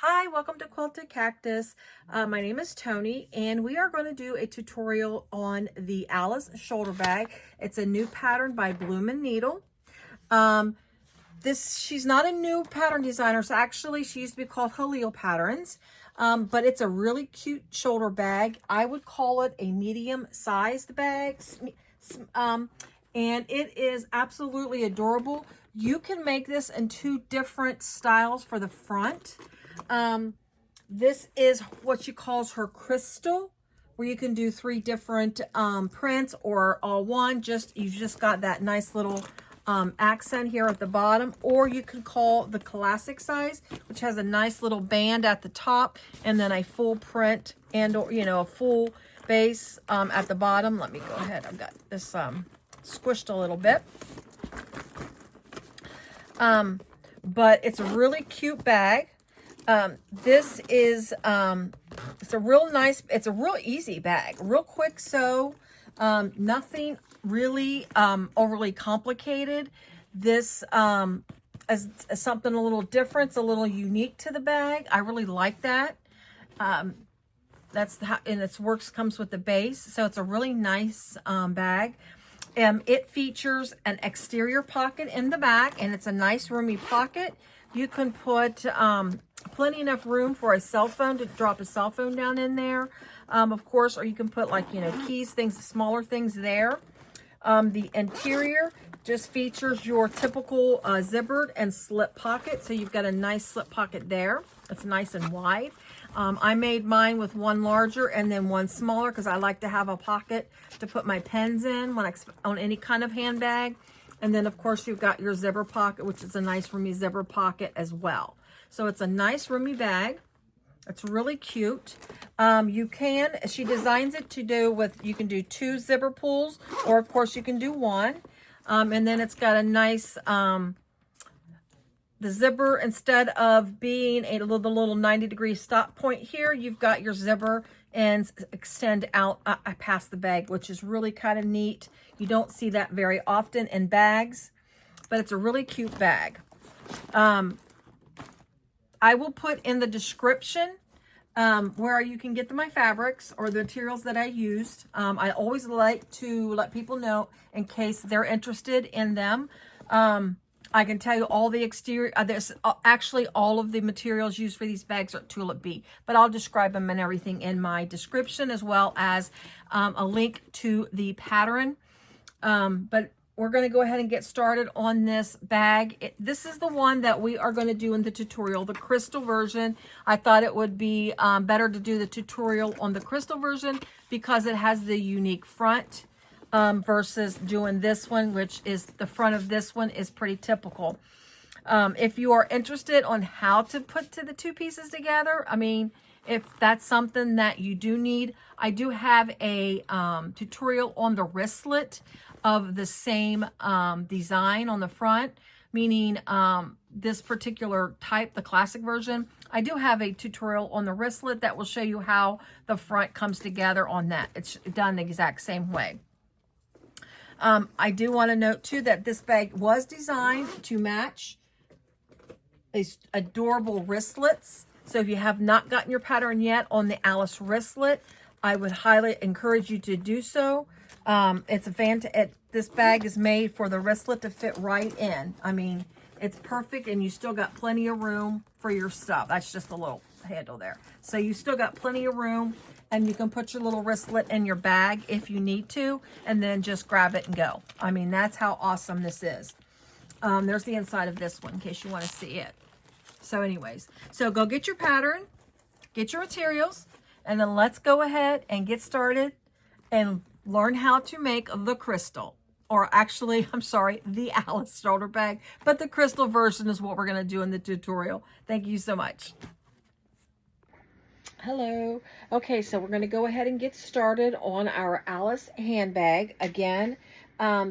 Hi, welcome to Quilted Cactus. My name is Tony, and we are going to do a tutorial on the Alice shoulder bag. It's a new pattern by Bloom and Needle. She's not a new pattern designer, so actually she used to be called Halil Patterns, but it's a really cute shoulder bag. I would call it a medium-sized bag, and it is absolutely adorable. You can make this in two different styles for the front. This is what she calls her crystal, where you can do three different prints or all one. You just got that nice little accent here at the bottom, or you can call the classic size, which has a nice little band at the top and then a full print and a full base at the bottom. Let me go ahead. I've got this squished a little bit. But it's a really cute bag. This is, it's a real easy bag, real quick sew, nothing really, overly complicated. This, is something a little different. It's a little unique to the bag. I really like that. That's how, and its works comes with the base. So it's a really nice, bag. It features an exterior pocket in the back, and it's a nice roomy pocket. You can put plenty enough room for a cell phone to drop a cell phone down in there, of course, or you can put keys, things, smaller things there. The interior just features your typical zippered and slip pocket, so you've got a nice slip pocket there. It's nice and wide. I made mine with one larger and then one smaller because I like to have a pocket to put my pens in on any kind of handbag. And then, of course, you've got your zipper pocket, which is a nice roomy zipper pocket as well. So it's a nice roomy bag. It's really cute. She designs it to do with, you can do 2 zipper pulls, or of course you can do 1. And then it's got a nice, the zipper, instead of being the little 90-degree stop point here, you've got your zipper and extend out past the bag, which is really kind of neat. You don't see that very often in bags, but it's a really cute bag. I will put in the description where you can get my fabrics or the materials that I used. I always like to let people know in case they're interested in them. I can tell you all the exterior, there's actually all of the materials used for these bags are Tulip Bee, but I'll describe them and everything in my description, as well as a link to the pattern. But we're going to go ahead and get started on this bag. This is the one that we are going to do in the tutorial, the crystal version. I thought it would be better to do the tutorial on the crystal version because it has the unique front. Versus doing this one, which is the front of this one is pretty typical. If you are interested on how to put the two pieces together, I mean, if that's something that you do need, I do have a tutorial on the wristlet of the same design on the front, meaning this particular type, the classic version. I do have a tutorial on the wristlet that will show you how the front comes together on that. It's done the exact same way. I do want to note too that this bag was designed to match these adorable wristlets. So if you have not gotten your pattern yet on the Alice Wristlet, I would highly encourage you to do so. This bag is made for the wristlet to fit right in. I mean, it's perfect, and you still got plenty of room for your stuff. That's just a little handle there. So you still got plenty of room. And you can put your little wristlet in your bag if you need to, and then just grab it and go. I mean, that's how awesome this is. There's the inside of this one in case you want to see it. So anyways, so go get your pattern, get your materials, and then let's go ahead and get started and learn how to make the crystal. Or actually, I'm sorry, the Alice shoulder bag. But the crystal version is what we're going to do in the tutorial. Thank you so much. Hello. Okay, so we're going to go ahead and get started on our Alice handbag. Again,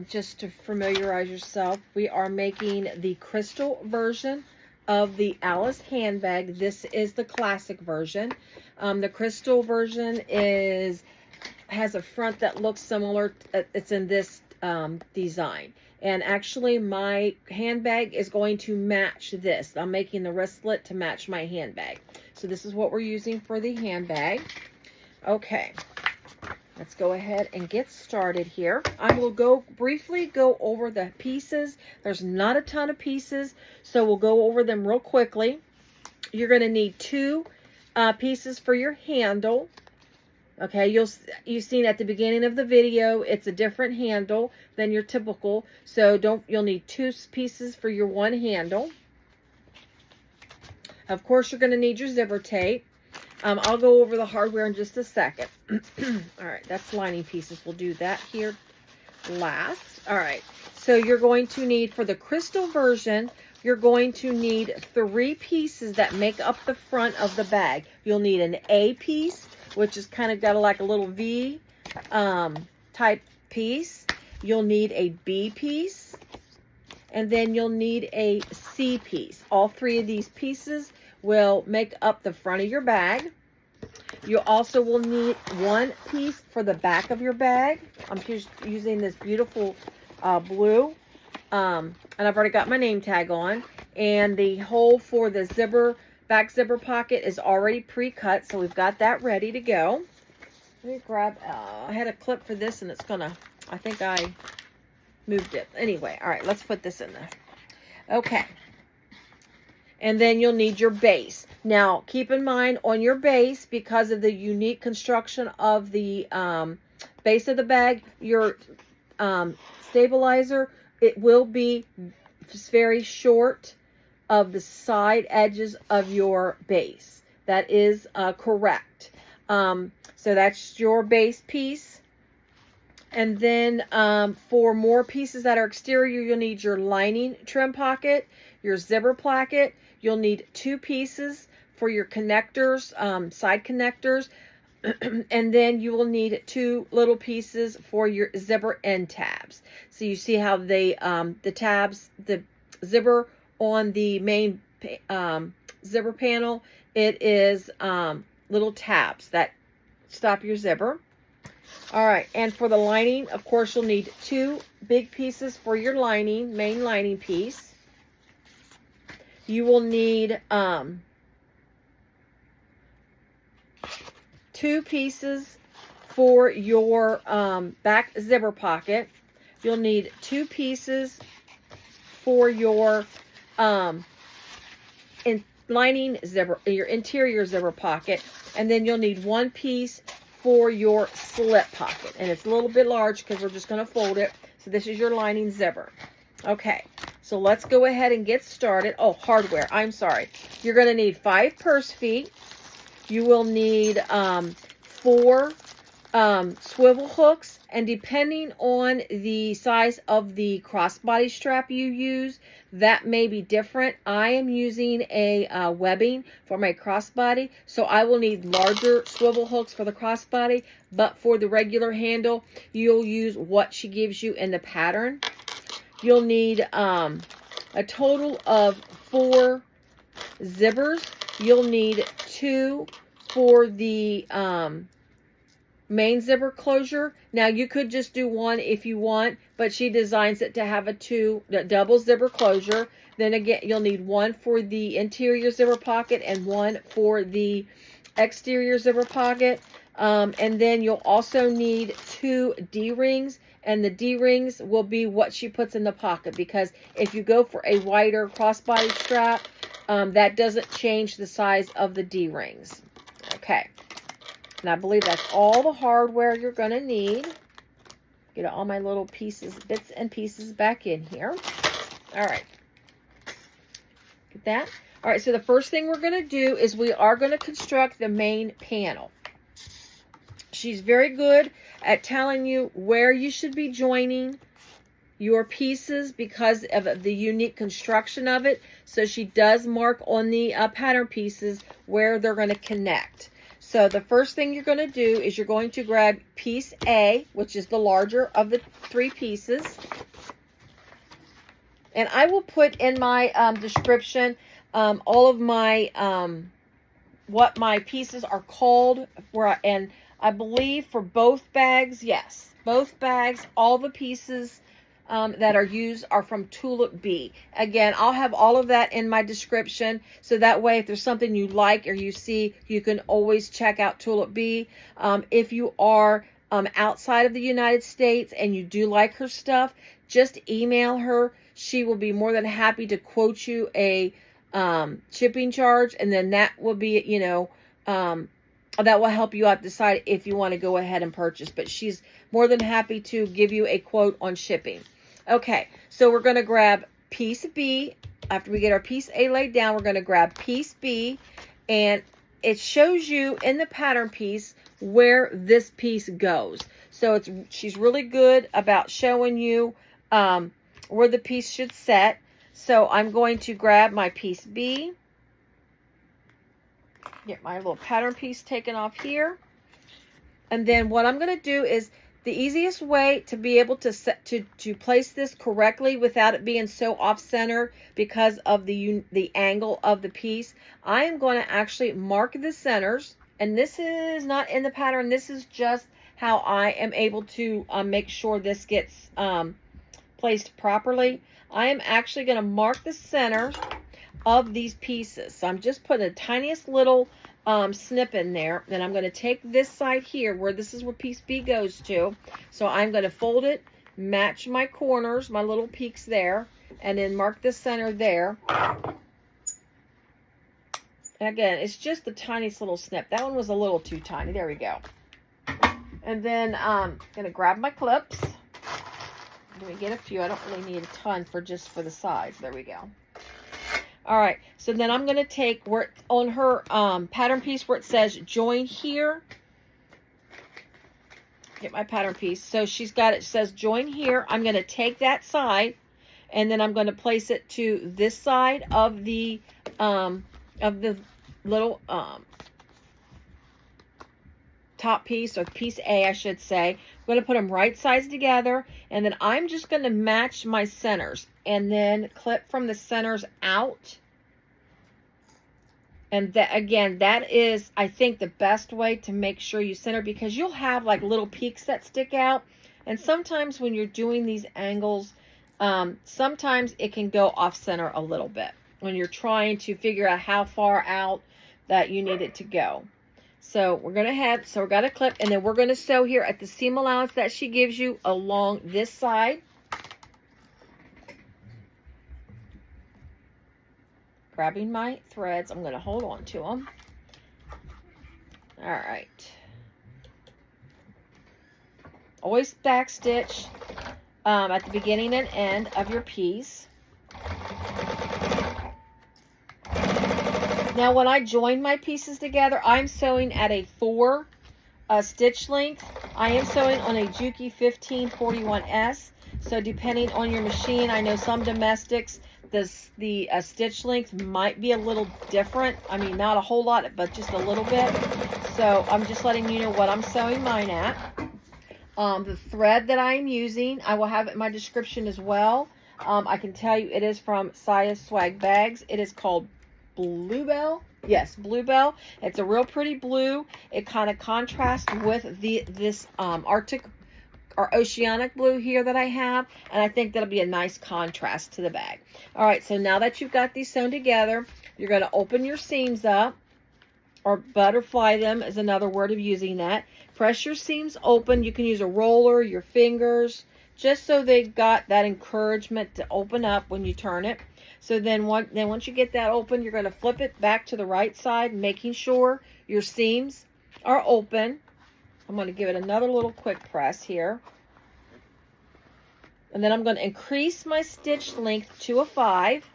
just to familiarize yourself, we are making the crystal version of the Alice handbag. This is the classic version. The crystal version has a front that looks similar. It's in this design. And actually my handbag is going to match this. I'm making the wristlet to match my handbag. So this is what we're using for the handbag. Okay, let's go ahead and get started here. I will briefly go over the pieces. There's not a ton of pieces, so we'll go over them real quickly. You're going to need 2 pieces for your handle. Okay, you've seen at the beginning of the video, it's a different handle than your typical. So you'll need 2 pieces for your one handle. Of course, you're going to need your zipper tape. I'll go over the hardware in just a second. All right, that's lining pieces. We'll do that here last. All right, so you're going to need, for the crystal version, you're going to need 3 pieces that make up the front of the bag. You'll need an A piece, which is kind of got like a little V type piece. You'll need a B piece, and then you'll need a C piece. All 3 of these pieces will make up the front of your bag. You also will need 1 piece for the back of your bag. I'm just using this beautiful blue, and I've already got my name tag on. And the hole for the back zipper pocket is already pre-cut, so we've got that ready to go. Let me grab, I had a clip for this and it's gonna, I think I moved it. Anyway, all right, let's put this in there. Okay. And then you'll need your base. Now, keep in mind on your base, because of the unique construction of the base of the bag, your stabilizer, it will be very short of the side edges of your base. That is correct. So that's your base piece. And then for more pieces that are exterior, you'll need your lining trim pocket, your zipper placket. You'll need 2 pieces for your connectors, side connectors. And then you will need 2 little pieces for your zipper end tabs. So you see how the tabs, the zipper on the main zipper panel, it is little tabs that stop your zipper. All right, and for the lining, of course, you'll need 2 big pieces for your lining, main lining piece. You will need 2 pieces for your back zipper pocket. You'll need 2 pieces for your lining zipper, your interior zipper pocket, and then you'll need 1 piece for your slip pocket. And it's a little bit large because we're just going to fold it. So this is your lining zipper. Okay, so let's go ahead and get started. Oh, hardware, I'm sorry. You're going to need 5 purse feet. You will need 4 swivel hooks, and depending on the size of the crossbody strap you use, that may be different. I am using a webbing for my crossbody, so I will need larger swivel hooks for the crossbody, but for the regular handle, you'll use what she gives you in the pattern. You'll need a total of 4 zippers. You'll need 2 for the main zipper closure. Now you could just do 1 if you want, but she designs it to have a double zipper closure. Then again, you'll need 1 for the interior zipper pocket and 1 for the exterior zipper pocket. And then you'll also need 2 D-rings, and the D-rings will be what she puts in the pocket, because if you go for a wider crossbody strap, that doesn't change the size of the D-rings. Okay. And I believe that's all the hardware you're going to need. Get all my little pieces, bits and pieces back in here. All right. Get that? All right, so the first thing we're going to do is we are going to construct the main panel. She's very good at telling you where you should be joining your pieces because of the unique construction of it. So she does mark on the pattern pieces where they're going to connect. So the first thing you're going to do is you're going to grab piece A, which is the larger of the 3 pieces. And I will put in my description all of my, what my pieces are called. And I believe for both bags, yes, both bags, all the pieces that are used are from Tulip Bee. Again, I'll have all of that in my description, so that way if there's something you like or you see, you can always check out Tulip Bee. If you are outside of the United States and you do like her stuff, just email her. She will be more than happy to quote you a shipping charge, and then that will be, you know, that will help you out decide if you want to go ahead and purchase. But she's more than happy to give you a quote on shipping. Okay, so we're going to grab piece B. After we get our piece A laid down, we're going to grab piece B, and it shows you in the pattern piece where this piece goes. So she's really good about showing you where the piece should set. So I'm going to grab my piece B, get my little pattern piece taken off here, and then what I'm going to do is the easiest way to be able to set to place this correctly without it being so off center because of the angle of the piece, I am going to actually mark the centers, and this is not in the pattern. This is just how I am able to make sure this gets placed properly. I am actually going to mark the centers of these pieces. So I'm just putting the tiniest little snip in there. Then I'm going to take this side here where this is where piece B goes to. So I'm going to fold it, match my corners, my little peaks there, and then mark the center there. And again, it's just the tiniest little snip. That one was a little too tiny. There we go. And then I'm going to grab my clips. Let me get a few. I don't really need a ton for just for the sides. There we go. All right, so then I'm going to take where it's on her pattern piece where it says join here. Get my pattern piece. So she's got it says join here. I'm going to take that side, and then I'm going to place it to this side of the little top piece, or piece A, I should say. I'm going to put them right sides together, and then I'm just going to match my centers and then clip from the centers out. And that, again, that is, I think, the best way to make sure you center, because you'll have like little peaks that stick out. And sometimes when you're doing these angles, sometimes it can go off center a little bit when you're trying to figure out how far out that you need it to go. So we're going to have, so we're going to clip, and then we're going to sew here at the seam allowance that she gives you along this side. Grabbing my threads, I'm going to hold on to them. All right. Always back stitch at the beginning and end of your piece. Now, when I join my pieces together, I'm sewing at a 4 stitch length. I am sewing on a Juki 1541S. So depending on your machine, I know some domestics, the stitch length might be a little different. I mean, not a whole lot, but just a little bit. So I'm just letting you know what I'm sewing mine at. The thread that I'm using, I will have it in my description as well. I can tell you it is from Sia's Swag Bags. It is called Bluebell. Yes, Bluebell. It's a real pretty blue. It kind of contrasts with this Arctic or Oceanic blue here that I have, and I think that'll be a nice contrast to the bag. All right, so now that you've got these sewn together, you're going to open your seams up, or butterfly them is another word of using that. Press your seams open. You can use a roller, your fingers, just so they got that encouragement to open up when you turn it. So then once you get that open, you're going to flip it back to the right side, making sure your seams are open. I'm going to give it another little quick press here. And then I'm going to increase my stitch length to a 5.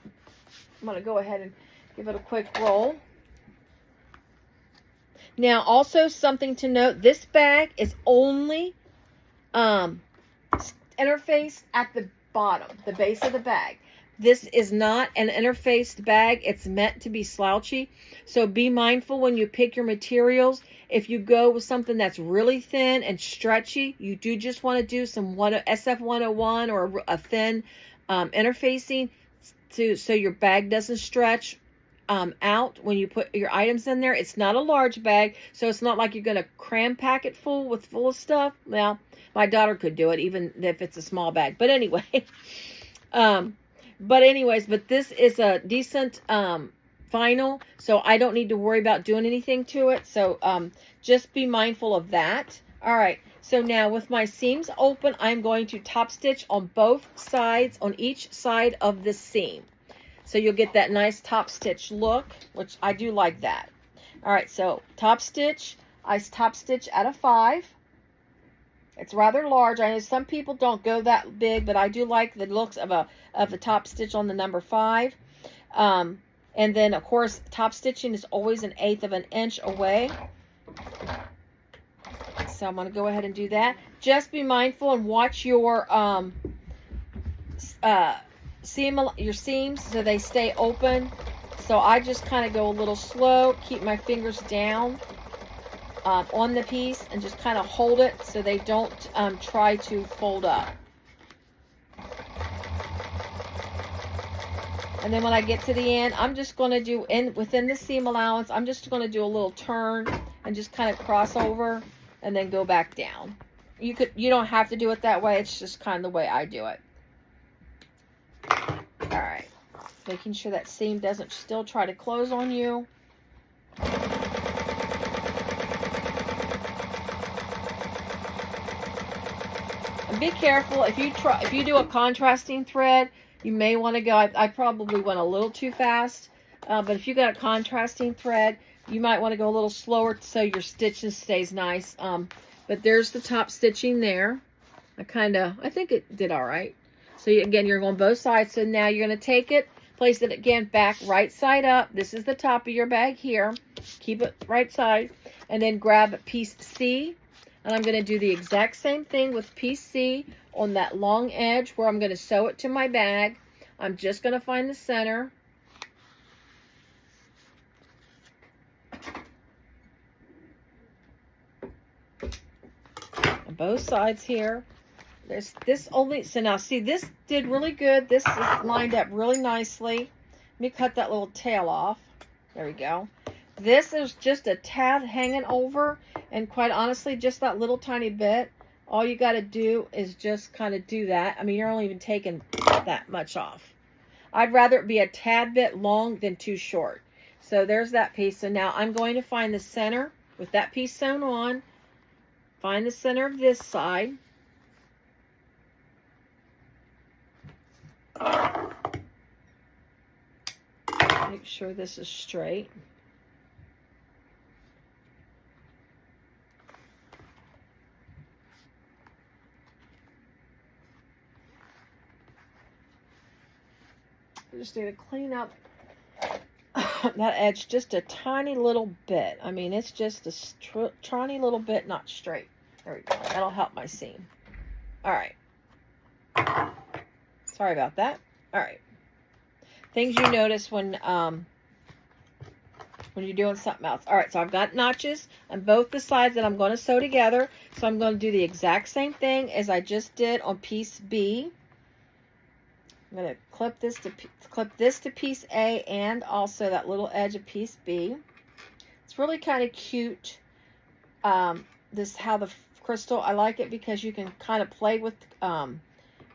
I'm going to go ahead and give it a quick roll. Now, also something to note, this bag is only interfaced at the bottom, the base of the bag. This is not an interfaced bag. It's meant to be slouchy. So be mindful when you pick your materials. If you go with something that's really thin and stretchy, you do just want to do some SF101 or a thin interfacing so your bag doesn't stretch out when you put your items in there. It's not a large bag, so it's not like you're going to cram pack it full of stuff. Well, My daughter could do it, even if it's a small bag. But anyway, but this is a decent vinyl, so I don't need to worry about doing anything to it. So just be mindful of that. All right, so now with my seams open, I'm going to top stitch on both sides, on each side of the seam. So you'll get that nice top stitch look, which I do like that. All right, so top stitch, I top stitch at a 5. It's rather large. I know some people don't go that big, but I do like the looks of the top stitch on the number 5. And then, of course, top stitching is always 1/8 of an inch away. So I'm going to go ahead and do that. Just be mindful and watch your seams so they stay open. So I just kind of go a little slow, keep my fingers down on the piece, and just kind of hold it so they don't try to fold up. And then when I get to the end, I'm just going to do within the seam allowance, I'm just going to do a little turn and just kind of cross over and then go back down. You don't have to do it that way. It's just kind of the way I do it. All right. Making sure that seam doesn't still try to close on you. And be careful if you do a contrasting thread, you may want to go. I probably went a little too fast, but if you got a contrasting thread, you might want to go a little slower so your stitching stays nice. But there's the top stitching there. I think it did all right. So again, you're going both sides. So now you're going to take it, place it again back right side up. This is the top of your bag here. Keep it right side. And then grab piece C. And I'm going to do the exact same thing with piece C on that long edge where I'm going to sew it to my bag. I'm just going to find the center. On both sides here. There's this only, so now see, this did really good. This is lined up really nicely. Let me cut that little tail off. There we go. This is just a tad hanging over, and quite honestly, just that little tiny bit. All you got to do is just kind of do that. I mean, you're only even taking that much off. I'd rather it be a tad bit long than too short. So there's that piece. So now I'm going to find the center with that piece sewn on. Find the center of this side. Make sure this is straight. I just need to clean up that edge just a tiny little bit. I mean, it's just a tiny little bit, not straight. There we go. That'll help my seam. All right. Sorry about that. All right. Things you notice when you're doing something else. All right, so I've got notches on both the sides that I'm going to sew together. So I'm going to do the exact same thing as I just did on piece B. I'm going to clip this to piece A and also that little edge of piece B. It's really kind of cute. This how the crystal, I like it because you can kind of play with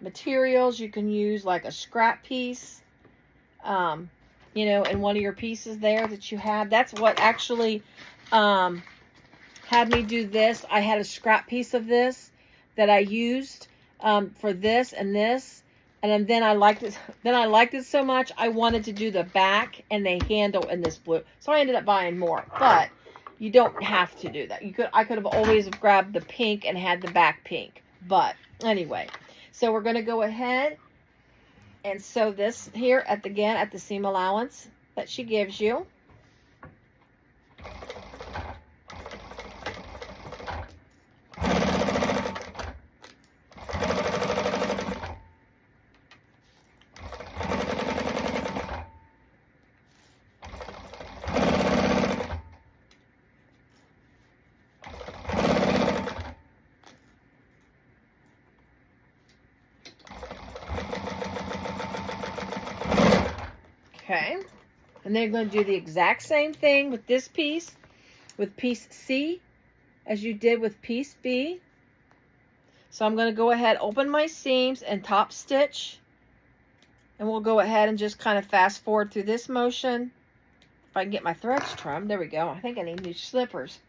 materials. You can use like a scrap piece, you know, in one of your pieces there that you have. That's what actually had me do this. I had a scrap piece of this that I used for this and this. And then I liked it. Then I liked it so much, I wanted to do the back and the handle in this blue. So I ended up buying more. But you don't have to do that. I could have always grabbed the pink and had the back pink. But anyway, so we're going to go ahead and sew this here at the seam allowance that she gives you. Okay, and then you're going to do the exact same thing with this piece, with piece C, as you did with piece B. So I'm going to go ahead, open my seams and top stitch. And we'll go ahead and just kind of fast forward through this motion. If I can get my threads trimmed. There we go. I think I need new slippers.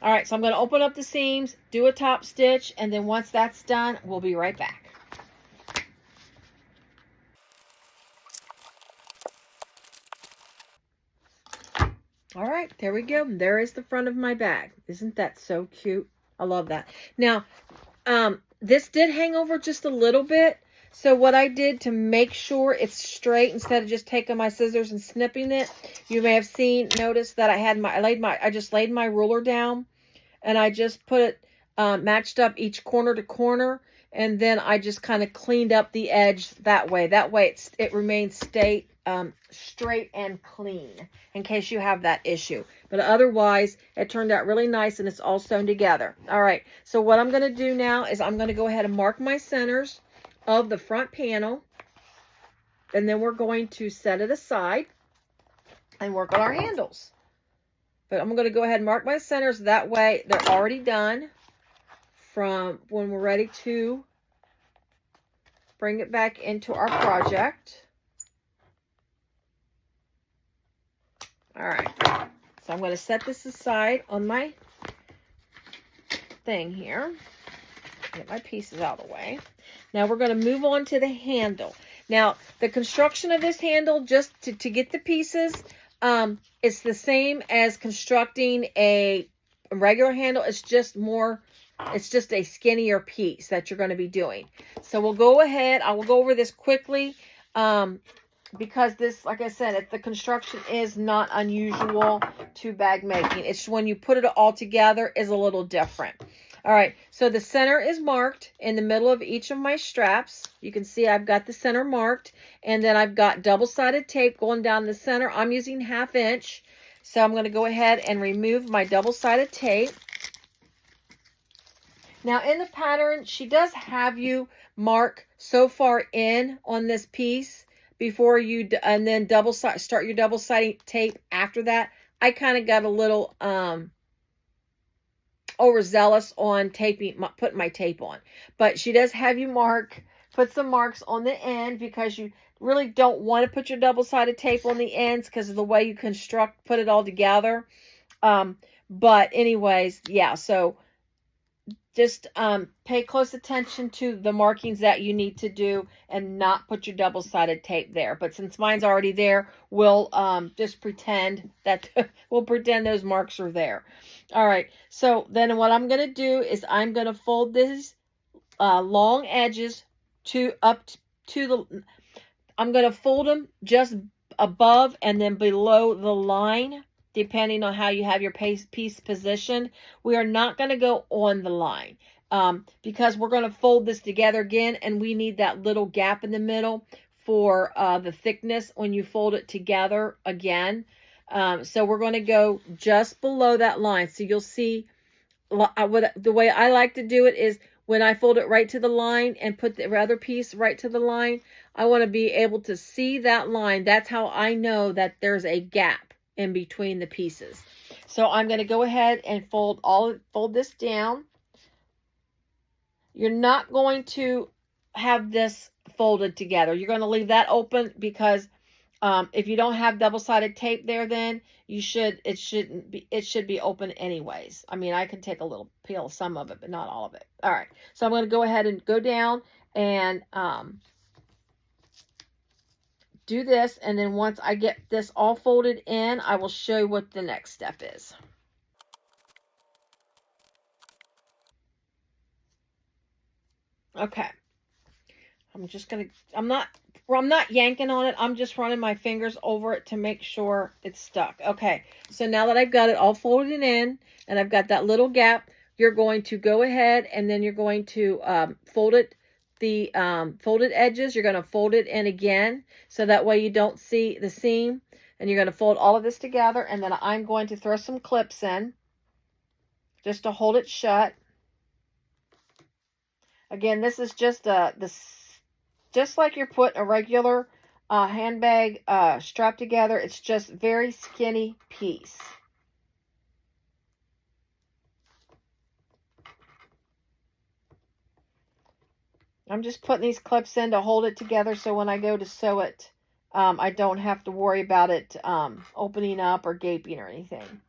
All right, so I'm going to open up the seams, do a top stitch, and then once that's done, we'll be right back. All right, there we go. There is the front of my bag. Isn't that so cute? I love that. Now, this did hang over just a little bit. So what I did to make sure it's straight, instead of just taking my scissors and snipping it, you may have noticed that I just laid my ruler down, and I just put it, matched up each corner to corner, and then I just kind of cleaned up the edge that way. That way it remains straight and clean, in case you have that issue. But otherwise, it turned out really nice, and it's all sewn together. All right, so what I'm going to do now is I'm going to go ahead and mark my centers of the front panel, and then we're going to set it aside and work on our handles. But I'm going to go ahead and mark my centers. That way, they're already done from when we're ready to bring it back into our project. All right. So I'm going to set this aside on my thing here. Get my pieces out of the way. Now we're going to move on to the handle. Now, the construction of this handle, just to get the pieces, it's the same as constructing a regular handle. It's just a skinnier piece that you're going to be doing. So we'll go ahead. I will go over this quickly because this, like I said, the construction is not unusual to bag making. It's when you put it all together is a little different. All right, so the center is marked in the middle of each of my straps. You can see I've got the center marked, and then I've got double-sided tape going down the center. I'm using 1/2 inch, so I'm going to go ahead and remove my double-sided tape. Now, in the pattern, she does have you mark so far in on this piece before you, and then start your double-sided tape after that. I kind of got a little overzealous on putting my tape on, but she does have you put some marks on the end, because you really don't want to put your double-sided tape on the ends because of the way you put it all together. But anyways, yeah, so just pay close attention to the markings that you need to do and not put your double-sided tape there. But since mine's already there, we'll just pretend that those marks are there. All right, so then what I'm going to do is I'm going to fold these long edges I'm going to fold them just above and then below the line, depending on how you have your piece positioned. We are not going to go on the line because we're going to fold this together again, and we need that little gap in the middle for the thickness when you fold it together again. So we're going to go just below that line. So you'll see the way I like to do it is when I fold it right to the line and put the other piece right to the line, I want to be able to see that line. That's how I know that there's a gap in between the pieces. So I'm going to go ahead and fold this down. You're not going to have this folded together. You're going to leave that open because if you don't have double-sided tape there, then it should be open anyways. I mean, I can take a little peel of some of it, but not all of it. All right, so I'm going to go ahead and go down and do this, and then once I get this all folded in, I will show you what the next step is. Okay, I'm not yanking on it. I'm just running my fingers over it to make sure it's stuck. Okay, so now that I've got it all folded in and I've got that little gap, you're going to go ahead and then you're going to fold it, the folded edges, you're going to fold it in again so that way you don't see the seam, and you're going to fold all of this together, and then I'm going to throw some clips in just to hold it shut. Again, this is just just like you're putting a regular handbag strap together. It's just very skinny piece. I'm just putting these clips in to hold it together so when I go to sew it, I don't have to worry about it opening up or gaping or anything.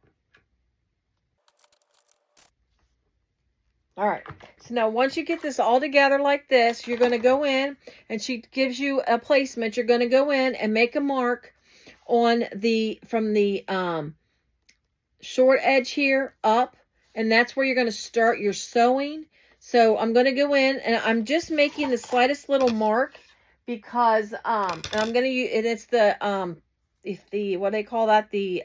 All right, so now once you get this all together like this, you're going to go in, and she gives you a placement. You're going to go in and make a mark on from the short edge here up, and that's where you're going to start your sewing. So I'm going to go in, and I'm just making the slightest little mark because and I'm going to use, and it's the what they call that, the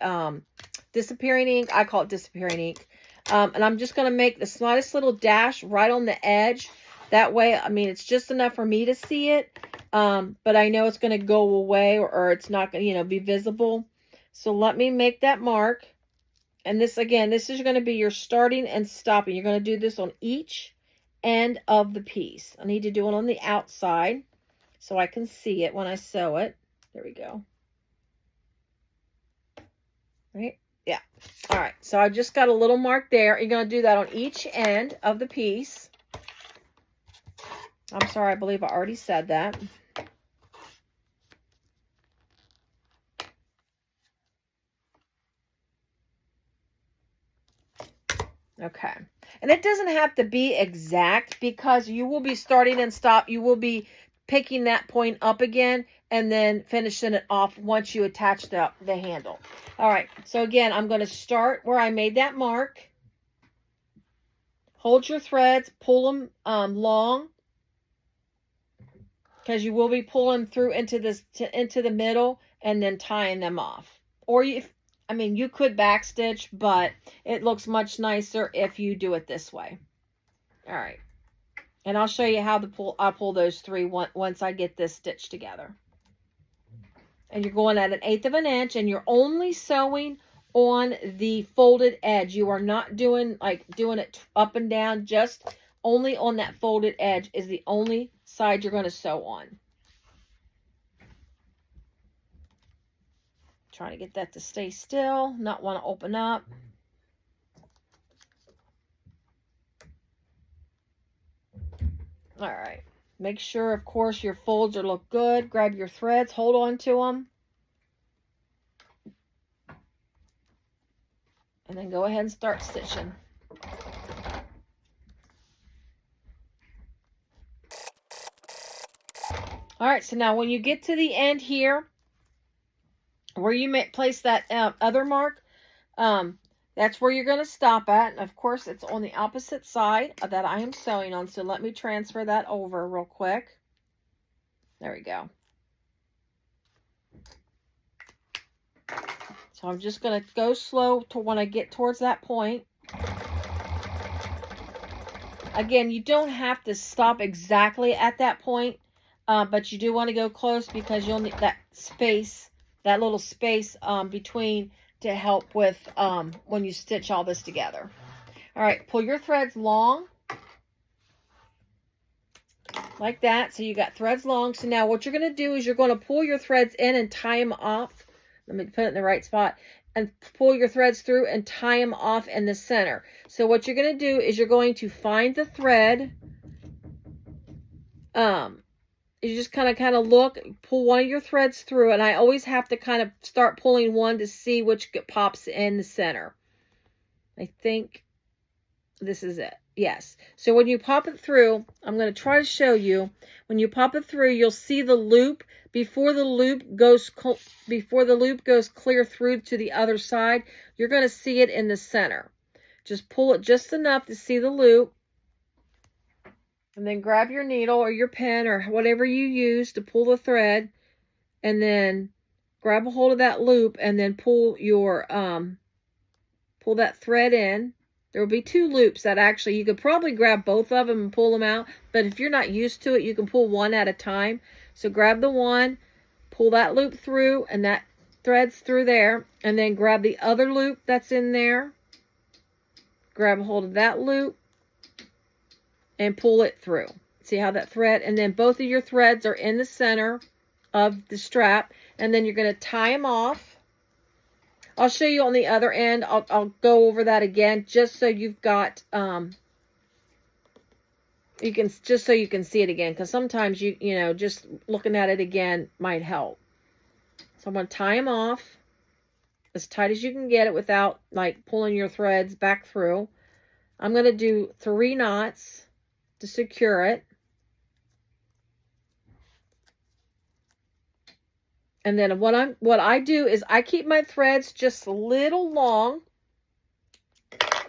disappearing ink. I call it disappearing ink. And I'm just going to make the slightest little dash right on the edge. That way, I mean, it's just enough for me to see it. But I know it's going to go away, or it's not going to, be visible. So let me make that mark. And this, again, this is going to be your starting and stopping. You're going to do this on each end of the piece. I need to do it on the outside so I can see it when I sew it. There we go. Right? Yeah. All right. So I just got a little mark there. You're going to do that on each end of the piece. I'm sorry, I believe I already said that. Okay. And it doesn't have to be exact because you will be starting and stop. You will be picking that point up again and then finishing it off once you attach the handle. All right. So again, I'm going to start where I made that mark. Hold your threads, pull them long, because you will be pulling through into the middle and then tying them off. Or you could backstitch, but it looks much nicer if you do it this way. All right. And I'll show you how I'll pull those three once I get this stitched together. And you're going at 1/8 of an inch, and you're only sewing on the folded edge. You are not doing it up and down, just only on that folded edge is the only side you're going to sew on. Trying to get that to stay still, not want to open up. All right. Make sure, of course, your folds look good. Grab your threads, hold on to them. And then go ahead and start stitching. All right, so now when you get to the end here, where you may place that other mark, that's where you're going to stop at. And of course, it's on the opposite side that I am sewing on. So let me transfer that over real quick. There we go. So I'm just going to go slow to when I get towards that point. Again, you don't have to stop exactly at that point, but you do want to go close because you'll need that space, that little space between, to help with when you stitch all this together. All right, pull your threads long like that. So you got threads long. So now what you're going to do is you're going to pull your threads in and tie them off. Let me put it in the right spot. And pull your threads through and tie them off in the center. So what you're going to do is you're going to find the thread. You just kind of look, pull one of your threads through, and I always have to kind of start pulling one to see which pops in the center. I think this is it. Yes. So when you pop it through, I'm going to try to show you. When you pop it through, you'll see the loop before the loop goes clear through to the other side. You're going to see it in the center. Just pull it just enough to see the loop. And then grab your needle or your pen or whatever you use to pull the thread, and then grab a hold of that loop and then pull your pull that thread in. There will be two loops that actually you could probably grab both of them and pull them out, but if you're not used to it, you can pull one at a time. So grab the one, pull that loop through, and that thread's through there, and then grab the other loop that's in there. Grab a hold of that loop and pull it through. See how that thread, and then both of your threads are in the center of the strap, and then you're going to tie them off. I'll show you on the other end. I'll go over that again just so you've got You can, just so you can see it again, because sometimes you know, just looking at it again might help. So I'm going to tie them off as tight as you can get it without like pulling your threads back through. I'm going to do 3 knots to secure it. And then what I do is I keep my threads just a little long,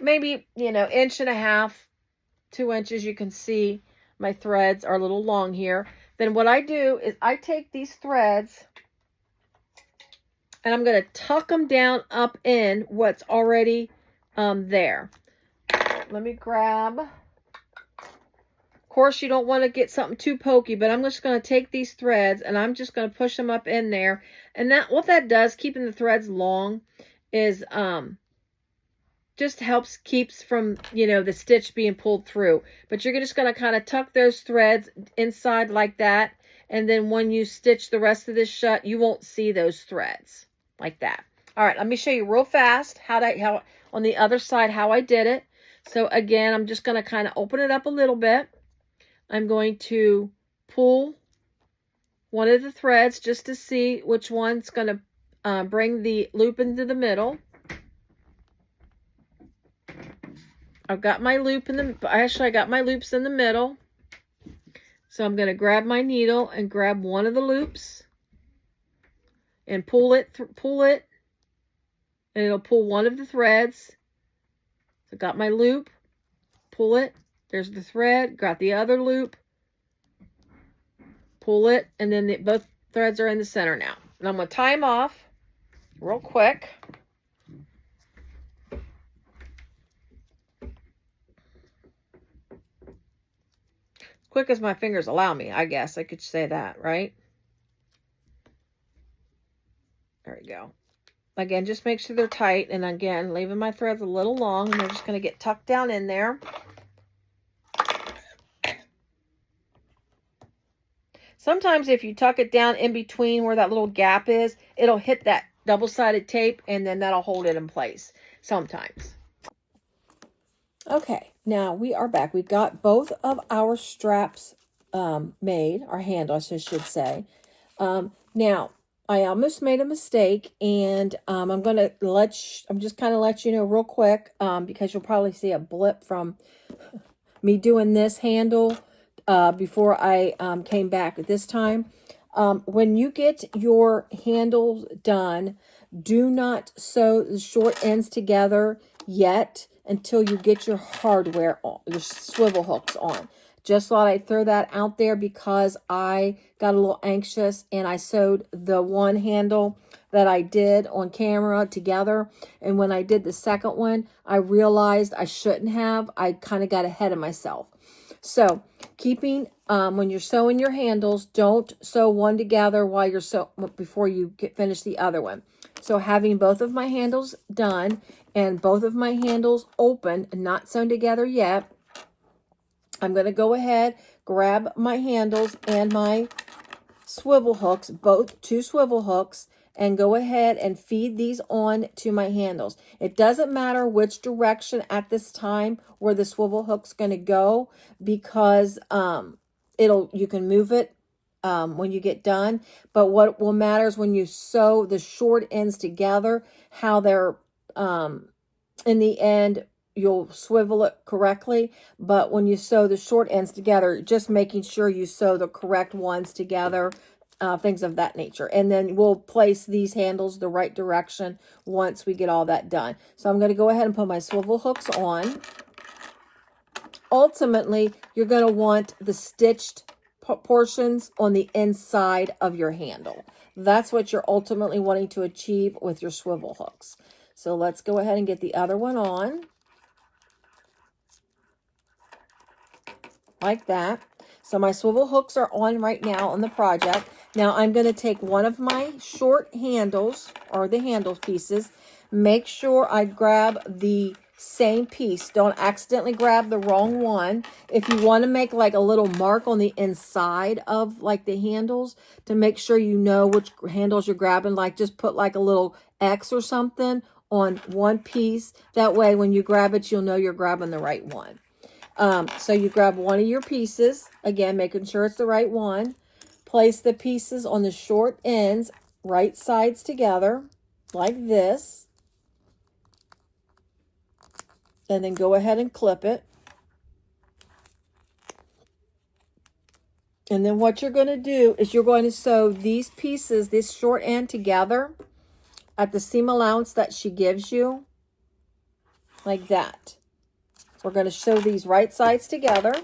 maybe, you know, 1.5 inches, 2 inches. You can see my threads are a little long here. Then what I do is I take these threads and I'm going to tuck them down up in what's already there. Let me grab. Of course, you don't want to get something too pokey, but I'm just going to take these threads and I'm just going to push them up in there. And that, what that does, keeping the threads long, is just keeps from, you know, the stitch being pulled through. But you're just going to kind of tuck those threads inside like that. And then when you stitch the rest of this shut, you won't see those threads like that. All right, let me show you real fast how on the other side, how I did it. So again, I'm just going to kind of open it up a little bit. I'm going to pull one of the threads just to see which one's going to bring the loop into the middle. I've got my loop I got my loops in the middle. So I'm going to grab my needle and grab one of the loops and pull it, and it'll pull one of the threads. So got my loop, pull it. There's the thread, got the other loop, pull it, and then both threads are in the center now. And I'm going to tie them off real quick. Quick as my fingers allow me, I guess I could say that, right? There we go. Again, just make sure they're tight, and again, leaving my threads a little long, and they're just going to get tucked down in there. Sometimes if you tuck it down in between where that little gap is, it'll hit that double-sided tape, and then that'll hold it in place sometimes. Okay, now we are back. We got both of our straps made, our handles, I should say. Now, I almost made a mistake, and I'm just kind of let you know real quick, because you'll probably see a blip from me doing this handle before I came back at this time. When you get your handles done, do not sew the short ends together yet until you get your hardware on, your swivel hooks on. Just thought I'd throw that out there because I got a little anxious and I sewed the one handle that I did on camera together. And when I did the second one, I realized I shouldn't have. I kind of got ahead of myself. So keeping, when you're sewing your handles, don't sew one together while you're before you finish the other one. So having both of my handles done and both of my handles open, not sewn together yet, I'm going to go ahead, grab my handles and my swivel hooks, two swivel hooks, and go ahead and feed these on to my handles. It doesn't matter which direction at this time where the swivel hook's going to go, because you can move it when you get done. But what will matter is when you sew the short ends together, how they're in the end, you'll swivel it correctly. But when you sew the short ends together, just making sure you sew the correct ones together, things of that nature. And then we'll place these handles the right direction once we get all that done. So I'm going to go ahead and put my swivel hooks on. Ultimately, you're going to want the stitched portions on the inside of your handle. That's what you're ultimately wanting to achieve with your swivel hooks. So let's go ahead and get the other one on. Like that. So my swivel hooks are on right now on the project. Now I'm going to take one of my short handles, or the handle pieces. Make sure I grab the same piece. Don't accidentally grab the wrong one. If you want to make like a little mark on the inside of like the handles to make sure you know which handles you're grabbing, like just put like a little X or something on one piece. That way when you grab it, you'll know you're grabbing the right one. So you grab one of your pieces, again, making sure it's the right one. Place the pieces on the short ends, right sides together, like this. And then go ahead and clip it. And then what you're going to do is you're going to sew these pieces, this short end together at the seam allowance that she gives you, like that. We're going to sew these right sides together.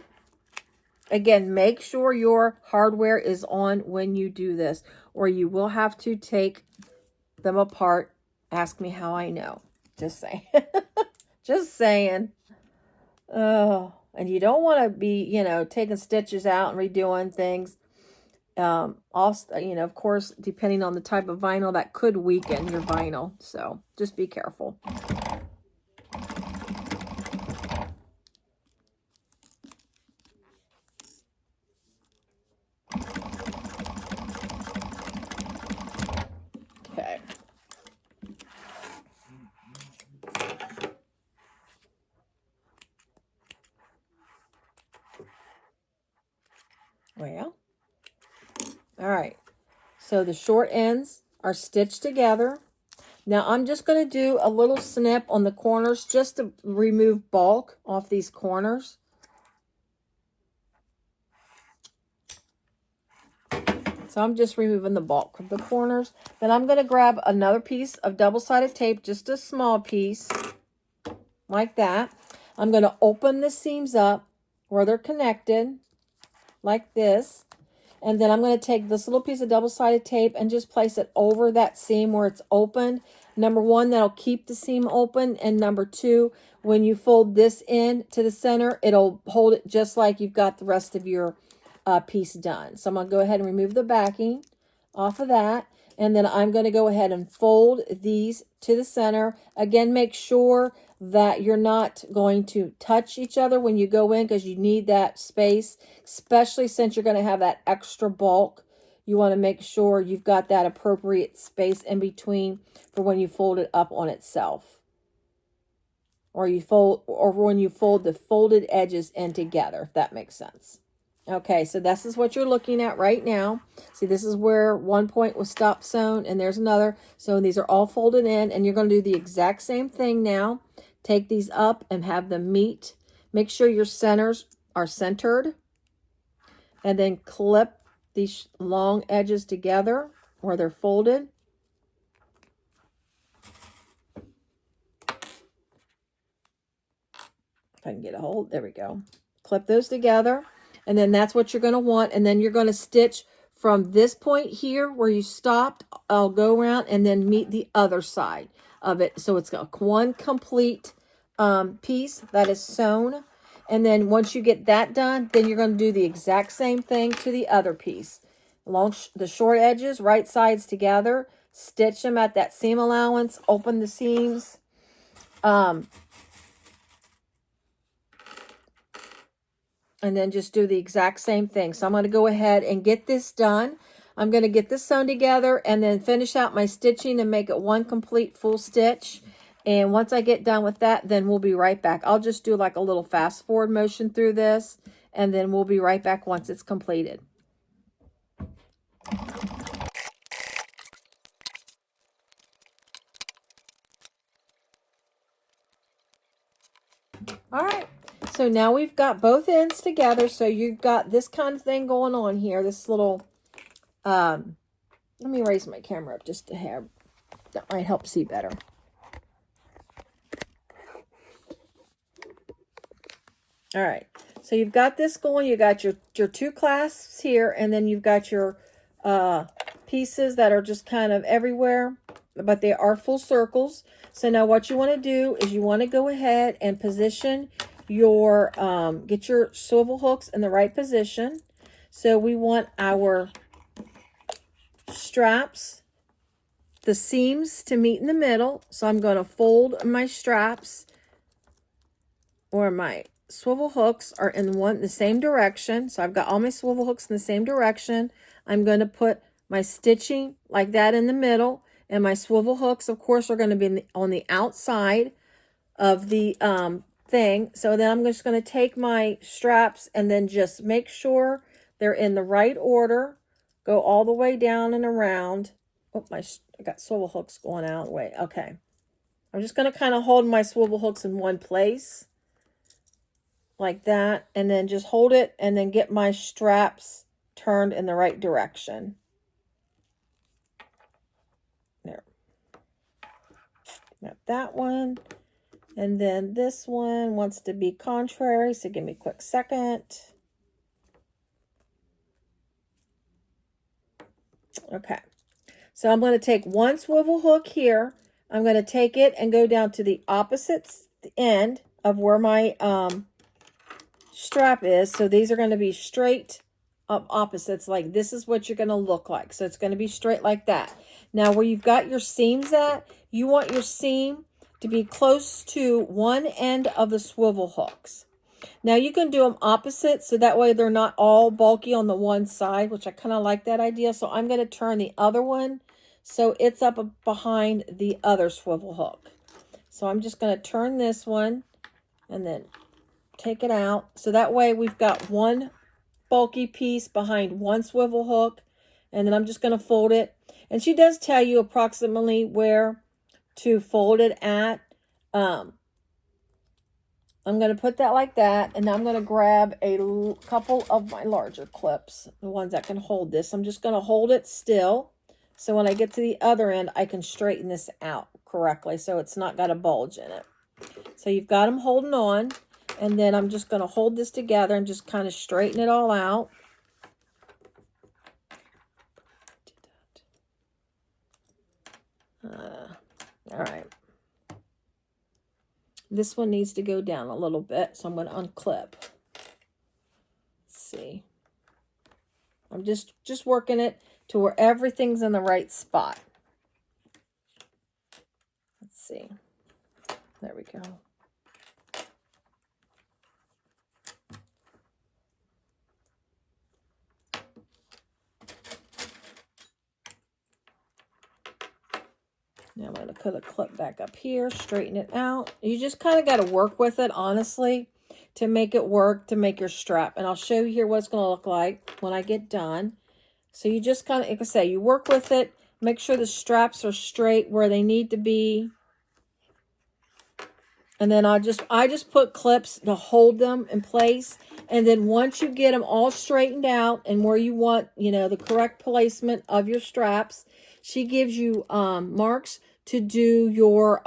Again, make sure your hardware is on when you do this, or you will have to take them apart. Ask me how I know. Just saying. Just saying. Oh, and you don't want to be, you know, taking stitches out and redoing things. Also, you know, of course, depending on the type of vinyl, that could weaken your vinyl. So just be careful. Okay. Well, all right. So the short ends are stitched together. Now I'm just going to do a little snip on the corners just to remove bulk off these corners. So I'm just removing the bulk of the corners. Then I'm going to grab another piece of double-sided tape, just a small piece, like that. I'm going to open the seams up where they're connected, like this. And then I'm going to take this little piece of double-sided tape and just place it over that seam where it's opened. Number one, that'll keep the seam open. And number two, when you fold this in to the center, it'll hold it just like you've got the rest of your piece done. So I'm going to go ahead and remove the backing off of that. And then I'm going to go ahead and fold these to the center. Again, make sure that you're not going to touch each other when you go in, because you need that space, especially since you're going to have that extra bulk. You want to make sure you've got that appropriate space in between for when you fold it up on itself. Or when you fold the folded edges in together, if that makes sense. Okay, so this is what you're looking at right now. See, this is where one point was stop sewn, and there's another. So these are all folded in, and you're going to do the exact same thing now. Take these up and have them meet. Make sure your centers are centered. And then clip these long edges together where they're folded. If I can get a hold, there we go. Clip those together. And then that's what you're going to want. And then you're going to stitch from this point here where you stopped. I'll go around and then meet the other side of it. So it's got one complete piece that is sewn. And then once you get that done, then you're going to do the exact same thing to the other piece. Along the short edges, right sides together. Stitch them at that seam allowance. Open the seams. And then just do the exact same thing. So I'm going to go ahead and get this done. I'm going to get this sewn together and then finish out my stitching and make it one complete full stitch. And once I get done with that, then we'll be right back. I'll just do like a little fast forward motion through this, and then we'll be right back once it's completed. All right. So now we've got both ends together. So you've got this kind of thing going on here. This little, let me raise my camera up just a hair. That might help see better. All right. So you've got this going. You got your two clasps here, and then you've got your pieces that are just kind of everywhere, but they are full circles. So now what you want to do is you want to go ahead and position your, get your swivel hooks in the right position. So we want our straps, the seams to meet in the middle. So I'm going to fold my straps, or my swivel hooks are in the same direction. So I've got all my swivel hooks in the same direction. I'm going to put my stitching like that in the middle, and my swivel hooks, of course, are going to be on the outside of the thing. So then I'm just going to take my straps and then just make sure they're in the right order. Go all the way down and around. Oh, I got swivel hooks going out. Wait, okay. I'm just going to kind of hold my swivel hooks in one place like that, and then just hold it and then get my straps turned in the right direction. There. Got that one. And then this one wants to be contrary, so give me a quick second. Okay. So I'm going to take one swivel hook here. I'm going to take it and go down to the opposite end of where my strap is. So these are going to be straight up opposites. Like this is what you're going to look like. So it's going to be straight like that. Now where you've got your seams at, you want your seam to be close to one end of the swivel hooks. Now you can do them opposite, so that way they're not all bulky on the one side, which I kind of like that idea. So I'm going to turn the other one so it's up behind the other swivel hook. So I'm just going to turn this one and then take it out. So that way we've got one bulky piece behind one swivel hook, and then I'm just going to fold it. And she does tell you approximately where to fold it at. I'm going to put that like that, and I'm going to grab a couple of my larger clips, the ones that can hold this. I'm just going to hold it still, so when I get to the other end, I can straighten this out correctly, so it's not got a bulge in it. So you've got them holding on, and then I'm just going to hold this together and just kind of straighten it all out. All right. This one needs to go down a little bit, so I'm going to unclip. Let's see. I'm just working it to where everything's in the right spot. Let's see. There we go. Now I'm going to put a clip back up here, straighten it out. You just kind of got to work with it, honestly, to make it work, to make your strap. And I'll show you here what it's going to look like when I get done. So you just kind of, like I say, you work with it, make sure the straps are straight where they need to be. And then I just put clips to hold them in place. And then once you get them all straightened out and where you want, you know, the correct placement of your straps, she gives you marks to do your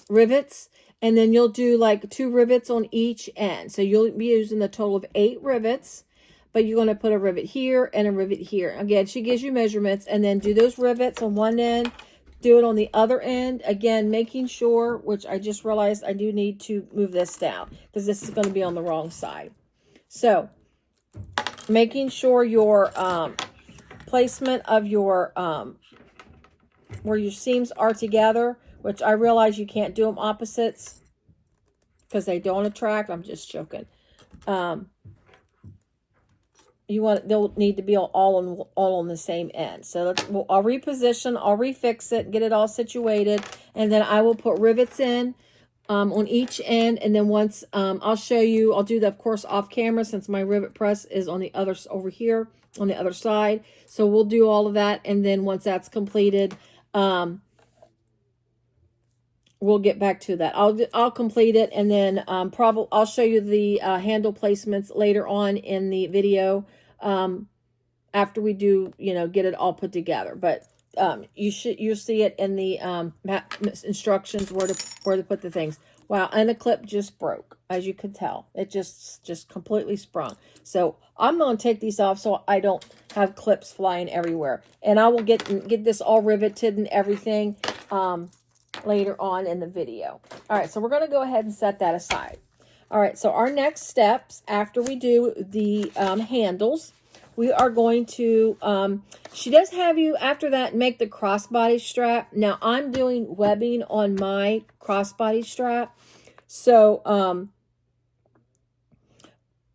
rivets. And then you'll do like 2 rivets on each end. So you'll be using a total of 8 rivets. But you're going to put a rivet here and a rivet here. Again, she gives you measurements. And then do those rivets on one end. Do it on the other end. Again, making sure, which I just realized I do need to move this down, because this is going to be on the wrong side. So, making sure your placement of your, where your seams are together, which I realize you can't do them opposites, because they don't attract. I'm just joking. They'll need to be all on the same end. So I'll reposition, I'll refix it, get it all situated, and then I will put rivets in on each end. And then once I'll show you, I'll do that, of course, off camera, since my rivet press is on the other, over here on the other side. So we'll do all of that, and then once that's completed, we'll get back to that. I'll complete it, and then probably I'll show you the handle placements later on in the video. After we do, you know, get it all put together. But you'll see it in the instructions where to put the things. Wow, and the clip just broke, as you could tell. It just completely sprung. So I'm going to take these off so I don't have clips flying everywhere. And I will get this all riveted and everything later on in the video. All right, so we're going to go ahead and set that aside. All right, so our next steps after we do the handles, we are going to, she does have you after that make the crossbody strap. Now I'm doing webbing on my crossbody strap. So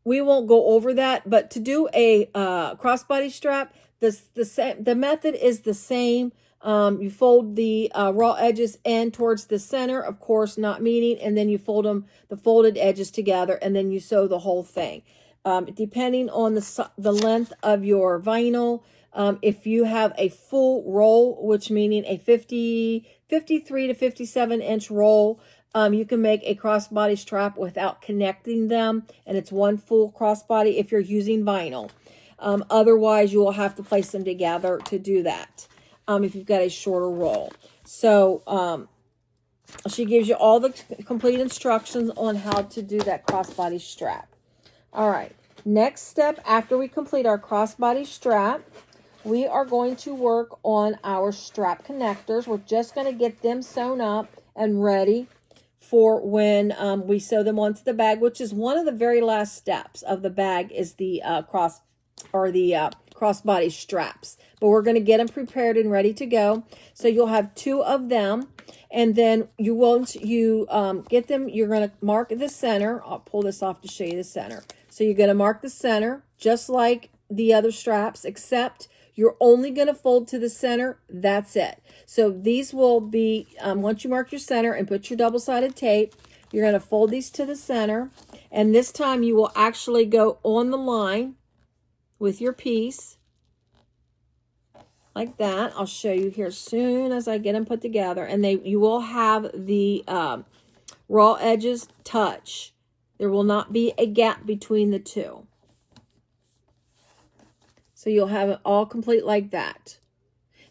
we won't go over that, but to do a crossbody strap, the method is the same. You fold the raw edges in towards the center, of course, not meeting, and then you fold the folded edges together, and then you sew the whole thing. Depending on the length of your vinyl, if you have a full roll, which meaning a 53 to 57 inch roll, you can make a crossbody strap without connecting them, and it's one full crossbody if you're using vinyl. Otherwise, you will have to place them together to do that if you've got a shorter roll. So she gives you all the complete instructions on how to do that crossbody strap. All right, next step after we complete our crossbody strap, we are going to work on our strap connectors. We're just going to get them sewn up and ready for when we sew them onto the bag, which is one of the very last steps of the bag, is the crossbody straps. But we're going to get them prepared and ready to go. So you'll have 2 of them, and then once you get them, you're going to mark the center. I'll pull this off to show you the center. So you're going to mark the center just like the other straps, except you're only going to fold to the center. That's it. So these will be, once you mark your center and put your double-sided tape, you're going to fold these to the center. And this time you will actually go on the line with your piece like that. I'll show you here as soon as I get them put together. And you will have the raw edges touch. There will not be a gap between the two. So you'll have it all complete like that.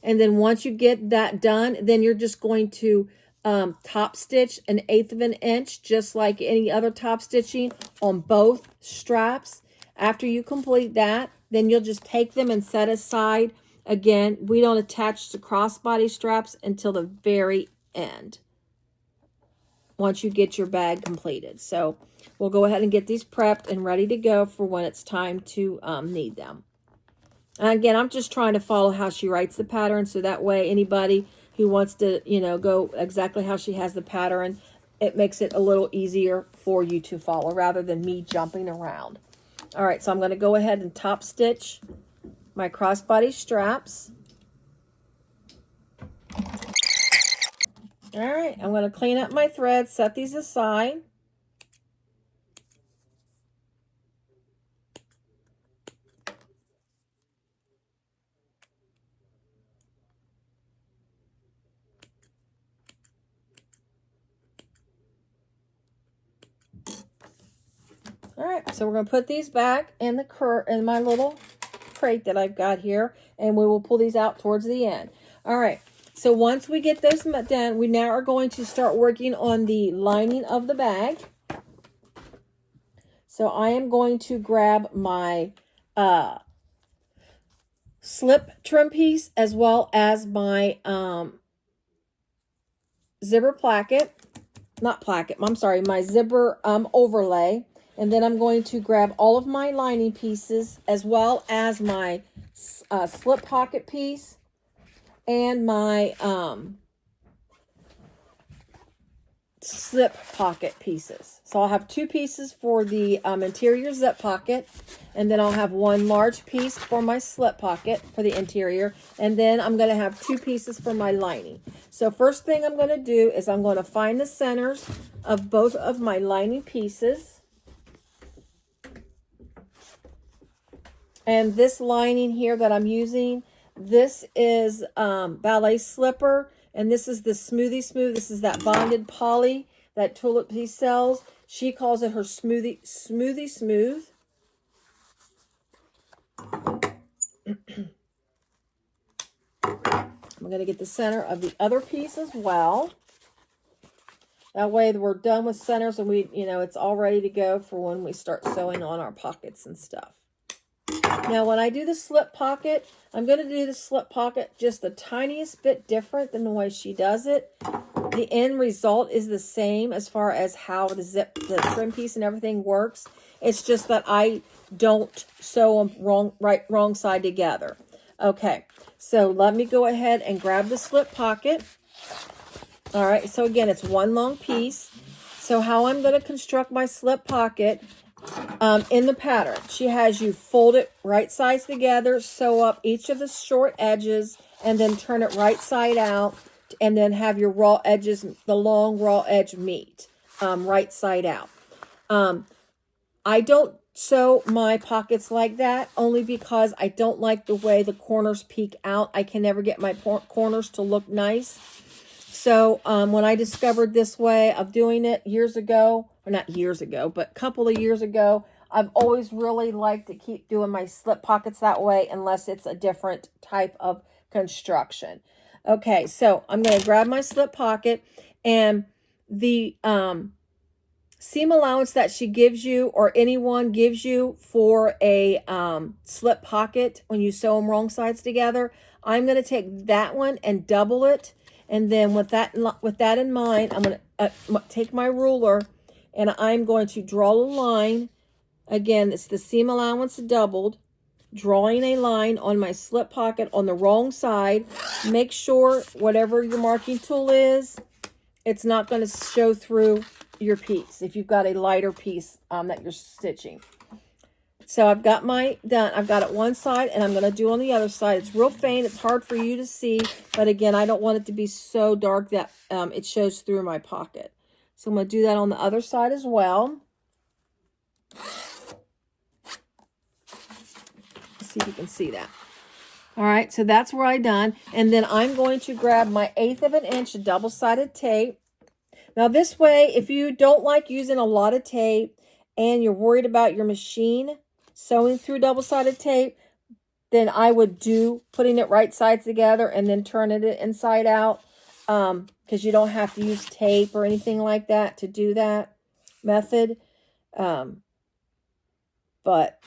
And then once you get that done, then you're just going to top stitch 1/8 of an inch, just like any other top stitching on both straps. After you complete that, then you'll just take them and set aside. Again, we don't attach the crossbody straps until the very end, once you get your bag completed. So we'll go ahead and get these prepped and ready to go for when it's time to need them. And again, I'm just trying to follow how she writes the pattern, so that way anybody who wants to, go exactly how she has the pattern, it makes it a little easier for you to follow rather than me jumping around. All right, so I'm going to go ahead and top stitch my crossbody straps. All right, I'm going to clean up my threads, set these aside. All right, so we're going to put these back in my little crate that I've got here, and we will pull these out towards the end. All right, so once we get those done, we now are going to start working on the lining of the bag. So I am going to grab my slip trim piece as well as my zipper placket. Not placket, I'm sorry, my zipper overlay. And then I'm going to grab all of my lining pieces as well as my slip pocket piece and my slip pocket pieces. So I'll have 2 pieces for the interior zip pocket, and then I'll have 1 large piece for my slip pocket for the interior, and then I'm going to have 2 pieces for my lining. So first thing I'm going to do is I'm going to find the centers of both of my lining pieces. And this lining here that I'm using, this is ballet slipper, and this is the Smoothy Smooth. This is that bonded poly that Tulip Bee sells. She calls it her Smooth. I'm going to get the center of the other piece as well. That way we're done with centers and it's all ready to go for when we start sewing on our pockets and stuff. Now, when I do the slip pocket, I'm going to do the slip pocket just the tiniest bit different than the way she does it. The end result is the same as far as how the trim piece and everything works. It's just that I don't sew them wrong side together. Okay, so let me go ahead and grab the slip pocket. All right, so again, it's 1 long piece. So how I'm going to construct my slip pocket in the pattern, she has you fold it right sides together, sew up each of the short edges, and then turn it right side out, and then have your raw edges, the long raw edge meet right side out. I don't sew my pockets like that only because I don't like the way the corners peek out. I can never get my corners to look nice. So when I discovered this way of doing it years ago, or not years ago, but a couple of years ago, I've always really liked to keep doing my slip pockets that way unless it's a different type of construction. Okay, so I'm going to grab my slip pocket, and the seam allowance that she gives you, or anyone gives you for a slip pocket when you sew them wrong sides together, I'm going to take that one and double it. And then with that in mind, I'm going to take my ruler, and I'm going to draw a line. Again, it's the seam allowance doubled, drawing a line on my slip pocket on the wrong side. Make sure whatever your marking tool is, it's not going to show through your piece if you've got a lighter piece that you're stitching. So I've got my done. I've got it one side, and I'm going to do on the other side. It's real faint. It's hard for you to see, but again, I don't want it to be so dark that it shows through my pocket. So I'm going to do that on the other side as well. Let's see if you can see that. All right, so that's where I done. And then I'm going to grab my 1/8 of an inch double-sided tape. Now this way, if you don't like using a lot of tape and you're worried about your machine sewing through double-sided tape, then I would do putting it right sides together and then turning it inside out, because you don't have to use tape or anything like that to do that method. But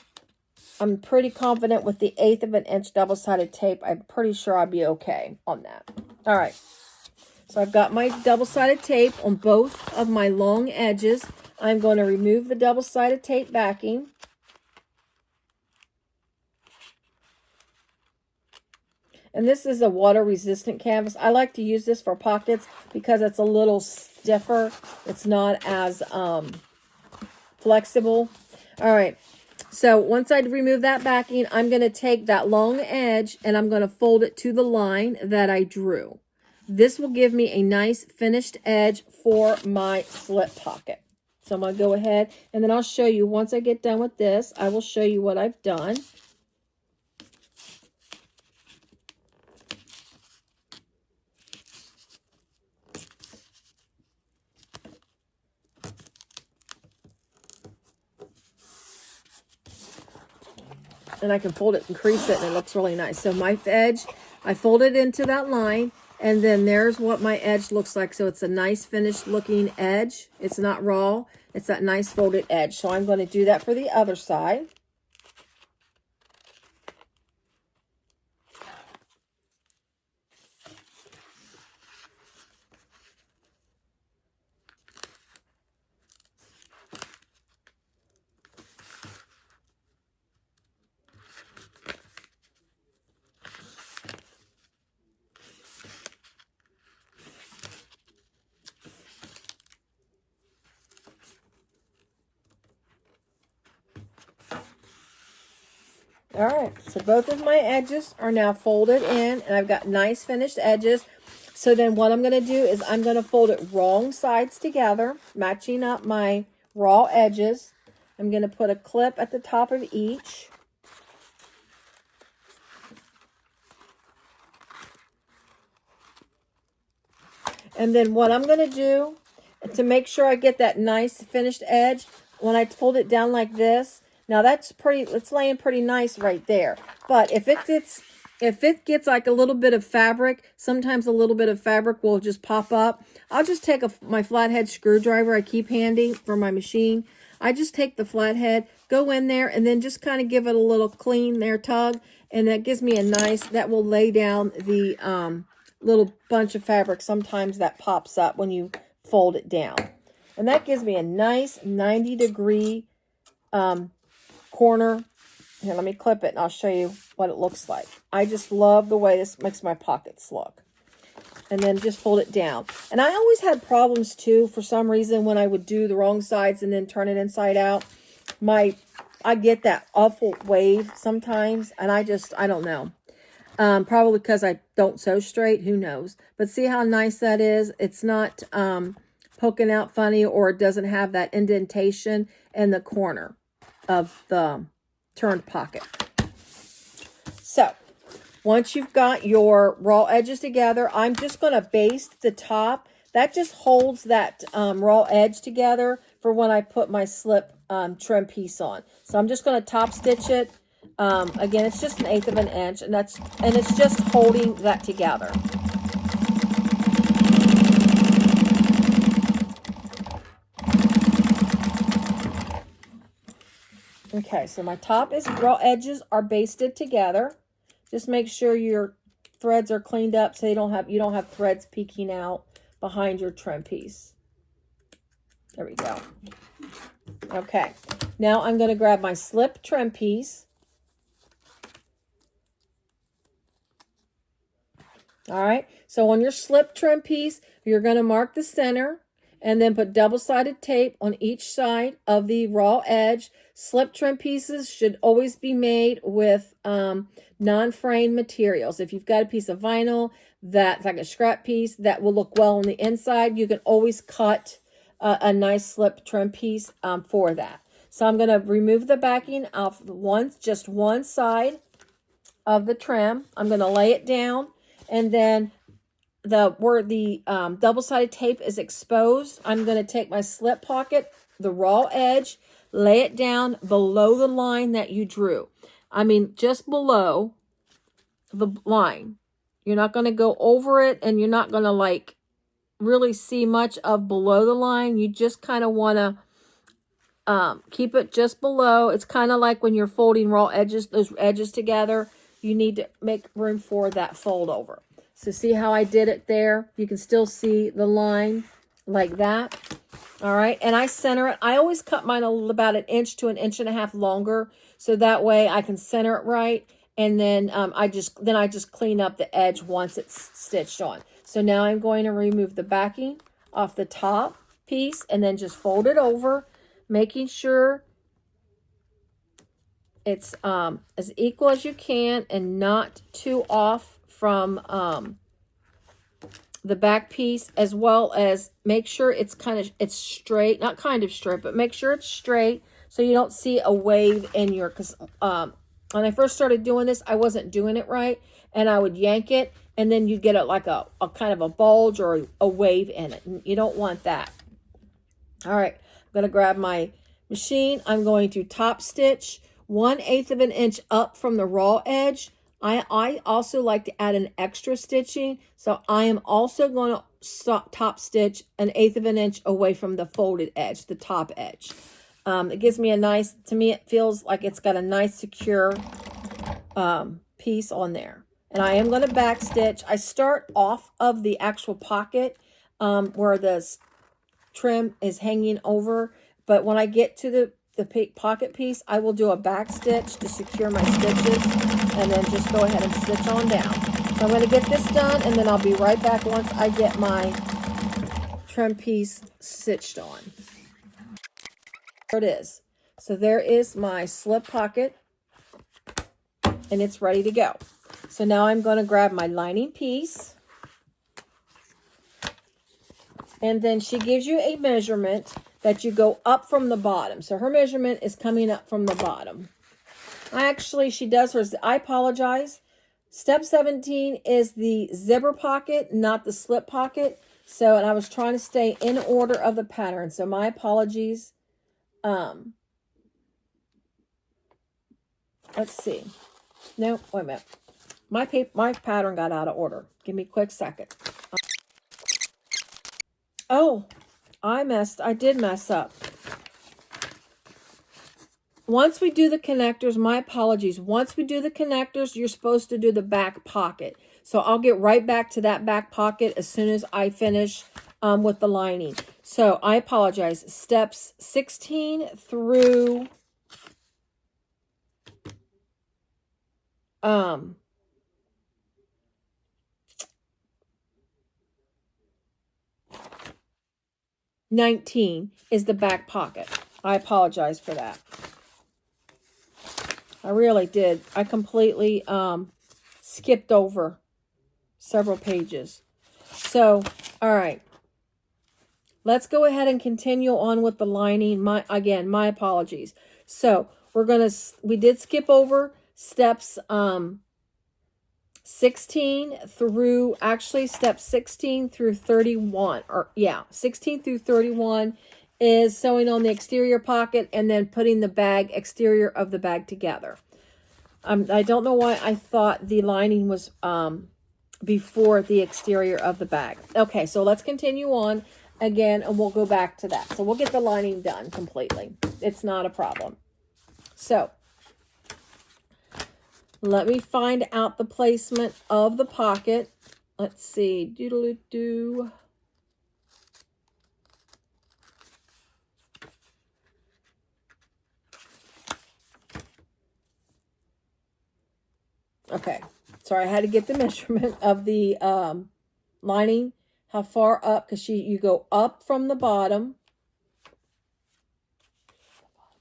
I'm pretty confident with the 1/8 of an inch double-sided tape. I'm pretty sure I'll be okay on that. All right. So I've got my double-sided tape on both of my long edges. I'm going to remove the double-sided tape backing. And this is a water-resistant canvas. I like to use this for pockets because it's a little stiffer. It's not as flexible. All right. So once I remove that backing, I'm going to take that long edge and I'm going to fold it to the line that I drew. This will give me a nice finished edge for my slip pocket. So I'm going to go ahead, and then I'll show you once I get done with this, I will show you what I've done. And I can fold it and crease it, and it looks really nice. So my edge, I fold it into that line, and then there's what my edge looks like. So it's a nice finished looking edge. It's not raw. It's that nice folded edge. So I'm going to do that for the other side. All right, so both of my edges are now folded in, and I've got nice finished edges. So then what I'm going to do is I'm going to fold it wrong sides together, matching up my raw edges. I'm going to put a clip at the top of each. And then what I'm going to do to make sure I get that nice finished edge, when I fold it down like this, now that's pretty, it's laying pretty nice right there. But if it gets like a little bit of fabric, sometimes a little bit of fabric will just pop up. I'll just take my flathead screwdriver I keep handy for my machine. I just take the flathead, go in there, and then just kind of give it a little clean there tug. And that gives me a nice, that will lay down the little bunch of fabric sometimes that pops up when you fold it down. And that gives me a nice 90-degree corner. Here, let me clip it and I'll show you what it looks like. I just love the way this makes my pockets look. And then just fold it down. And I always had problems too, for some reason, when I would do the wrong sides and then turn it inside out. I get that awful wave sometimes, and I don't know. Probably because I don't sew straight, who knows. But see how nice that is? It's not poking out funny, or it doesn't have that indentation in the corner of the turned pocket. So, once you've got your raw edges together, I'm just going to baste the top. That just holds that raw edge together for when I put my slip trim piece on. So I'm just going to top stitch it. Again, it's just 1/8 of an inch, and it's just holding that together. Okay, so my top is raw edges are basted together. Just make sure your threads are cleaned up so you don't have threads peeking out behind your trim piece. There we go. Okay, now I'm going to grab my slip trim piece. All right, so on your slip trim piece, you're going to mark the center and then put double-sided tape on each side of the raw edge. Slip trim pieces should always be made with non-fraying materials. If you've got a piece of vinyl that's like a scrap piece that will look well on the inside, you can always cut a nice slip trim piece for that. So I'm going to remove the backing off just one side of the trim. I'm going to lay it down, and then where the double-sided tape is exposed, I'm going to take my slip pocket, the raw edge, lay it down below the line that you drew. I mean, just below the line. You're not going to go over it, and you're not going to like really see much of below the line. You just kind of want to keep it just below. It's kind of like when you're folding raw edges, those edges together, you need to make room for that fold over. So see how I did it there? You can still see the line like that. All right, and I center it. I always cut mine about 1 inch to 1.5 inches longer, so that way I can center it right. And then I just clean up the edge once it's stitched on. So now I'm going to remove the backing off the top piece and then just fold it over, making sure it's as equal as you can and not too off from the back piece, as well as make sure it's straight, not kind of straight, but make sure it's straight so you don't see a wave in your, because when I first started doing this, I wasn't doing it right, and I would yank it, and then you get like a kind of a bulge or a wave in it. You don't want that. All right, I'm going to grab my machine. I'm going to top stitch 1/8 of an inch up from the raw edge. I also like to add an extra stitching, so I am also going to top stitch 1/8 of an inch away from the folded edge, the top edge. It gives me a nice, to me it feels like it's got a nice secure piece on there. And I am going to back stitch. I start off of the actual pocket where the trim is hanging over, but when I get to the pocket piece, I will do a back stitch to secure my stitches, and then just go ahead and stitch on down. So I'm going to get this done, and then I'll be right back once I get my trim piece stitched on. There it is. So there is my slip pocket, and it's ready to go. So now I'm going to grab my lining piece, and then she gives you a measurement that you go up from the bottom. So her measurement is coming up from the bottom. She does hers. I apologize. Step 17 is the zipper pocket, not the slip pocket. So, and I was trying to stay in order of the pattern. So my apologies. Let's see. No, wait a minute. My pattern got out of order. Give me a quick second. Oh, I did mess up. Once we do the connectors, my apologies. Once we do the connectors, you're supposed to do the back pocket. So I'll get right back to that back pocket as soon as I finish with the lining. So I apologize. Steps 16 through 19 is the back pocket. I apologize for that. I really did. I completely skipped over several pages. So, all right. Let's go ahead and continue on with the lining. My apologies. So, we did skip over steps 16 through, actually steps 16 through 31, 16 through 31 is sewing on the exterior pocket and then putting the exterior of the bag together. I don't know why I thought the lining was before the exterior of the bag. Okay, so let's continue on again, and we'll go back to that. So we'll get the lining done completely. It's not a problem. So let me find out the placement of the pocket. Let's see. Doodle-doo. Okay. Sorry, I had to get the measurement of the lining. How far up? Because you go up from the bottom.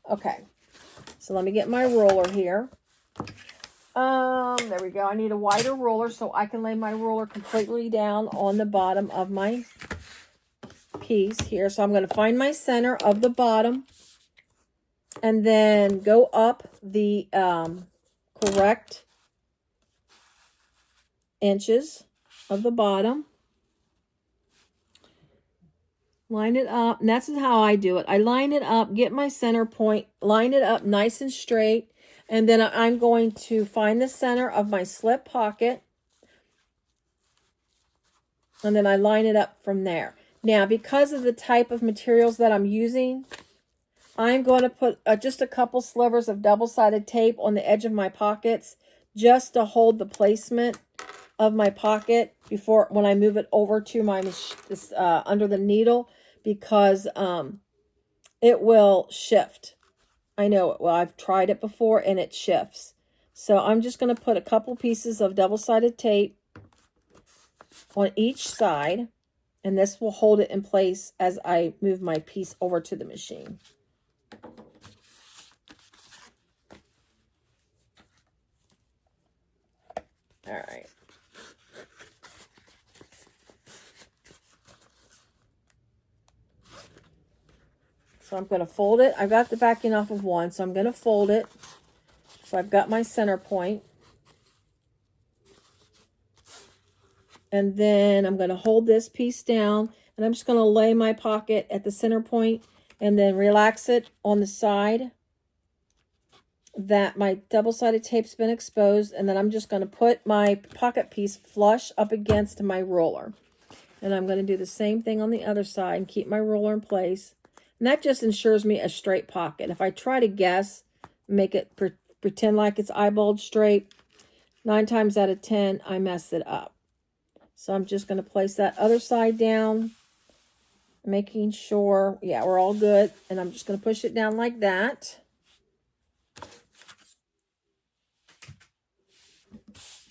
Okay. So let me get my roller here. There we go. I need a wider roller so I can lay my roller completely down on the bottom of my piece here. So I'm going to find my center of the bottom and then go up the correct inches of the bottom. Line it up. And that's how I do it. I line it up, get my center point, line it up nice and straight. And then I'm going to find the center of my slip pocket. And then I line it up from there. Now, because of the type of materials that I'm using, I'm going to put just a couple slivers of double-sided tape on the edge of my pockets just to hold the placement of my pocket before when I move it over to my under the needle, because it will shift. I know it. Well, I've tried it before and it shifts. So I'm just going to put a couple pieces of double-sided tape on each side, and this will hold it in place as I move my piece over to the machine. All right. So I'm going to fold it. I've got the backing off of one, so I'm going to fold it. So I've got my center point. And then I'm going to hold this piece down, and I'm just going to lay my pocket at the center point and then relax it on the side that my double-sided tape's been exposed. And then I'm just going to put my pocket piece flush up against my roller. And I'm going to do the same thing on the other side and keep my roller in place. And that just ensures me a straight pocket. If I try to guess, make it pretend like it's eyeballed straight, 9 times out of 10, I mess it up. So I'm just going to place that other side down, making sure, yeah, we're all good. And I'm just going to push it down like that.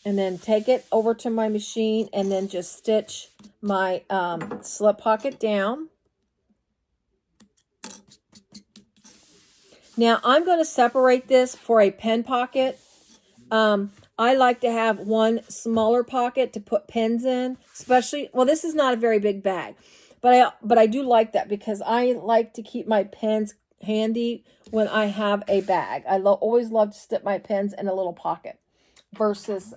And then take it over to my machine and then just stitch my slip pocket down. Now, I'm going to separate this for a pen pocket. I like to have one smaller pocket to put pens in, especially, well, this is not a very big bag, but I do like that because I like to keep my pens handy when I have a bag. I always love to stick my pens in a little pocket versus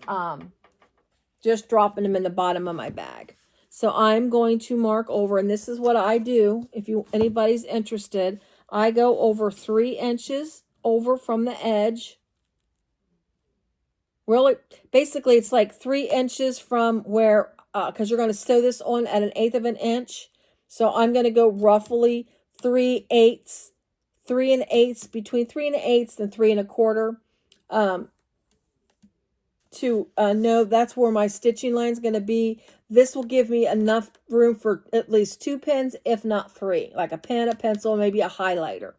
just dropping them in the bottom of my bag. So I'm going to mark over, and this is what I do. If anybody's interested, I go over 3 inches over from the edge. Really, basically, it's like 3 inches from where, because you're going to sew this on at 1/8 of an inch. So I'm going to go roughly 3 1/8, between 3 1/8 and 3 1/4, to know that's where my stitching line is going to be. This will give me enough room for at least 2 pens, if not 3, like a pen, a pencil, maybe a highlighter.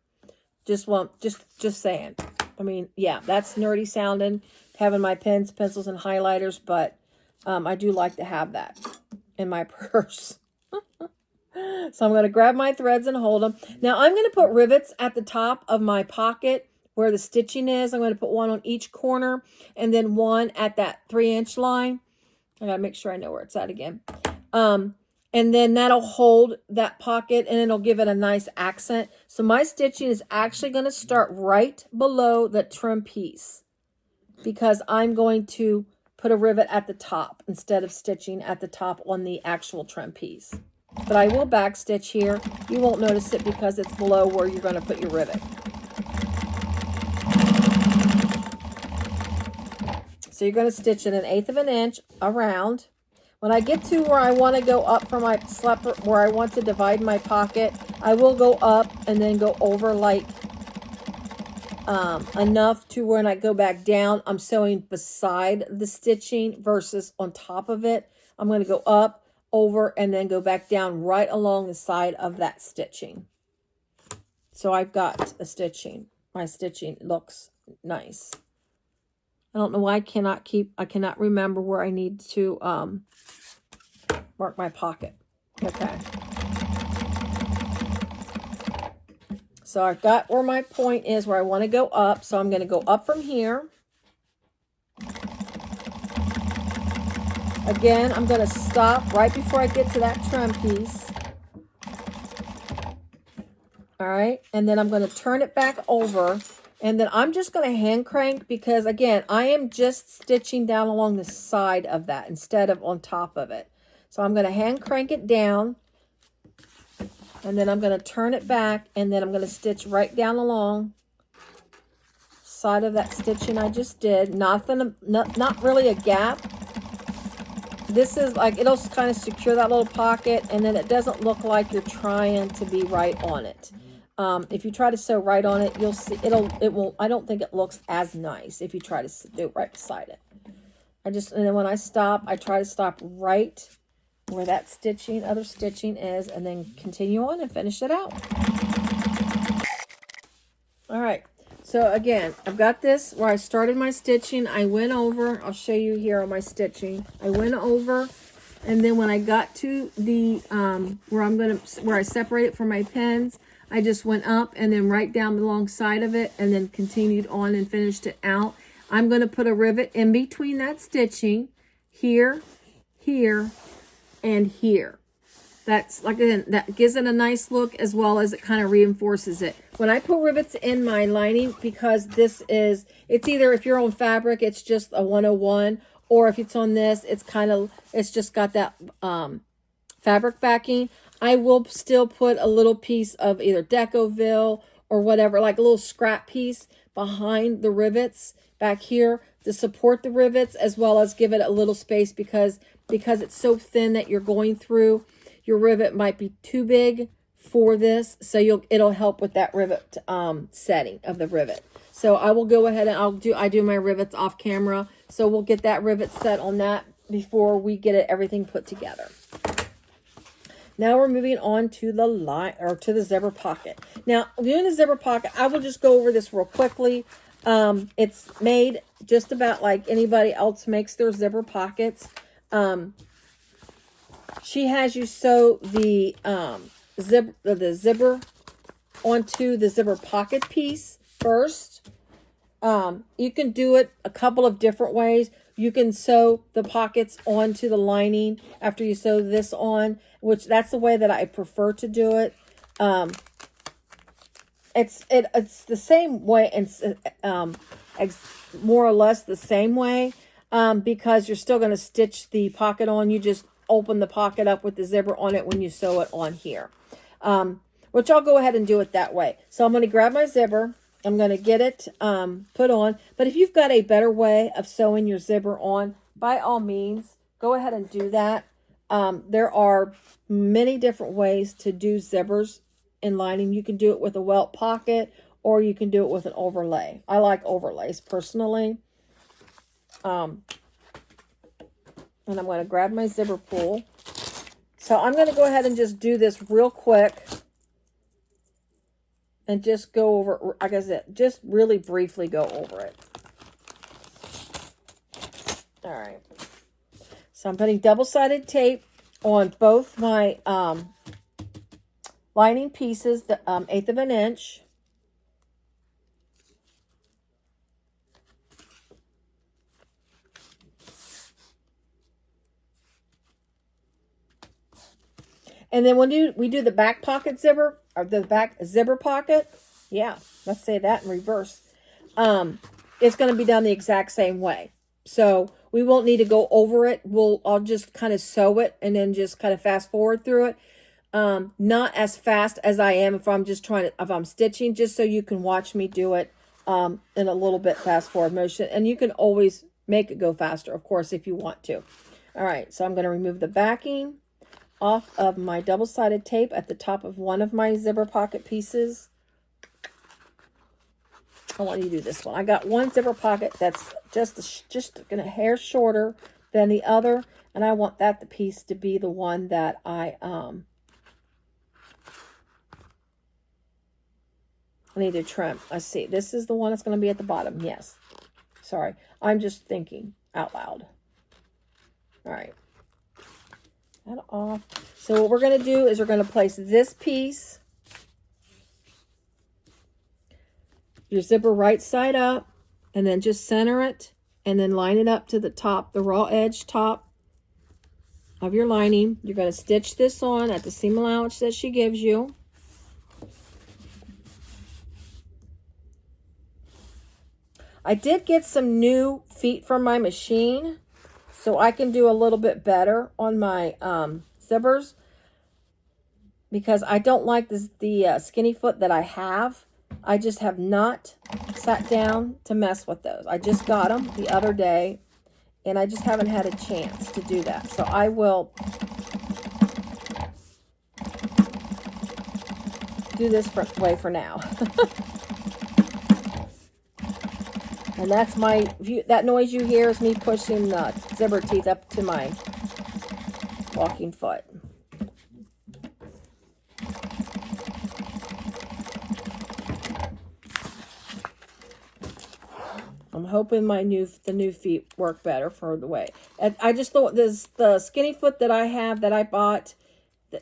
Just saying. I mean, yeah, that's nerdy sounding, having my pens, pencils, and highlighters, but I do like to have that in my purse. So I'm going to grab my threads and hold them. Now I'm going to put rivets at the top of my pocket where the stitching is. I'm going to put one on each corner and then one at that 3-inch line. I got to make sure I know where it's at again. And then that'll hold that pocket and it'll give it a nice accent. So my stitching is actually going to start right below the trim piece because I'm going to put a rivet at the top instead of stitching at the top on the actual trim piece. But I will back stitch here. You won't notice it because it's below where you're going to put your rivet. So you're going to stitch it 1/8 of an inch around. When I get to where I want to go up from my slipper, where I want to divide my pocket, I will go up and then go over like enough to when I go back down, I'm sewing beside the stitching versus on top of it. I'm going to go up, over, and then go back down right along the side of that stitching. So I've got a stitching. My stitching looks nice. I don't know why I cannot remember where I need to mark my pocket. Okay. So I've got where my point is, where I want to go up. So I'm going to go up from here. Again, I'm going to stop right before I get to that trim piece. All right. And then I'm going to turn it back over. And then I'm just going to hand crank because, again, I am just stitching down along the side of that instead of on top of it. So I'm going to hand crank it down. And then I'm going to turn it back. And then I'm going to stitch right down along side of that stitching I just did. Not really a gap. This is like, it'll kind of secure that little pocket. And then it doesn't look like you're trying to be right on it. If you try to sew right on it, you'll see it won't, I don't think it looks as nice if you try to do it right beside it. And then when I stop, I try to stop right where that other stitching is, and then continue on and finish it out. All right. So again, I've got this where I started my stitching. I went over, I'll show you here on my stitching. I went over, and then when I got to the, where I separate it from my pins, I just went up and then right down alongside of it and then continued on and finished it out. I'm going to put a rivet in between that stitching here, here, and here. That's, like, again, that gives it a nice look as well as it kind of reinforces it. When I put rivets in my lining, because it's either, if you're on fabric, it's just a 101, or if it's on this, it's just got that fabric backing. I will still put a little piece of either Decoville or whatever, like a little scrap piece behind the rivets back here to support the rivets, as well as give it a little space because it's so thin that you're going through. Your rivet might be too big for this, so it'll help with that rivet setting of the rivet. So I will go ahead and I do my rivets off camera, so we'll get that rivet set on that before we get everything put together. Now we're moving on to the zipper pocket. Now, doing the zipper pocket, I will just go over this real quickly. It's made just about like anybody else makes their zipper pockets. She has you sew the zipper onto the zipper pocket piece first. You can do it a couple of different ways. You can sew the pockets onto the lining after you sew this on, which that's the way that I prefer to do it. It's the same way, and more or less the same way, because you're still going to stitch the pocket on. You just open the pocket up with the zipper on it when you sew it on here, which I'll go ahead and do it that way. So I'm going to grab my zipper. I'm going to get it put on. But if you've got a better way of sewing your zipper on, by all means, go ahead and do that. There are many different ways to do zippers in lining. You can do it with a welt pocket, or you can do it with an overlay. I like overlays personally. And I'm going to grab my zipper pull. So I'm going to go ahead and just do this real quick. And just go over, like I said, just really briefly go over it. All right. So I'm putting double-sided tape on both my lining pieces, the 1/8 of an inch. And then when we do the back pocket zipper, or the back zipper pocket, yeah, let's say that in reverse. It's going to be done the exact same way. So we won't need to go over it. I'll just kind of sew it and then just kind of fast forward through it. Not as fast as I am if I'm stitching, just so you can watch me do it in a little bit fast forward motion. And you can always make it go faster, of course, if you want to. All right, so I'm going to remove the backing off of my double-sided tape at the top of one of my zipper pocket pieces. I want you to do this one. I got one zipper pocket that's just a hair shorter than the other, and I want the piece to be the one that I need to trim. I see. This is the one that's going to be at the bottom. Yes. Sorry. I'm just thinking out loud. All right. That off. So what we're going to do is we're going to place this piece, your zipper right side up, and then just center it and then line it up to the top, the raw edge top of your lining. You're going to stitch this on at the seam allowance that she gives you. I did get some new feet from my machine, so I can do a little bit better on my zippers, because I don't like the skinny foot that I have. I just have not sat down to mess with those. I just got them the other day, and I just haven't had a chance to do that. So I will do this way for now. And that's my view. That noise you hear is me pushing the zipper teeth up to my walking foot. I'm hoping the new feet work better for the way. I just thought the skinny foot that I have that I bought,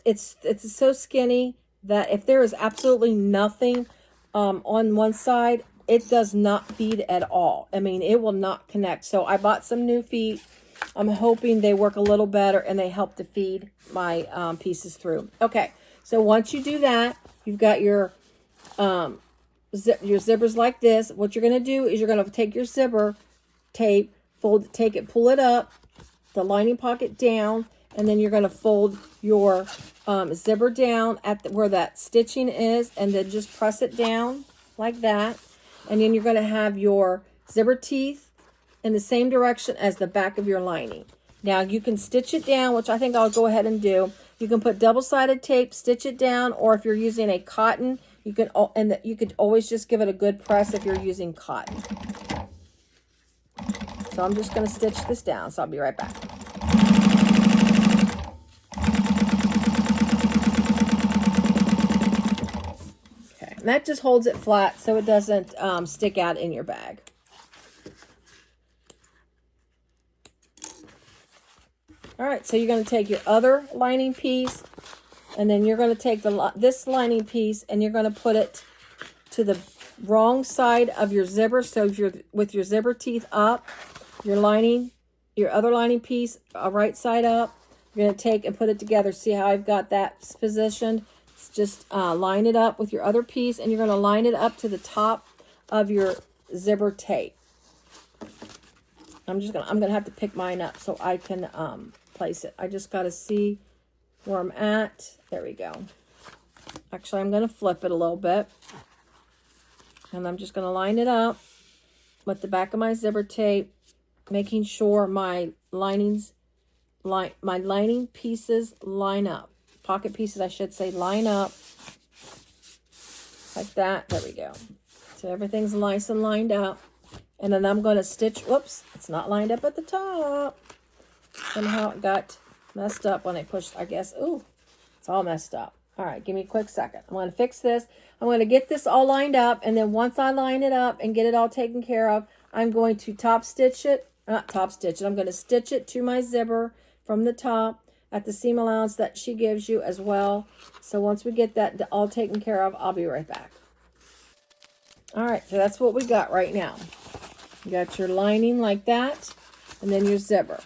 it's so skinny that if there is absolutely nothing on one side, it does not feed at all. I mean, it will not connect. So I bought some new feet. I'm hoping they work a little better and they help to feed my pieces through. Okay, so once you do that, you've got your zippers like this. What you're going to do is you're going to take your zipper tape, pull it up, the lining pocket down, and then you're going to fold your zipper down at where that stitching is, and then just press it down like that. And then you're going to have your zipper teeth in the same direction as the back of your lining. Now you can stitch it down, which I think I'll go ahead and do. You can put double-sided tape, stitch it down, or if you're using a cotton, you could always just give it a good press if you're using cotton. So I'm just going to stitch this down, so I'll be right back. Okay, and that just holds it flat so it doesn't stick out in your bag. All right, so you're going to take your other lining piece, and then you're going to take this lining piece, and you're going to put it to the wrong side of your zipper. So if you're with your zipper teeth up, your other lining piece, right side up, you're going to take and put it together. See how I've got that positioned? It's just line it up with your other piece, and you're going to line it up to the top of your zipper tape. I'm going to have to pick mine up so I can place it. I just got to see where I'm at. There we go. Actually, I'm going to flip it a little bit. And I'm just going to line it up with the back of my zipper tape, making sure my lining pieces line up. Pocket pieces, I should say, line up like that. There we go. So everything's nice and lined up. And then I'm going to stitch. Whoops, it's not lined up at the top. Somehow it got messed up when I pushed, I guess. Ooh, it's all messed up. All right, give me a quick second. I'm going to fix this. I'm going to get this all lined up. And then once I line it up and get it all taken care of, I'm going to top stitch it. Not top stitch it. I'm going to stitch it to my zipper from the top at the seam allowance that she gives you as well. So once we get that all taken care of, I'll be right back. All right, so that's what we got right now. You got your lining like that, and then your zipper.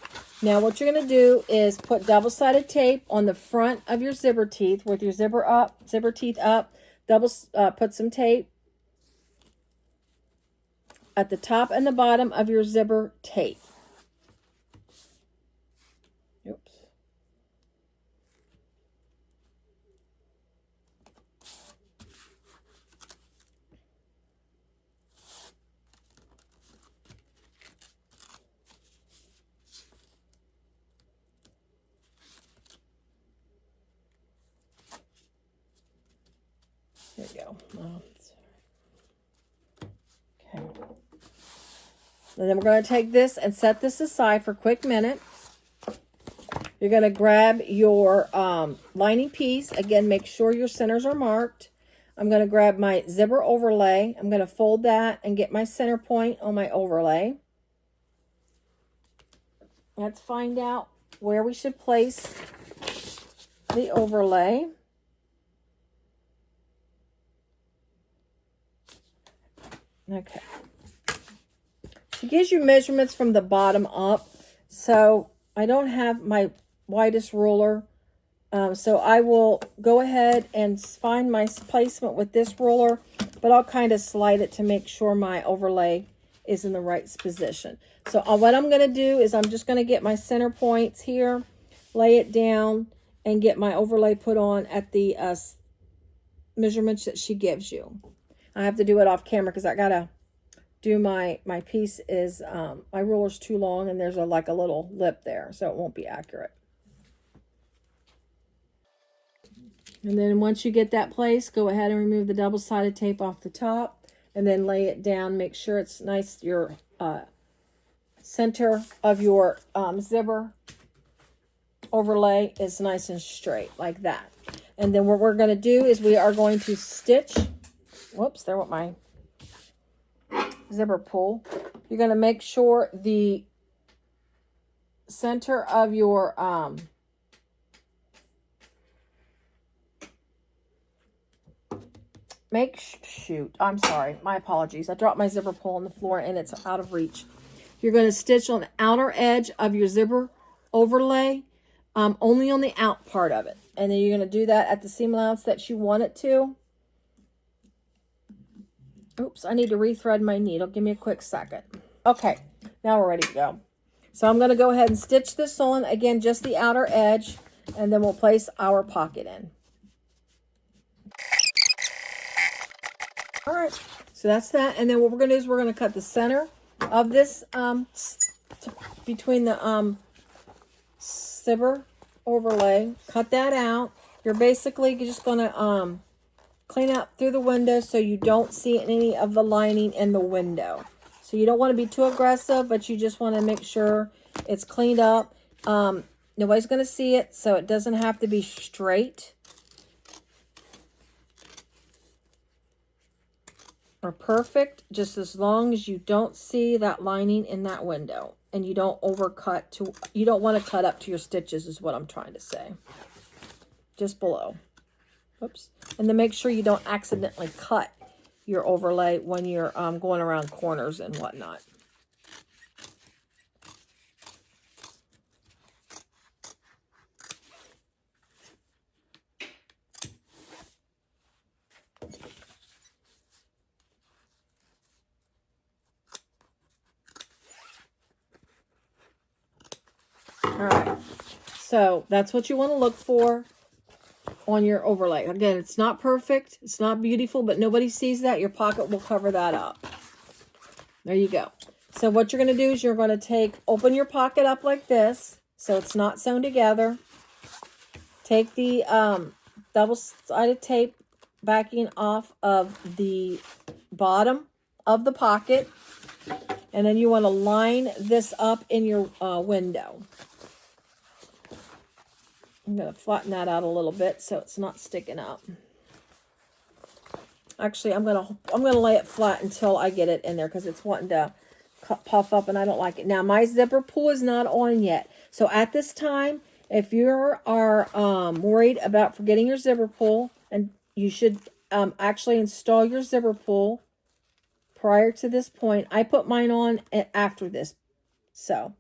Now what you're going to do is put double-sided tape on the front of your zipper teeth with your zipper teeth up. Put some tape at the top and the bottom of your zipper tape. Oops. There you go. Okay. And then we're going to take this and set this aside for a quick minute. You're going to grab your lining piece. Again, make sure your centers are marked. I'm going to grab my zipper overlay. I'm going to fold that and get my center point on my overlay. Let's find out where we should place the overlay. Okay. She gives you measurements from the bottom up. So I don't have my widest ruler. So I will go ahead and find my placement with this ruler, but I'll kind of slide it to make sure my overlay is in the right position. So what I'm going to do is I'm just going to get my center points here, lay it down, and get my overlay put on at the measurements that she gives you. I have to do it off camera because I got to do my piece is, my ruler's too long and there's like a little lip there, so it won't be accurate. And then once you get that place, go ahead and remove the double-sided tape off the top and then lay it down. Make sure it's nice, your center of your zipper overlay is nice and straight like that. And then what we're going to do is we are going to stitch. Whoops, there went my zipper pull. You're going to make sure the center of your shoot, I'm sorry, my apologies. I dropped my zipper pull on the floor and it's out of reach. You're going to stitch on the outer edge of your zipper overlay, only on the out part of it. And then you're going to do that at the seam allowance that you want it to. Oops, I need to rethread my needle. Give me a quick second. Okay, now we're ready to go. So I'm going to go ahead and stitch this on, again, just the outer edge, and then we'll place our pocket in. All right, so that's that. And then what we're going to do is we're going to cut the center of this between the zipper overlay. Cut that out. You're basically just going to clean up through the window so you don't see any of the lining in the window. So you don't want to be too aggressive, but you just want to make sure it's cleaned up. Nobody's going to see it, so it doesn't have to be straight or perfect, just as long as you don't see that lining in that window and you don't overcut to, you don't want to cut up to your stitches is what I'm trying to say. Just below. Oops. And then make sure you don't accidentally cut your overlay when you're going around corners and whatnot. All right, so that's what you want to look for on your overlay. Again, it's not perfect, it's not beautiful, but nobody sees that. Your pocket will cover that up. There you go. So what you're going to do is you're going to open your pocket up like this, so it's not sewn together. Take the double-sided tape backing off of the bottom of the pocket, and then you want to line this up in your window. I'm going to flatten that out a little bit so it's not sticking up. Actually, I'm going to lay it flat until I get it in there because it's wanting to puff up and I don't like it. Now, my zipper pull is not on yet. So at this time, if you are worried about forgetting your zipper pull, and you should actually install your zipper pull prior to this point. I put mine on after this. So,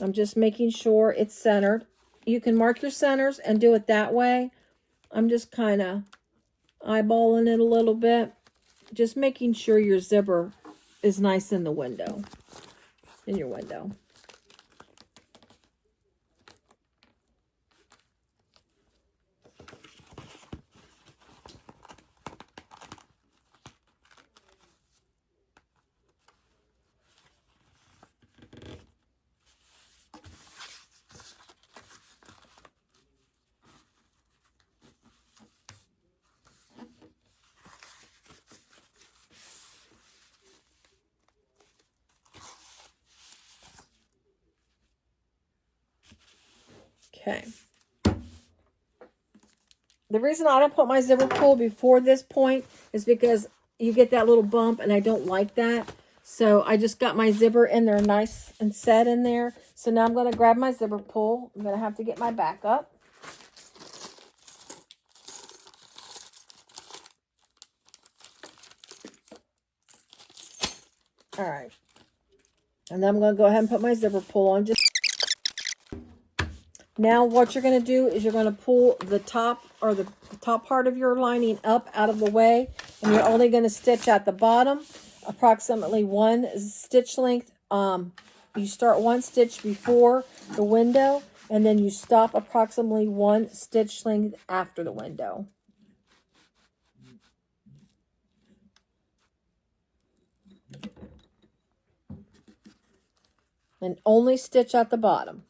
I'm just making sure it's centered. You can mark your centers and do it that way. I'm just kind of eyeballing it a little bit. Just making sure your zipper is nice in the window, in your window. Okay. The reason I don't put my zipper pull before this point is because you get that little bump and I don't like that. So I just got my zipper in there nice and set in there. So now I'm going to grab my zipper pull. I'm going to have to get my back up. All right. And then I'm going to go ahead and put my zipper pull on. Now what you're going to do is you're going to pull the top or the top part of your lining up out of the way. And you're only going to stitch at the bottom, approximately 1 stitch length. You start 1 stitch before the window, and then you stop approximately 1 stitch length after the window. And only stitch at the bottom.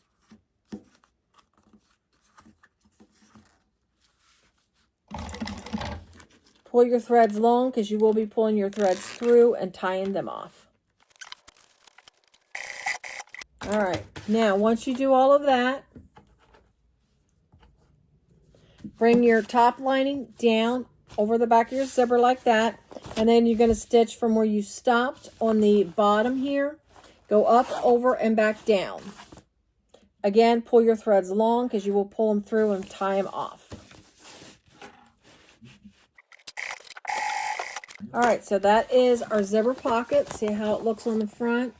Pull your threads long because you will be pulling your threads through and tying them off. All right, now once you do all of that, bring your top lining down over the back of your zipper like that, and then you're going to stitch from where you stopped on the bottom here. Go up, over, and back down. Again, pull your threads long because you will pull them through and tie them off. All right, so that is our zipper pocket. See how it looks on the front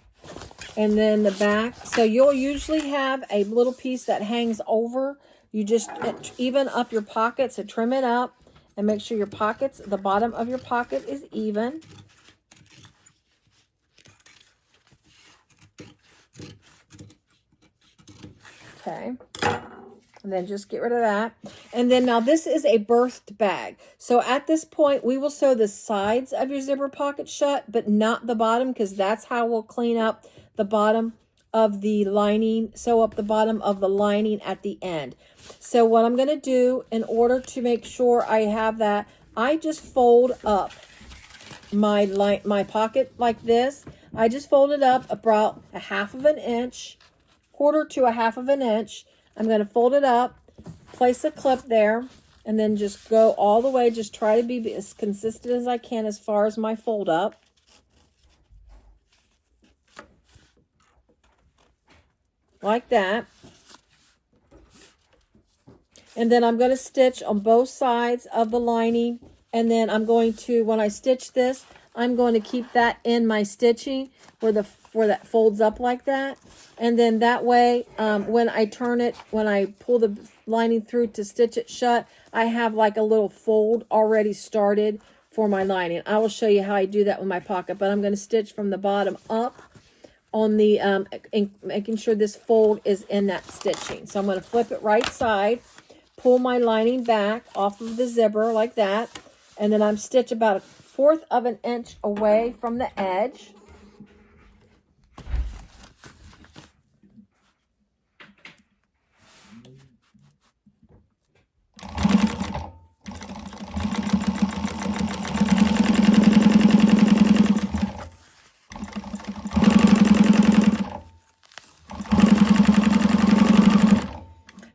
and then the back. So you'll usually have a little piece that hangs over. You just even up your pocket, so trim it up and make sure your pockets, the bottom of your pocket is even. Okay. And then just get rid of that. And then now this is a birthed bag. So at this point, we will sew the sides of your zipper pocket shut, but not the bottom, because that's how we'll clean up the bottom of the lining, sew up the bottom of the lining at the end. So what I'm going to do in order to make sure I have that, I just fold up my pocket like this. I just fold it up about 1/2 inch, 1/4 to 1/2 inch. I'm going to fold it up, place a clip there, and then just go all the way. Just try to be as consistent as I can as far as my fold up. Like that. And then I'm going to stitch on both sides of the lining. And then I'm going to, when I stitch this, I'm going to keep that in my stitching where that folds up like that. And then that way, when I turn it, when I pull the lining through to stitch it shut, I have like a little fold already started for my lining. I will show you how I do that with my pocket, but I'm going to stitch from the bottom up on the, making sure this fold is in that stitching. So I'm going to flip it right side, pull my lining back off of the zipper like that, and then I'm stitch about 1/4 inch away from the edge.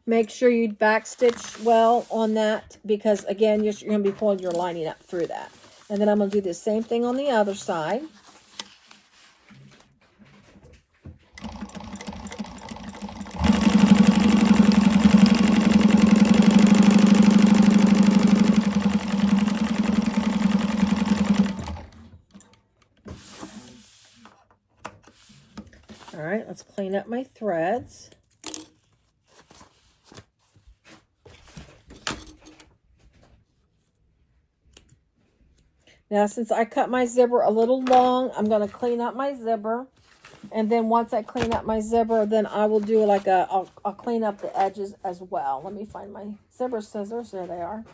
Make sure you back stitch well on that, because again, you're going to be pulling your lining up through that. And then I'm going to do the same thing on the other side. All right, let's clean up my threads. Now, since I cut my zipper a little long, I'm going to clean up my zipper. And then once I clean up my zipper, then I will do like I'll clean up the edges as well. Let me find my zipper scissors. There they are.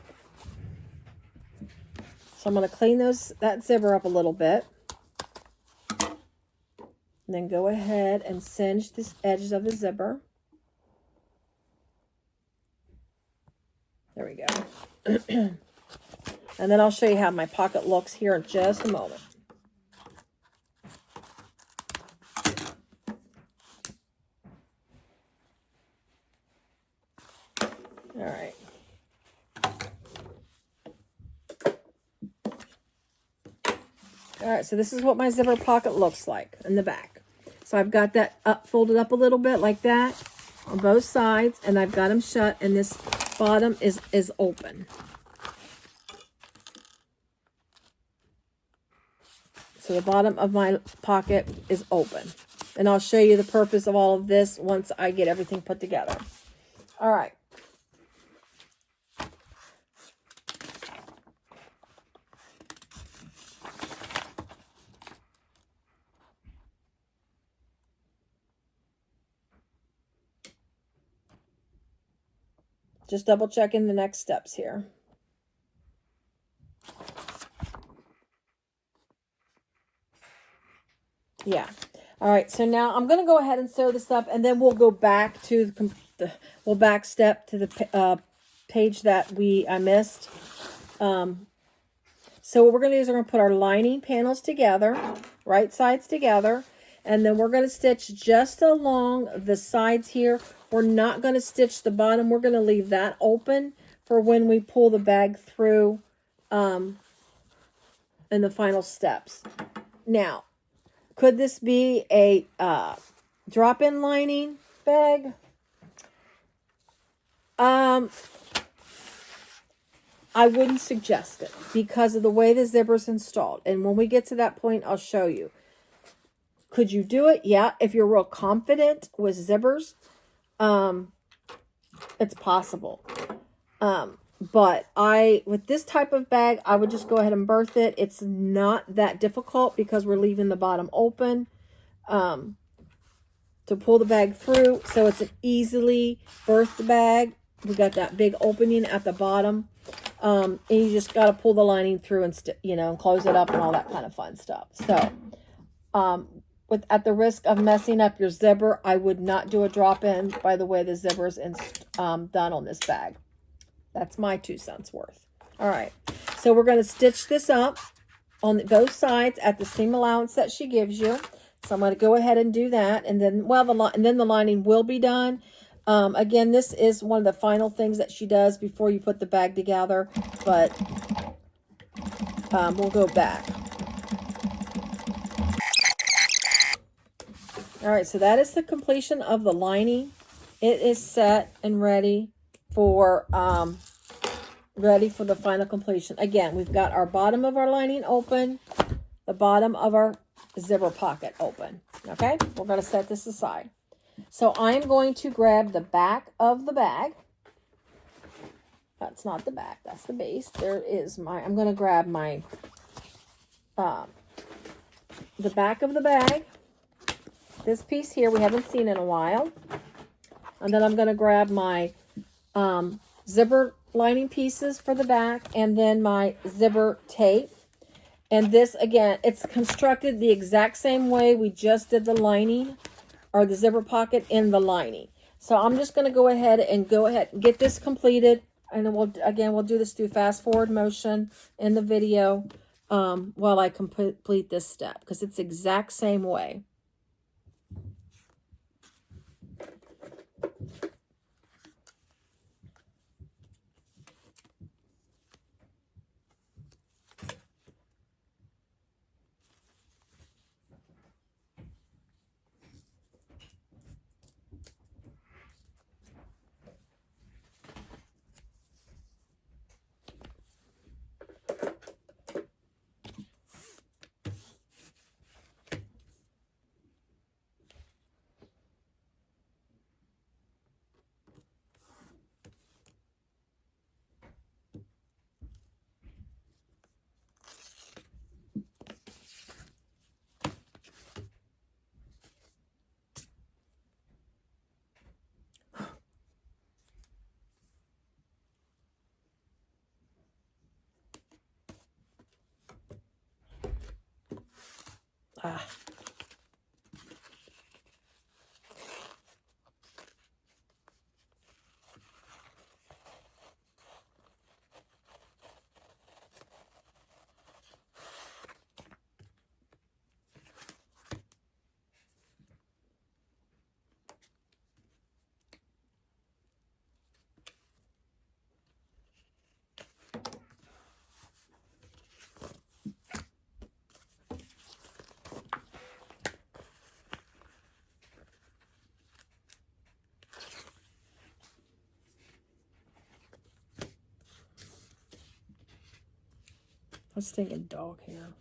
So I'm going to clean that zipper up a little bit. And then go ahead and cinch the edges of the zipper. There we go. And then I'll show you how my pocket looks here in just a moment. All right. All right, so this is what my zipper pocket looks like in the back. So I've got that folded up a little bit like that on both sides, and I've got them shut, and this bottom is open. So the bottom of my pocket is open. And I'll show you the purpose of all of this once I get everything put together. All right. Just double checking the next steps here. Yeah. All right. So now I'm going to go ahead and sew this up, and then we'll go back to we'll back step to the page that I missed. So what we're going to do is we're going to put our lining panels together, right sides together, and then we're going to stitch just along the sides here. We're not going to stitch the bottom. We're going to leave that open for when we pull the bag through in the final steps. Now, could this be a drop-in lining bag? I wouldn't suggest it because of the way the zipper's installed. And when we get to that point, I'll show you. Could you do it? Yeah, if you're real confident with zippers, it's possible. But with this type of bag, I would just go ahead and berth it. It's not that difficult because we're leaving the bottom open to pull the bag through. So it's an easily berthed bag. We got that big opening at the bottom. And you just got to pull the lining through and, and close it up and all that kind of fun stuff. So, at the risk of messing up your zipper, I would not do a drop-in by the way the zipper is done on this bag. That's my 2 cents worth. All right. So we're going to stitch this up on both sides at the seam allowance that she gives you. So I'm going to go ahead and do that. And then, the lining will be done. Again, this is one of the final things that she does before you put the bag together. But we'll go back. All right, so that is the completion of the lining. It is set and ready for the final completion. Again, we've got our bottom of our lining open, the bottom of our zipper pocket open. Okay, we're going to set this aside. So I'm going to grab the back of the bag. That's not the back, that's the base. I'm going to grab my the back of the bag. This piece here we haven't seen in a while. And then I'm going to grab my zipper lining pieces for the back and then my zipper tape. And this, again, it's constructed the exact same way we just did the lining or the zipper pocket in the lining. So I'm just going to go ahead and get this completed. And then we'll do this through fast forward motion in the video while I complete this step because it's the exact same way. Ah. I was thinking dog hair.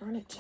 Darn it.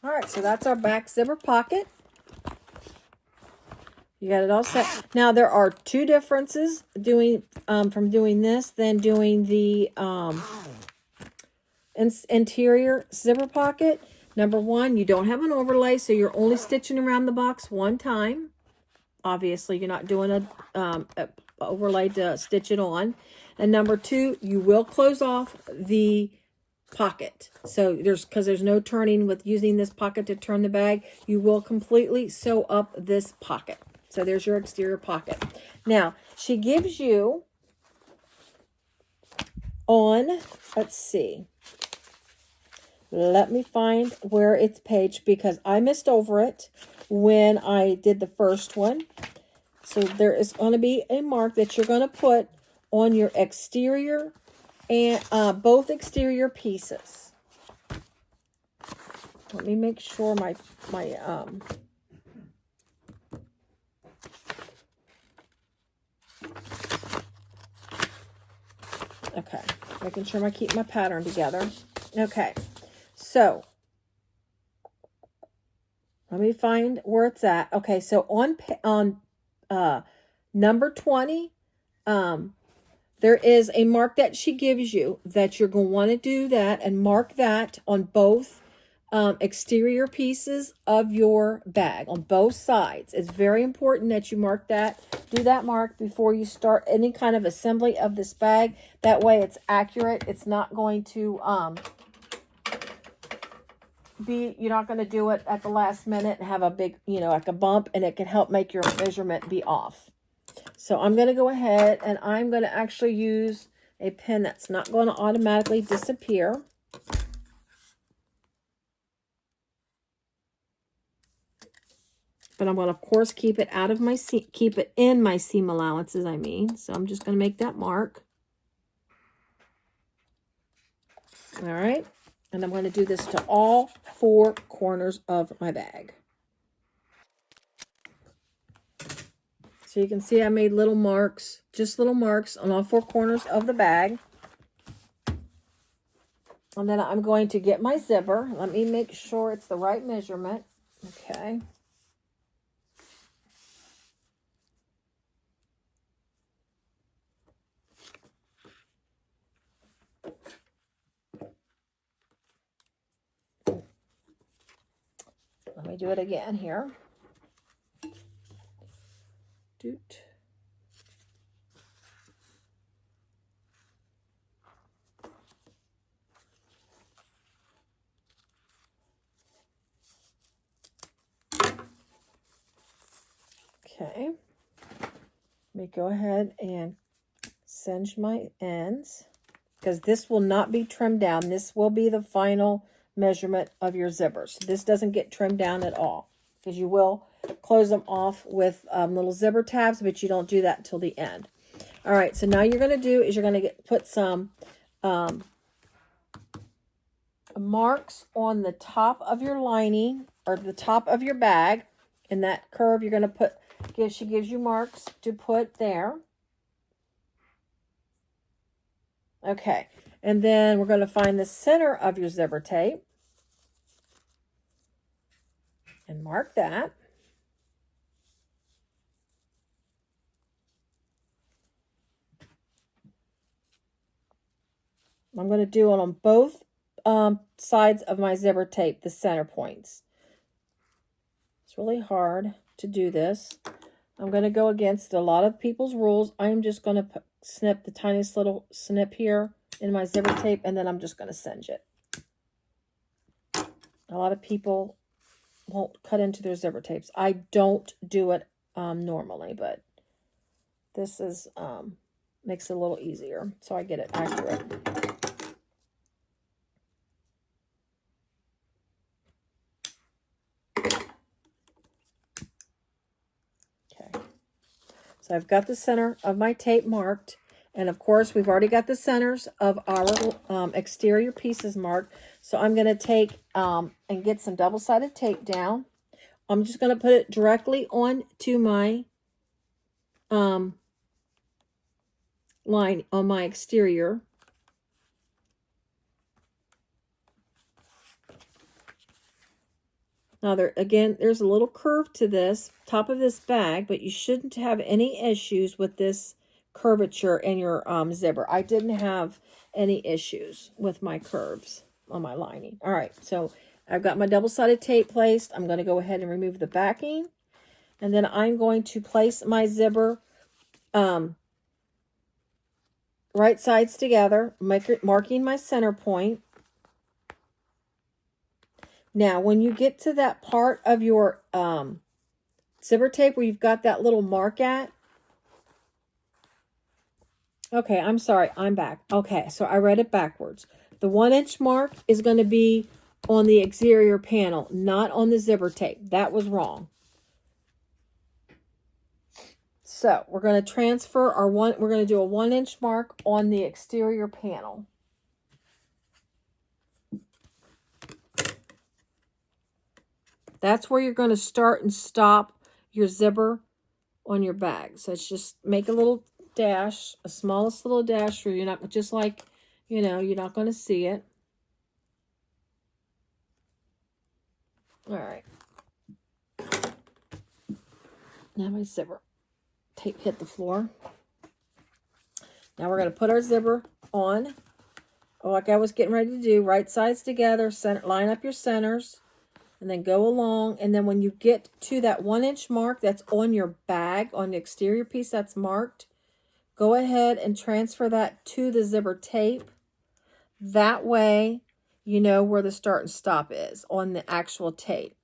All right, so that's our back zipper pocket. You got it all set. Now, there are two differences doing from doing this than doing the interior zipper pocket. Number one, you don't have an overlay, so you're only stitching around the box one time. Obviously, you're not doing a overlay to stitch it on. And number two, you will close off the pocket. So because there's no turning with using this pocket to turn the bag, you will completely sew up this pocket. So there's your exterior pocket. Now, she gives you on, let's see. Let me find where it's paged because I missed over it when I did the first one. So there is going to be a mark that you're going to put on your exterior and both exterior pieces. Let me make sure my okay, making sure I keep my pattern together. Okay, so let me find where it's at. Okay, so on number 20, there is a mark that she gives you that you're going to want to do that and mark that on both exterior pieces of your bag, on both sides. It's very important that you mark that, do that mark before you start any kind of assembly of this bag. That way it's accurate. It's not going to you're not going to do it at the last minute and have a big, like a bump, and it can help make your measurement be off. So I'm going to go ahead and I'm going to actually use a pen that's not going to automatically disappear. But I'm going to, of course, keep it in my seam allowances, I mean. So I'm just going to make that mark. All right. And I'm going to do this to all 4 corners of my bag. So you can see I made little marks, just little marks on all 4 corners of the bag. And then I'm going to get my zipper. Let me make sure it's the right measurement. Okay. Let me do it again here. Doot. Okay. Let me go ahead and singe my ends, because this will not be trimmed down. This will be the final measurement of your zippers. This doesn't get trimmed down at all, because you will close them off with little zipper tabs, but you don't do that until the end. All right, so now you're going to do is you're going to put some marks on the top of your lining, or the top of your bag. In that curve, you're going to put, she gives you marks to put there. Okay, and then we're going to find the center of your zipper tape and mark that. I'm going to do it on both sides of my zipper tape, the center points. It's really hard to do this. I'm going to go against a lot of people's rules. I'm just going to snip the tiniest little snip here in my zipper tape, and then I'm just going to singe it. A lot of people won't cut into their zipper tapes. I don't do it normally, but this is makes it a little easier, so I get it accurate. Okay, so I've got the center of my tape marked, and of course we've already got the centers of our exterior pieces marked. So I'm going to take and get some double-sided tape down. I'm just going to put it directly on to my line on my exterior. Now there's a little curve to this top of this bag, but you shouldn't have any issues with this curvature in your zipper. I didn't have any issues with my curves on my lining. All right, so I've got my double-sided tape placed. I'm going to go ahead and remove the backing, and then I'm going to place my zipper right sides together, marking my center point. Now, when you get to that part of your zipper tape where you've got that little mark at, okay, I'm sorry, I'm back. Okay, so I read it backwards. The 1-inch mark is going to be on the exterior panel, not on the zipper tape. That was wrong. So we're going to transfer we're going to do a 1-inch mark on the exterior panel. That's where you're going to start and stop your zipper on your bag. So it's just make a little dash, a smallest little dash where you're not, just like, you're not going to see it. All right. Now my zipper. hit the floor. Now we're going to put our zipper on. Like I was getting ready to do, right sides together, center, line up your centers, and then go along. And then when you get to that 1-inch mark that's on your bag, on the exterior piece that's marked, go ahead and transfer that to the zipper tape. That way, you know where the start and stop is on the actual tape.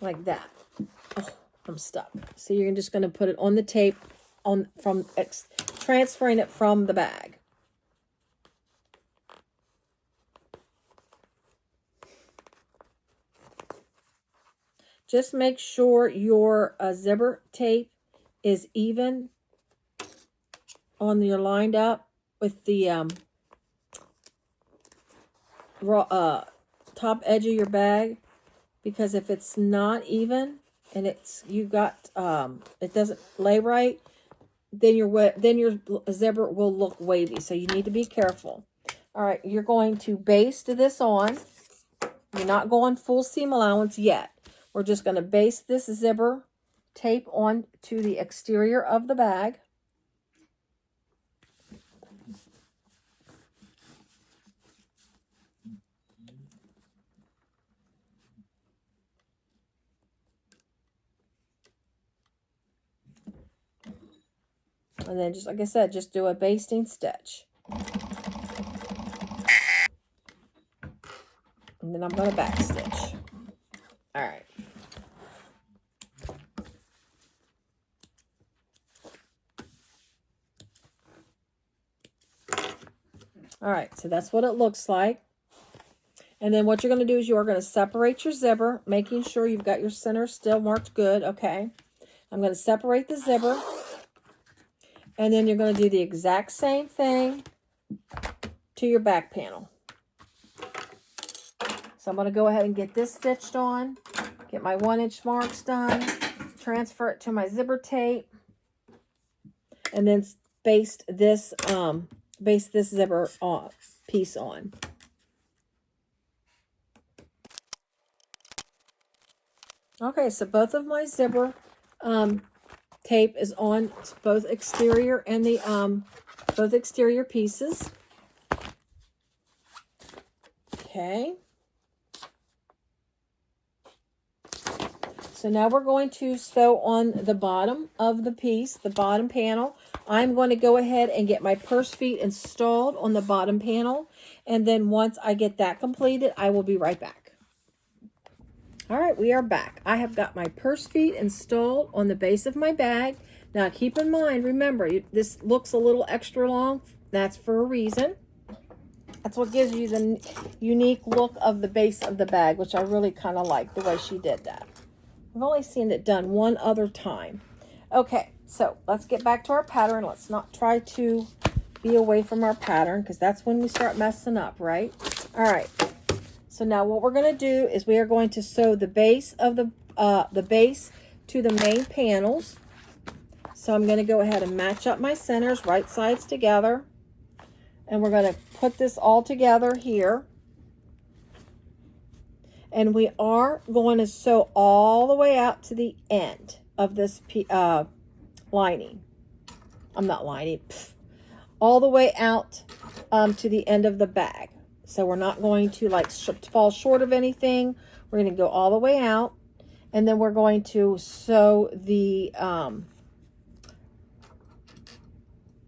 Like that. Oh, I'm stuck. So you're just going to put it on the tape, transferring it from the bag. Just make sure your zipper tape is even on your lined up with the top edge of your bag, because if it's not even and it doesn't lay right, then your zipper will look wavy. So you need to be careful. All right, you're going to baste this on. You're not going full seam allowance yet. We're just going to baste this zipper tape on to the exterior of the bag. And then, just like I said, just do a basting stitch. And then I'm going to back stitch. All right. All right, so that's what it looks like. And then what you're going to do is you're going to separate your zipper, making sure you've got your center still marked good, okay? I'm going to separate the zipper. And then you're going to do the exact same thing to your back panel. So I'm going to go ahead and get this stitched on, get my 1-inch marks done, transfer it to my zipper tape, and then baste this zipper piece on. Okay, so both of my zipper tape is on both exterior and the both exterior pieces. Okay. So now we're going to sew on the bottom of the piece, the bottom panel. I'm going to go ahead and get my purse feet installed on the bottom panel. And then once I get that completed, I will be right back. All right, we are back. I have got my purse feet installed on the base of my bag. Now keep in mind, remember, this looks a little extra long. That's for a reason. That's what gives you the unique look of the base of the bag, which I really kind of like the way she did that. I've only seen it done one other time. Okay, so let's get back to our pattern. Let's not try to be away from our pattern, because that's when we start messing up, right? All right. So now what we're going to do is we are going to sew the base of the base to the main panels. So I'm going to go ahead and match up my centers, right sides together. And we're going to put this all together here. And we are going to sew all the way out to the end of this lining. I'm not lining. All the way out to the end of the bag. So we're not going to like fall short of anything. We're going to go all the way out. And then we're going to sew the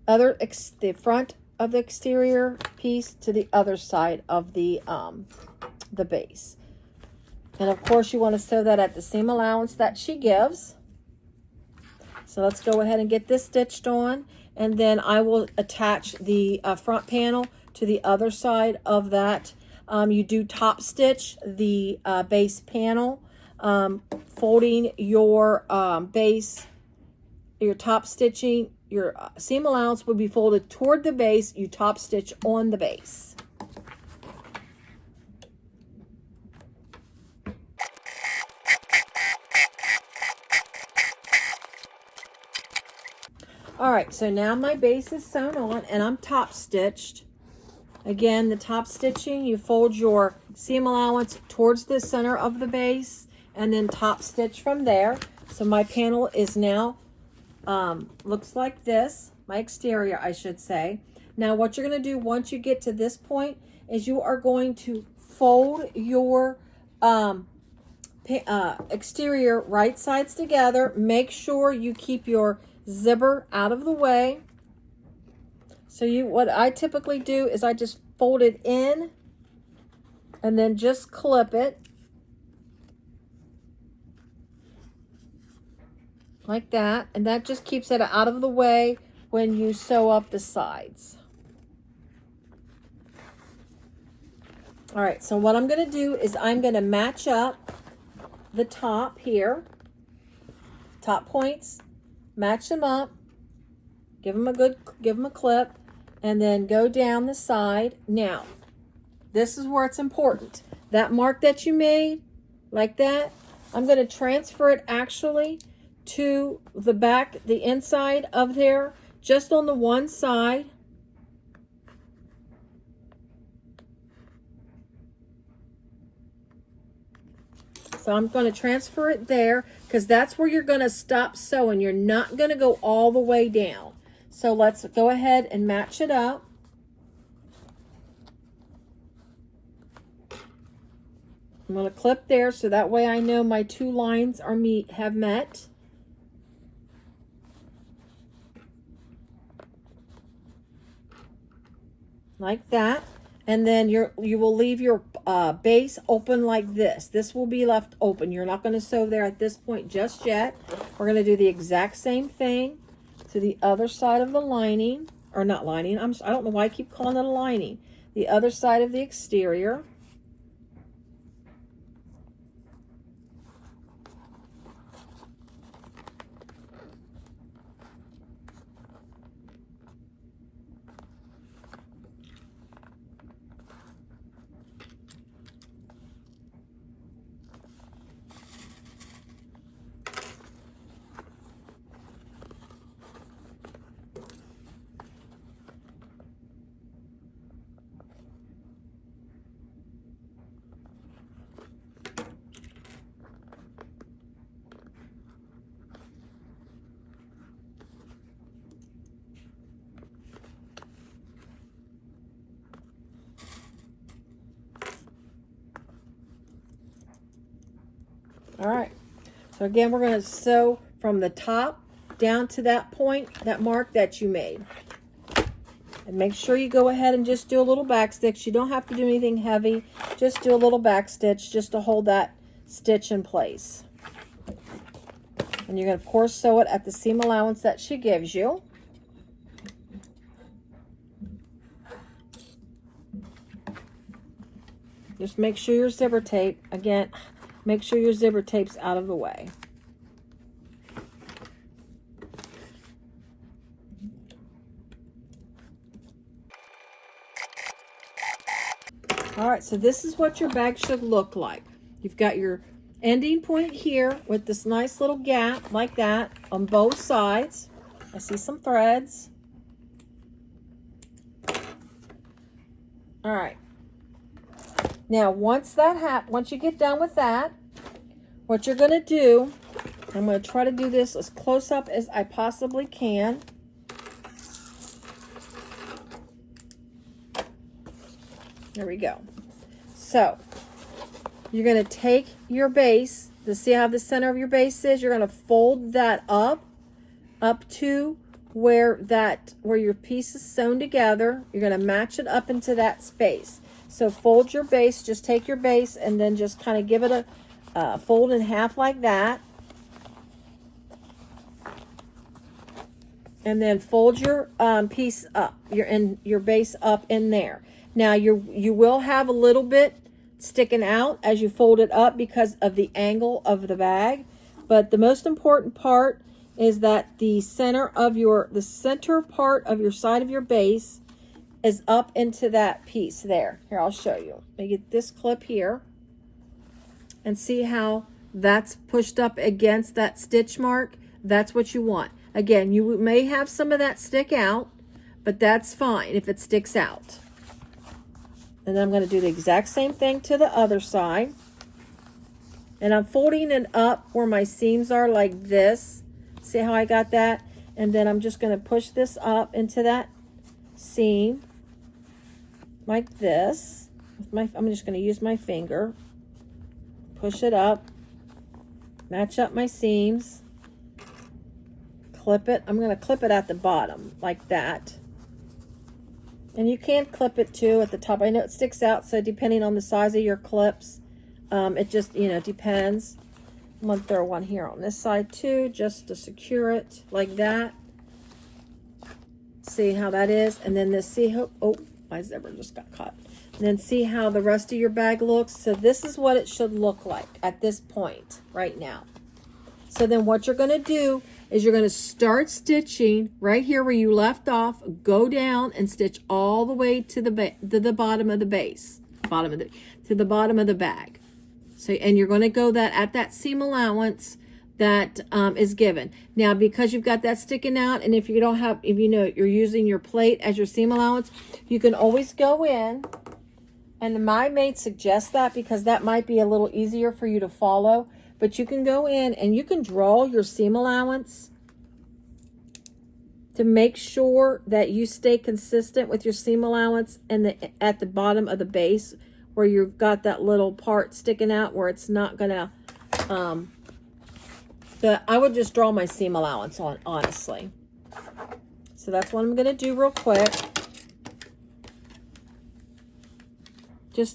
the front of the exterior piece to the other side of the base. And of course you want to sew that at the seam allowance that she gives. So let's go ahead and get this stitched on, and then I will attach the front panel to the other side of that. You do top stitch the base panel, folding your base, your top stitching, your seam allowance would be folded toward the base. You top stitch on the base. All right, so now my base is sewn on and I'm top stitched. Again, the top stitching, you fold your seam allowance towards the center of the base and then top stitch from there. So my panel is now, looks like this. My exterior, I should say. Now what you're going to do once you get to this point is you are going to fold your exterior right sides together. Make sure you keep your zipper out of the way. So what I typically do is I just fold it in and then just clip it like that, and that just keeps it out of the way when you sew up the sides. All right, so what I'm going to do is I'm going to match up the top here, top points, match them up, give them a clip, and then go down the side. Now, this is where it's important. That mark that you made, like that, I'm going to transfer it actually to the back, the inside of there, just on the one side. So I'm going to transfer it there because that's where you're going to stop sewing. You're not going to go all the way down. So let's go ahead and match it up. I'm going to clip there so that way I know my two lines are have met. Like that. And then you will leave your base open like this. This will be left open. You're not going to sew there at this point just yet. We're going to do the exact same thing to the other side of the lining, or not lining. I don't know why I keep calling it a lining. The other side of the exterior. All right, so again, we're going to sew from the top down to that point, that mark that you made. And make sure you go ahead and just do a little back stitch. You don't have to do anything heavy. Just do a little back stitch just to hold that stitch in place. And you're going to, of course, sew it at the seam allowance that she gives you. Just make sure your zipper tape, again, make sure your zipper tape's out of the way. All right, so this is what your bag should look like. You've got your ending point here with this nice little gap like that on both sides. I see some threads. All right. Now, once you get done with that, what you're going to do, I'm going to try to do this as close up as I possibly can. There we go. So, you're going to take your base, to see how the center of your base is, you're going to fold that up to where your piece is sewn together. You're going to match it up into that space. So fold your base, just take your base and then just kind of give it a fold in half like that. And then fold your piece up, your base up in there. Now you will have a little bit sticking out as you fold it up because of the angle of the bag. But the most important part is that the center part of your side of your base is up into that piece there. Here, I'll show you. Let me get this clip here and see how that's pushed up against that stitch mark. That's what you want. Again, you may have some of that stick out, but that's fine if it sticks out. And then I'm going to do the exact same thing to the other side. And I'm folding it up where my seams are like this. See how I got that? And then I'm just going to push this up into that seam like this. I'm just going to use my finger. Push it up. Match up my seams. Clip it. I'm going to clip it at the bottom like that. And you can clip it too at the top. I know it sticks out, so depending on the size of your clips, it just, you know, depends. I'm going to throw one here on this side too, just to secure it like that. See how that is? And then this, see how, oh, my zipper just got caught. And then see how the rest of your bag looks. So this is what it should look like at this point right now. So then what you're going to do is you're going to start stitching right here where you left off, go down and stitch all the way to the bottom of the base, to the bottom of the bag. So, and you're going to go that at that seam allowance that is given. Now, because you've got that sticking out, and if you don't have, if you know you're using your plate as your seam allowance, you can always go in, and my mate suggests that because that might be a little easier for you to follow. But you can go in and you can draw your seam allowance to make sure that you stay consistent with your seam allowance and at the bottom of the base where you've got that little part sticking out where it's not gonna, I would just draw my seam allowance on, honestly. So that's what I'm gonna do real quick.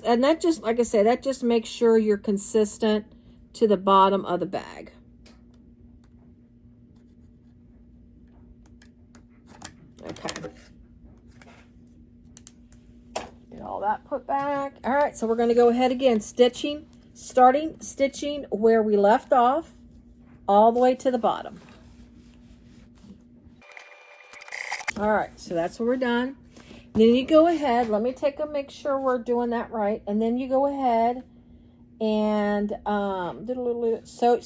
And that just, like I say, that just makes sure you're consistent to the bottom of the bag. Okay. Get all that put back. All right, so we're going to go ahead again, stitching where we left off, all the way to the bottom. All right, so that's where we're done. Then you go ahead, let me make sure we're doing that right. And then you go ahead and so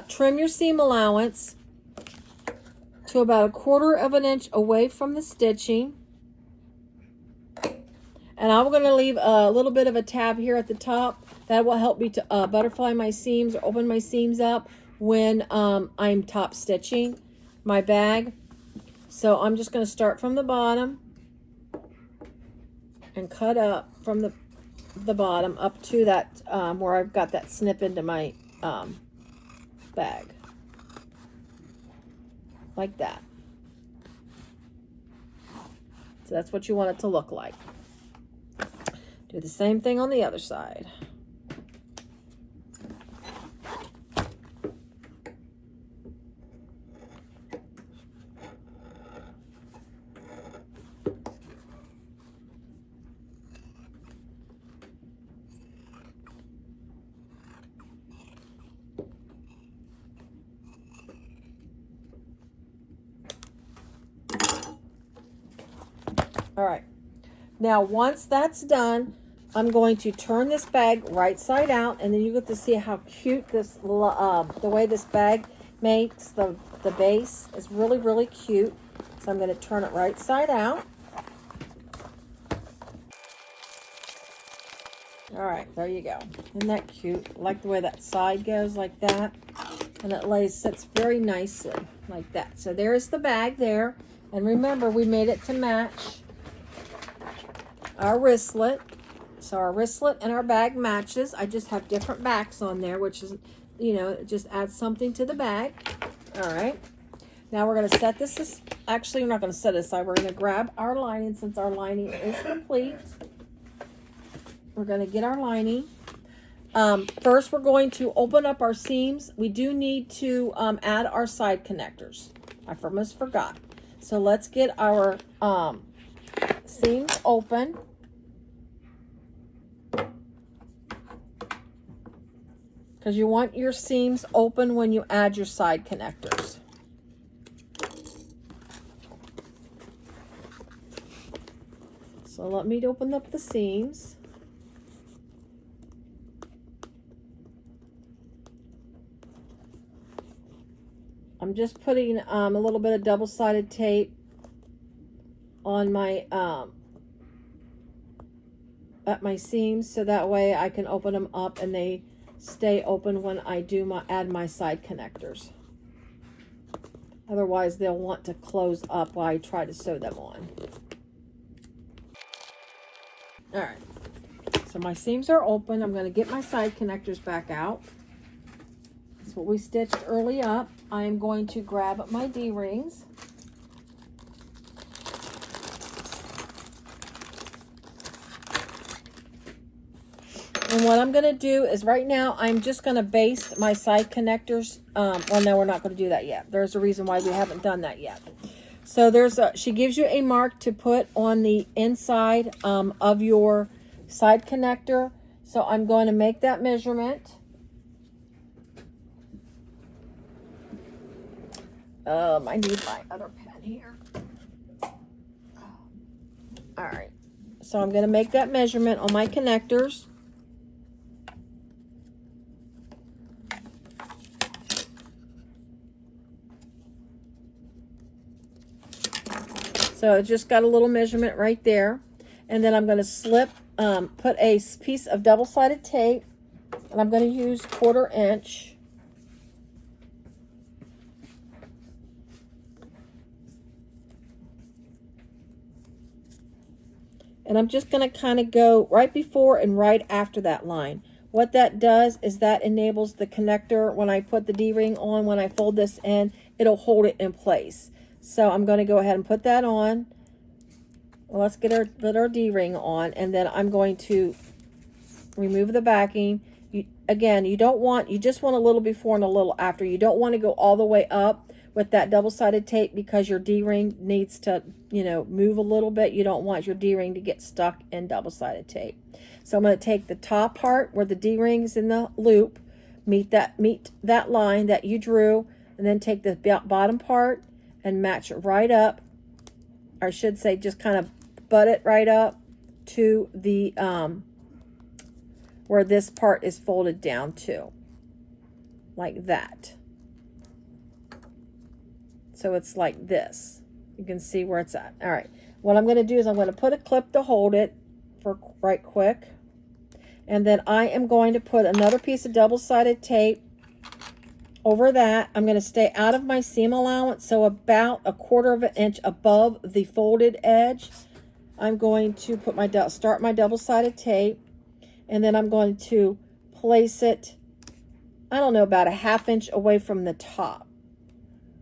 trim your seam allowance to about 1/4 of an inch away from the stitching. And I'm going to leave a little bit of a tab here at the top. That will help me to butterfly my seams or open my seams up when I'm top stitching my bag. So I'm just going to start from the bottom and cut up from the bottom up to that where I've got that snip into my bag, like that. So that's what you want it to look like. Do the same thing on the other side. All right, now once that's done, I'm going to turn this bag right side out, and then you get to see how cute this, the way this bag makes the base is really, really cute. So I'm going to turn it right side out. All right, there you go. Isn't that cute? I like the way that side goes like that, and it sits very nicely like that. So there's the bag there, and remember we made it to match our wristlet. So our wristlet and our bag matches. I just have different backs on there, which is, you know, it just adds something to the bag. All right. Now we're going to set this, actually we're not going to set it aside. We're going to grab our lining since our lining is complete. We're going to get our lining. First, we're going to open up our seams. We do need to add our side connectors. I almost forgot. So let's get our seams open. Because you want your seams open when you add your side connectors. So let me open up the seams. I'm just putting a little bit of double-sided tape on my at my seams, so that way I can open them up and they stay open when I do add my side connectors. Otherwise they'll want to close up while I try to sew them on. All right, so my seams are open. I'm going to get my side connectors back out. That's what we stitched early up. I am going to grab my D-rings. And what I'm going to do is right now, I'm just going to baste my side connectors. Well, no, we're not going to do that yet. There's a reason why we haven't done that yet. So she gives you a mark to put on the inside of your side connector. So I'm going to make that measurement. I need my other pen here. All right. So I'm going to make that measurement on my connectors. So it just got a little measurement right there. And then I'm going to put a piece of double-sided tape, and I'm going to use 1/4 inch. And I'm just going to kind of go right before and right after that line. What that does is that enables the connector, when I put the D-ring on, when I fold this in, it'll hold it in place. So I'm going to go ahead and put that on. Well, let's put our D-ring on, and then I'm going to remove the backing. Again, you just want a little before and a little after. You don't want to go all the way up with that double-sided tape because your D-ring needs to, move a little bit. You don't want your D-ring to get stuck in double-sided tape. So I'm going to take the top part where the D-ring is in the loop, meet that line that you drew, and then take the bottom part and match it right up. Or I should say just kind of butt it right up to the where this part is folded down to, like that. So it's like this. You can see where it's at. All right, what I'm going to do is I'm going to put a clip to hold it for right quick, and then I am going to put another piece of double-sided tape over that. I'm going to stay out of my seam allowance, so about 1/4 inch above the folded edge. I'm going to start my double-sided tape, and then I'm going to place it, I don't know, about 1/2 inch away from the top.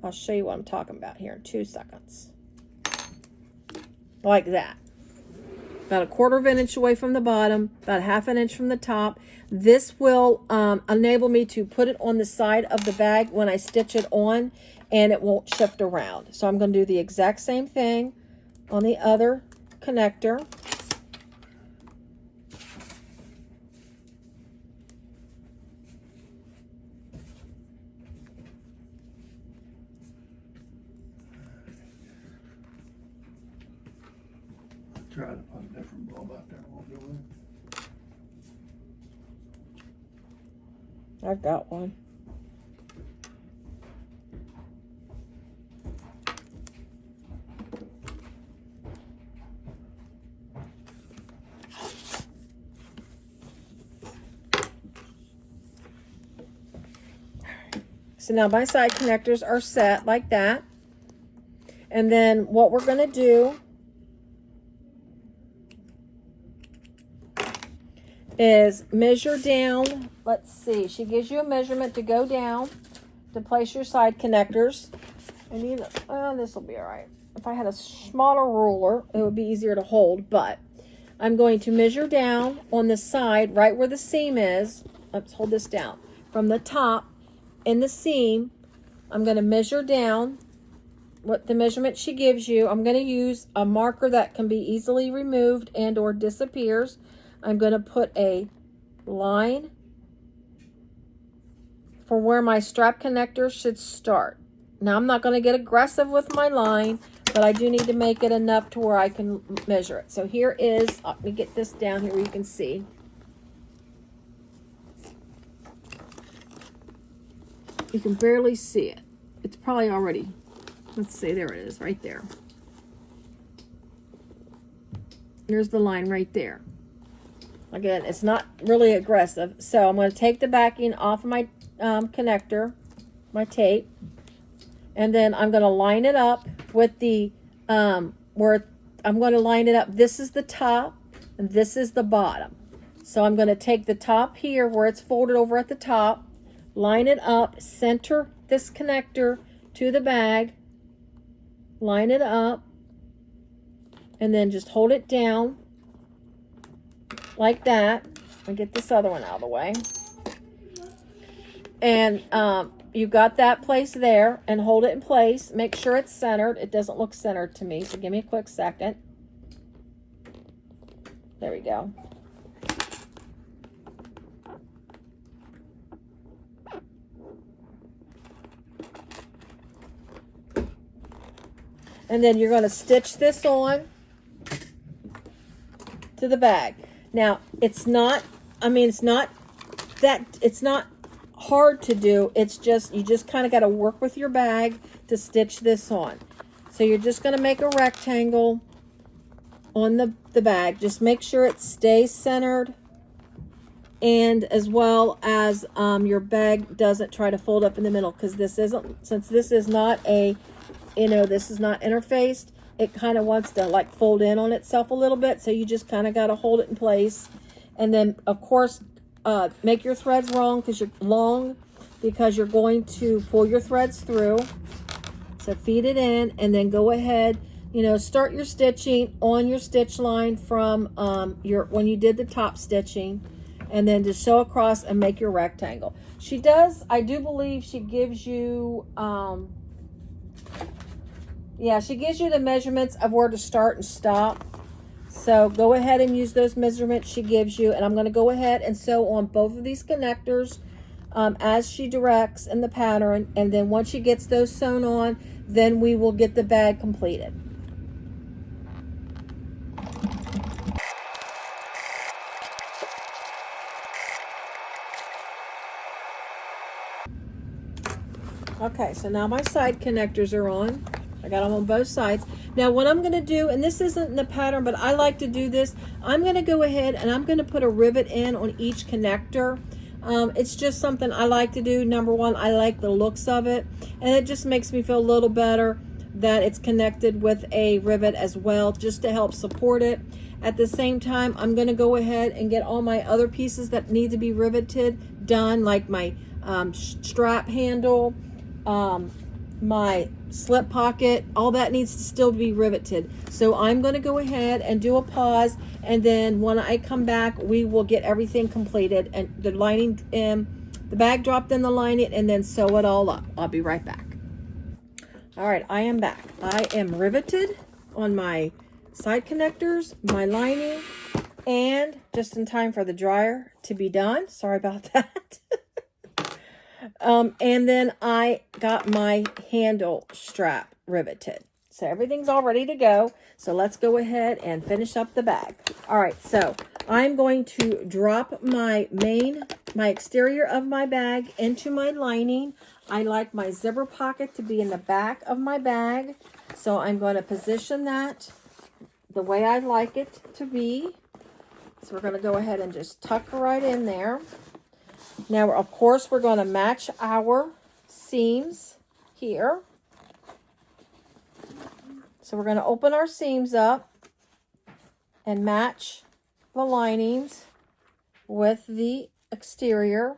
I'll show you what I'm talking about here in 2 seconds. Like that. About 1/4 inch away from the bottom, about 1/2 inch from the top. This will enable me to put it on the side of the bag when I stitch it on, and it won't shift around. So I'm going to do the exact same thing on the other connector. Try to put a different bulb out there, won't do it. I've got one. So now my side connectors are set like that. And then what we're going to do is measure down. Let's see, she gives you a measurement to go down to place your side connectors. I need, this will be all right. If I had a smaller ruler, it would be easier to hold, but I'm going to measure down on the side right where the seam is. Let's hold this down. From the top in the seam, I'm going to measure down what the measurement she gives you. I'm going to use a marker that can be easily removed and or disappears. I'm going to put a line for where my strap connector should start. Now I'm not going to get aggressive with my line, but I do need to make it enough to where I can measure it. So here is, let me get this down here where you can see. You can barely see it. It's probably already, let's see, there it is, right there. There's the line right there. Again, it's not really aggressive. So I'm going to take the backing off of my connector, my tape, and then I'm going to line it up with the, where I'm going to line it up. This is the top and this is the bottom. So I'm going to take the top here where it's folded over at the top, line it up, center this connector to the bag, line it up, and then just hold it down like that. And get this other one out of the way. And you got that place there, and hold it in place. Make sure it's centered. It doesn't look centered to me, so give me a quick second. There we go. And then you're going to stitch this on to the bag. Now, it's not, I mean, it's not hard to do. It's just, you just kind of got to work with your bag to stitch this on. So you're just going to make a rectangle on the bag. Just make sure it stays centered, and as well as your bag doesn't try to fold up in the middle, because this isn't, since this is not a, this is not interfaced, it kind of wants to like fold in on itself a little bit. So you just kind of got to hold it in place. And then of course, make your threads long because you're going to pull your threads through. So feed it in, and then go ahead, start your stitching on your stitch line from when you did the top stitching, and then just sew across and make your rectangle. She does, I do believe she gives you, she gives you the measurements of where to start and stop. So go ahead and use those measurements she gives you. And I'm going to go ahead and sew on both of these connectors as she directs in the pattern. And then once she gets those sewn on, then we will get the bag completed. Okay, so now my side connectors are on. I got them on both sides. Now what I'm going to do, and this isn't in the pattern, but I like to do this, I'm going to go ahead and I'm going to put a rivet in on each connector. It's just something I like to do. Number one, I like the looks of it, and it just makes me feel a little better that it's connected with a rivet as well, just to help support it. At the same time, I'm going to go ahead and get all my other pieces that need to be riveted done, like my strap handle, my slip pocket, all that needs to still be riveted. So I'm going to go ahead and do a pause, and then when I come back, we will get everything completed and the lining in the bag dropped in the lining, and then sew it all up. I'll be right back. All right, I am back. I am riveted on my side connectors, my lining, and just in time for the dryer to be done. Sorry about that. And then I got my handle strap riveted. So everything's all ready to go. So let's go ahead and finish up the bag. All right, so I'm going to drop my exterior of my bag into my lining. I like my zipper pocket to be in the back of my bag. So I'm going to position that the way I like it to be. So we're going to go ahead and just tuck right in there. Now, of course, we're going to match our seams here. So we're going to open our seams up and match the linings with the exterior.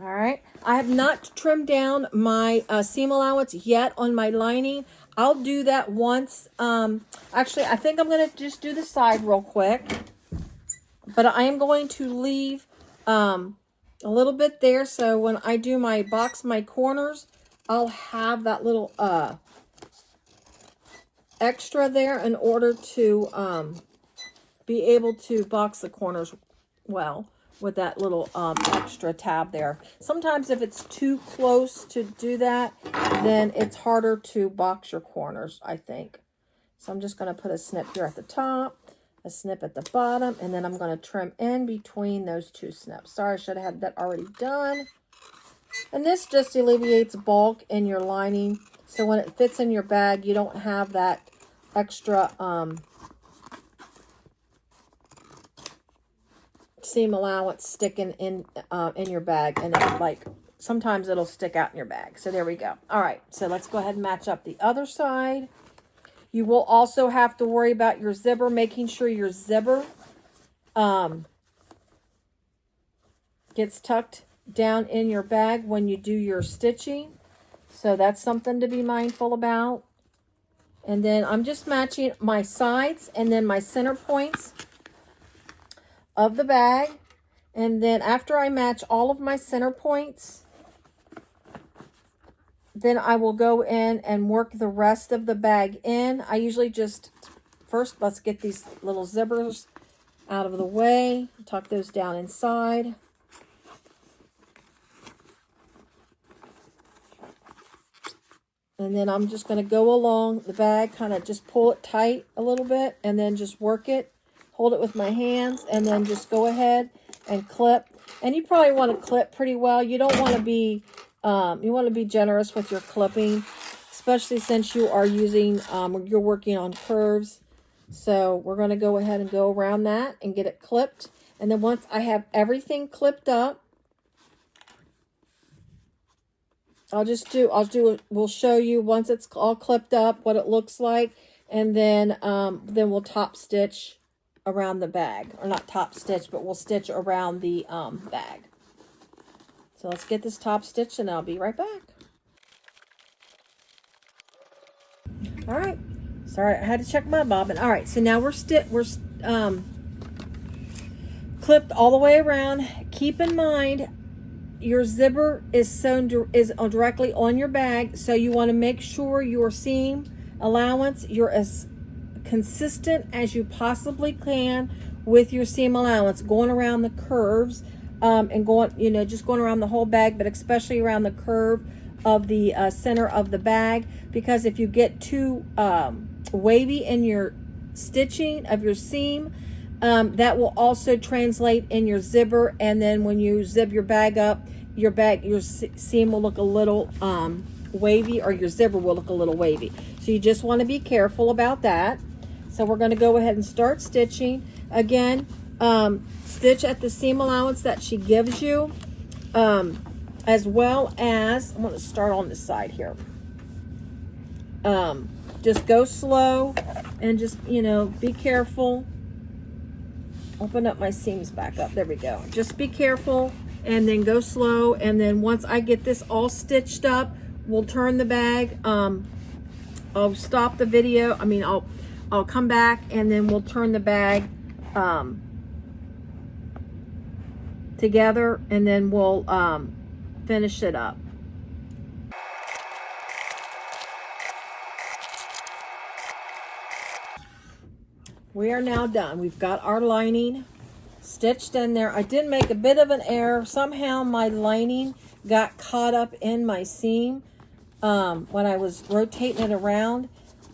All right. I have not trimmed down my seam allowance yet on my lining. I'll do that once. Actually, I think I'm going to just do the side real quick. But I am going to leave a little bit there, so when I do my corners, I'll have that little extra there in order to be able to box the corners well with that little extra tab there. Sometimes if it's too close to do that, then it's harder to box your corners, I think. So I'm just going to put a snip here at the top, a snip at the bottom, and then I'm going to trim in between those two snips. Sorry, I should have had that already done. And this just alleviates bulk in your lining, so when it fits in your bag, you don't have that extra seam allowance sticking in your bag, and it, like, sometimes it'll stick out in your bag. So there we go. All right, so let's go ahead and match up the other side. You will also have to worry about your zipper, making sure your zipper gets tucked down in your bag when you do your stitching. So that's something to be mindful about. And then I'm just matching my sides and then my center points of the bag. And then after I match all of my center points, then I will go in and work the rest of the bag in. I usually just, first let's get these little zippers out of the way. Tuck those down inside. And then I'm just going to go along the bag, kind of just pull it tight a little bit, and then just work it, hold it with my hands, and then just go ahead and clip. And you probably want to clip pretty well. You don't want to be, you want to be generous with your clipping, especially since you are using, you're working on curves. So we're going to go ahead and go around that and get it clipped. And then once I have everything clipped up, we'll show you once it's all clipped up what it looks like, and then we'll top stitch around the bag, or not top stitch, but we'll stitch around the bag. So let's get this top stitch, and I'll be right back. All right, sorry, I had to check my bobbin. All right, so now we're clipped all the way around. Keep in mind, your zipper is sewn directly on your bag, so you want to make sure your seam allowance, you're as consistent as you possibly can with your seam allowance, going around the curves, and going, just going around the whole bag, but especially around the curve of the center of the bag, because if you get too wavy in your stitching of your seam, that will also translate in your zipper, and then when you zip your bag up, your seam will look a little wavy, or your zipper will look a little wavy. So you just want to be careful about that. So we're going to go ahead and start stitching. Again, stitch at the seam allowance that she gives you, as well as, I'm going to start on this side here. Just go slow and just, be careful. Open up my seams back up. There we go. Just be careful and then go slow. And then once I get this all stitched up, we'll turn the bag. I'll stop the video. I'll come back, and then we'll turn the bag together, and then we'll finish it up. We are now done. We've got our lining stitched in there. I did make a bit of an error. Somehow my lining got caught up in my seam when I was rotating it around.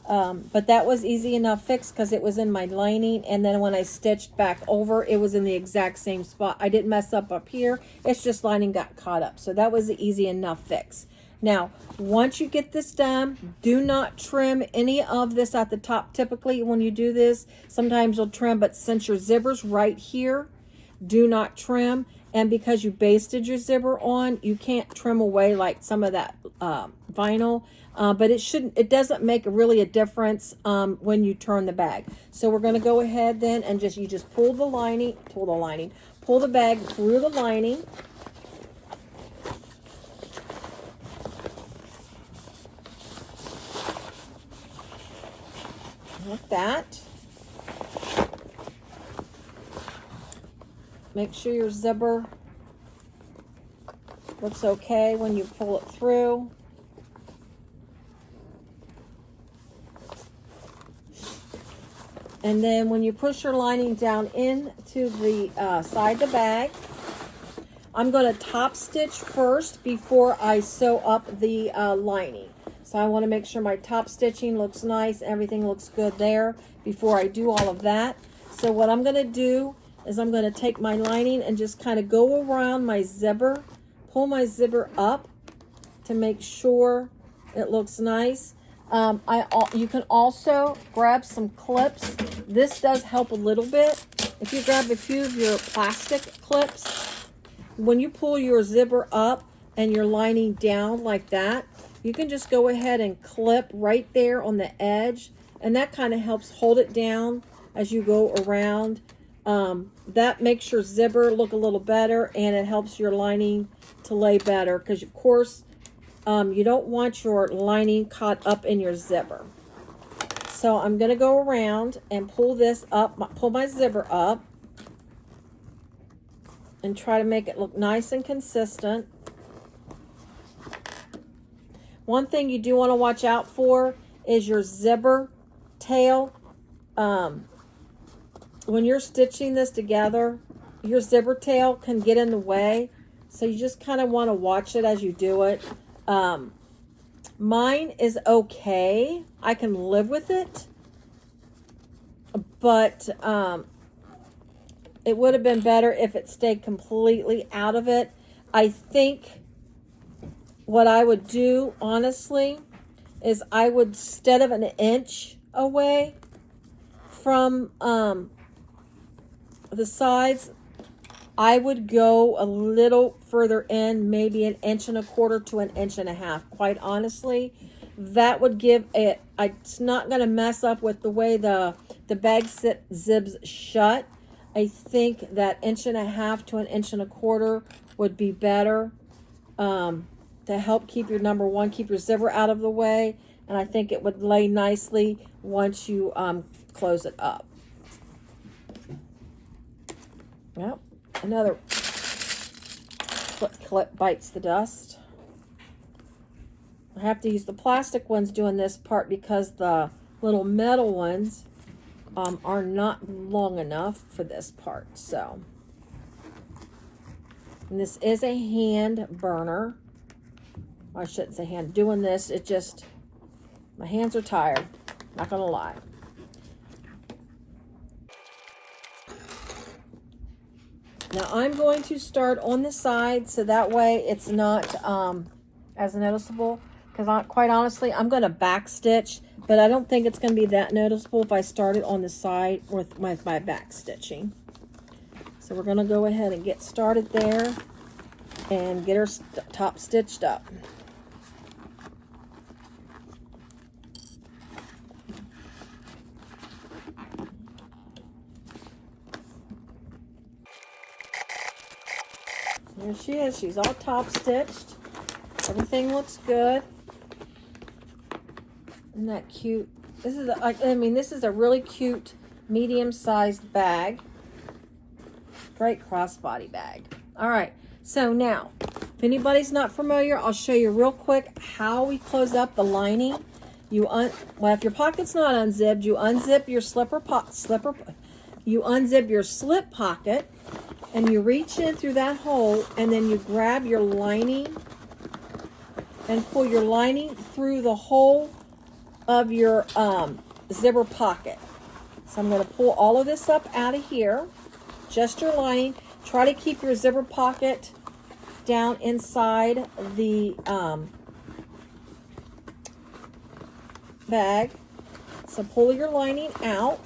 But that was easy enough fix because it was in my lining. And then when I stitched back over, it was in the exact same spot. I didn't mess up here. It's just lining got caught up. So that was an easy enough fix. Now, once you get this done, do not trim any of this at the top. Typically, when you do this, sometimes you'll trim, but since your zipper's right here, do not trim. And because you basted your zipper on, you can't trim away like some of that vinyl. But it doesn't make really a difference when you turn the bag. So we're going to go ahead then and you just pull the bag through the lining. Like that. Make sure your zipper looks okay when you pull it through. And then when you push your lining down into the side of the bag, I'm going to top stitch first before I sew up the lining. So I want to make sure my top stitching looks nice, everything looks good there before I do all of that. So what I'm going to do is I'm going to take my lining and just kind of go around my zipper, pull my zipper up to make sure it looks nice. You can also grab some clips. This does help a little bit if you grab a few of your plastic clips, when you pull your zipper up and your lining down like that, you can just go ahead and clip right there on the edge, and that kind of helps hold it down as you go around. That makes your zipper look a little better, and it helps your lining to lay better, because of course you don't want your lining caught up in your zipper. So I'm going to go around and pull this up, pull my zipper up, and try to make it look nice and consistent. One thing you do want to watch out for is your zipper tail. When you're stitching this together, your zipper tail can get in the way. So you just kind of want to watch it as you do it. Mine is okay. I can live with it. But it would have been better if it stayed completely out of it. I think what I would do, honestly, is I would, instead of an inch away from the sides, I would go a little further in, maybe 1.25 inches to 1.5 inches. Quite honestly, that would give it, it's not going to mess up with the way the bag zibs shut. I think that 1.5 to 1.25 inches would be better to help keep your, number one, keep your zipper out of the way. And I think it would lay nicely once you close it up. Yep, another clip bites the dust. I have to use the plastic ones doing this part because the little metal ones are not long enough for this part. So, and this is a hand burner. I shouldn't say hand. Doing this, it just, my hands are tired, not gonna lie. Now I'm going to start on the side so that way it's not as noticeable, because quite honestly I'm going to back stitch, but I don't think it's going to be that noticeable if I start it on the side with my back stitching. So we're going to go ahead and get started there and get her top stitched up. There she is. She's all top stitched. Everything looks good. Isn't that cute? This is this is a really cute medium-sized bag. Great crossbody bag. All right. So now, if anybody's not familiar, I'll show you real quick how we close up the lining. Well, if your pocket's not unzipped, you unzip your you unzip your slip pocket, and you reach in through that hole, and then you grab your lining and pull your lining through the hole of your zipper pocket. So I'm going to pull all of this up out of here, just your lining. Try to keep your zipper pocket down inside the bag. So pull your lining out.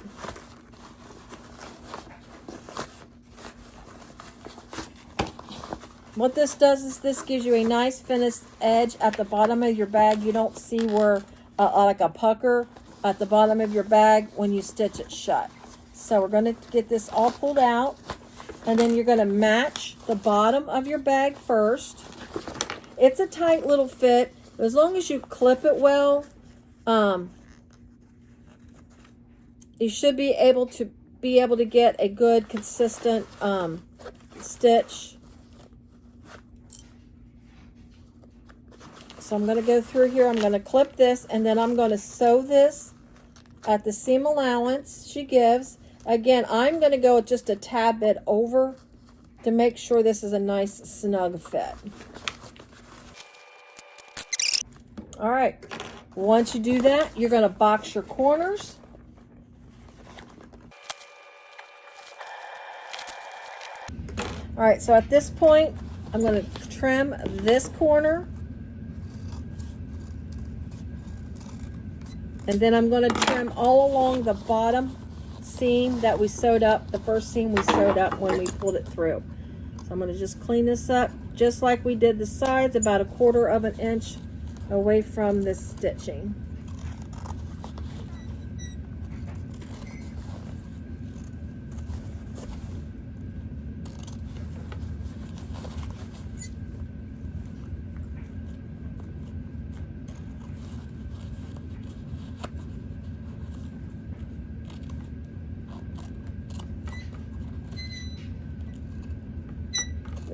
What this does is this gives you a nice finished edge at the bottom of your bag. You don't see where like a pucker at the bottom of your bag when you stitch it shut. So we're going to get this all pulled out, and then you're going to match the bottom of your bag first. It's a tight little fit, but as long as you clip it well, you should be able to get a good consistent stitch. So I'm going to go through here. I'm going to clip this, and then I'm going to sew this at the seam allowance she gives. Again, I'm going to go just a tad bit over to make sure this is a nice snug fit. All right. Once you do that, you're going to box your corners. All right, so at this point, I'm going to trim this corner. And then I'm going to trim all along the bottom seam that we sewed up, the first seam we sewed up when we pulled it through. So I'm going to just clean this up just like we did the sides, about 1/4 of an inch away from this stitching.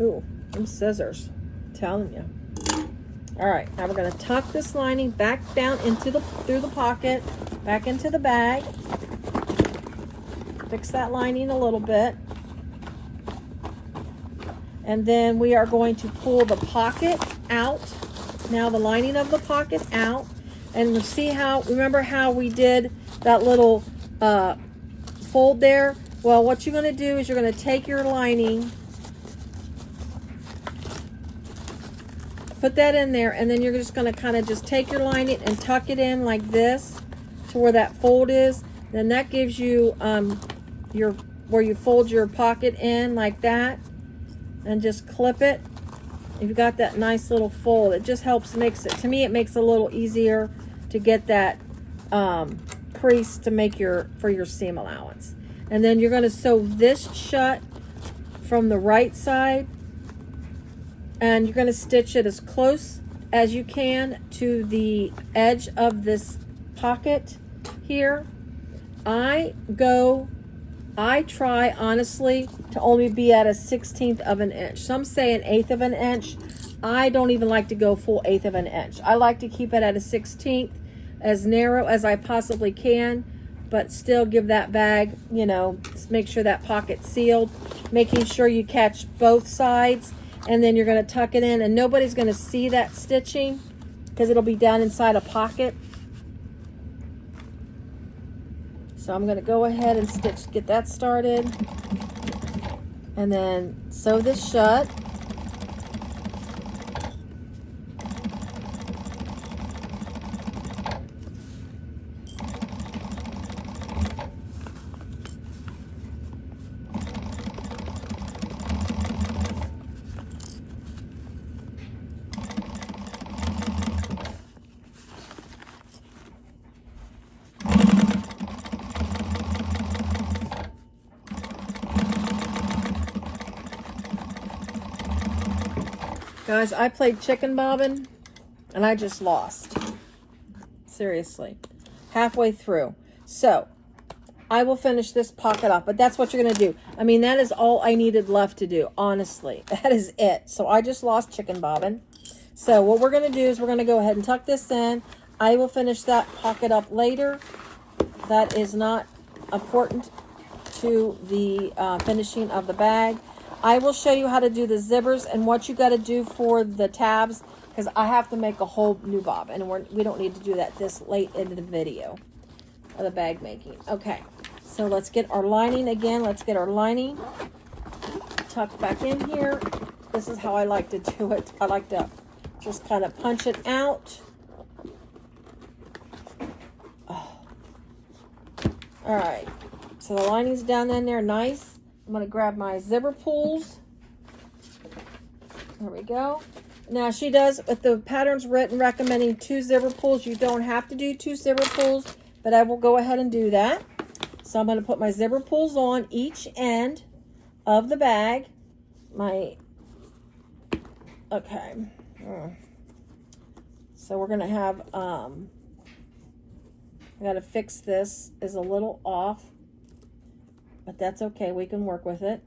Ooh, them scissors, I'm telling you. All right, now we're going to tuck this lining back down into through the pocket, back into the bag. Fix that lining a little bit. And then we are going to pull the pocket out. Now the lining of the pocket out. And we'll see how, remember how we did that little fold there? Well, what you're going to do is you're going to take your lining, put that in there, and then you're just going to kind of just take your lining and tuck it in like this to where that fold is. Then that gives you where you fold your pocket in like that, and just clip it. You've got that nice little fold. It just helps, makes it, to me, it makes it a little easier to get that crease to make for your seam allowance. And then you're going to sew this shut from the right side, and you're going to stitch it as close as you can to the edge of this pocket here. I try honestly to only be at 1/16 of an inch. Some say 1/8 of an inch. I don't even like to go full 1/8 of an inch. I like to keep it at 1/16, as narrow as I possibly can, but still give that bag, you know, make sure that pocket's sealed, making sure you catch both sides. And then you're going to tuck it in, and nobody's going to see that stitching because it'll be down inside a pocket. So I'm going to go ahead and get that started, and then sew this shut. Guys, I played chicken bobbin and I just lost. Seriously. Halfway through. So, I will finish this pocket off, but that's what you're going to do. I mean, that is all I needed left to do, honestly. That is it. So, I just lost chicken bobbin. So, what we're going to do is we're going to go ahead and tuck this in. I will finish that pocket up later. That is not important to the finishing of the bag. I will show you how to do the zippers and what you got to do for the tabs, because I have to make a whole new bob, and we don't need to do that this late into the video of the bag making. Okay, so let's get our lining again. Let's get our lining tucked back in here. This is how I like to do it. I like to just kind of punch it out. Oh. All right, so the lining's down in there, nice. I'm going to grab my zipper pulls. There we go. Now she does, if the pattern's written recommending 2 zipper pulls, you don't have to do 2 zipper pulls, but I will go ahead and do that. So I'm going to put my zipper pulls on each end of the bag. Okay. So we're going to have, I got to fix this, is a little off. But that's okay, we can work with it.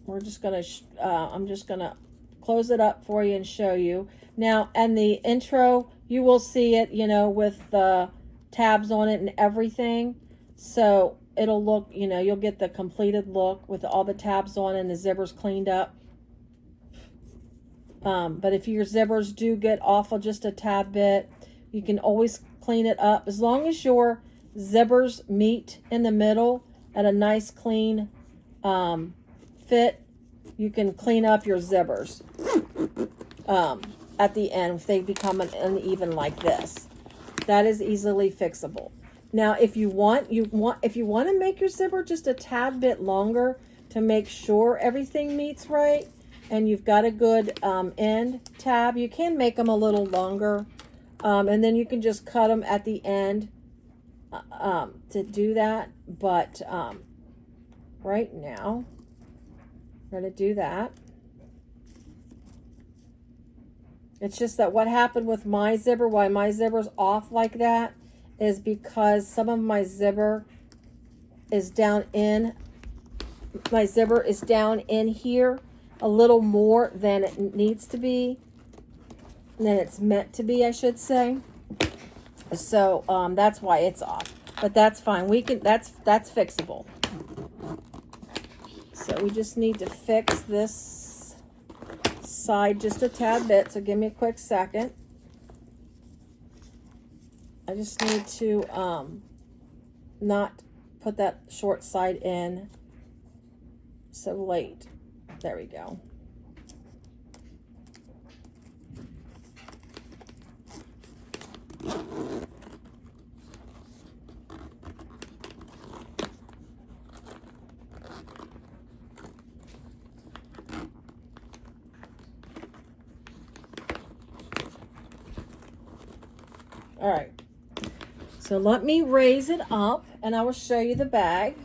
We're just gonna, I'm just gonna close it up for you and show you. Now, and the intro, you will see it, you know, with the tabs on it and everything. So it'll look, you know, you'll get the completed look with all the tabs on and the zippers cleaned up. But if your zippers do get off just a tad bit, you can always clean it up. As long as your zippers meet in the middle at a nice clean fit, you can clean up your zippers. at the end if they become uneven like this. That is easily fixable. Now, if you want to make your zipper just a tad bit longer to make sure everything meets right, and you've got a good end tab, you can make them a little longer, and then you can just cut them at the end to do that. But right now, we're going to do that. It's just that what happened with my zipper, why my zipper's off like that, is because some of my zipper is down in, here a little more than it needs to be, than it's meant to be, I should say. So that's why it's off, but that's fine. We can, that's fixable. So we just need to fix this side just a tad bit. So give me a quick second. I just need to not put that short side in so late. There we go. All right. So let me raise it up and I will show you the bag.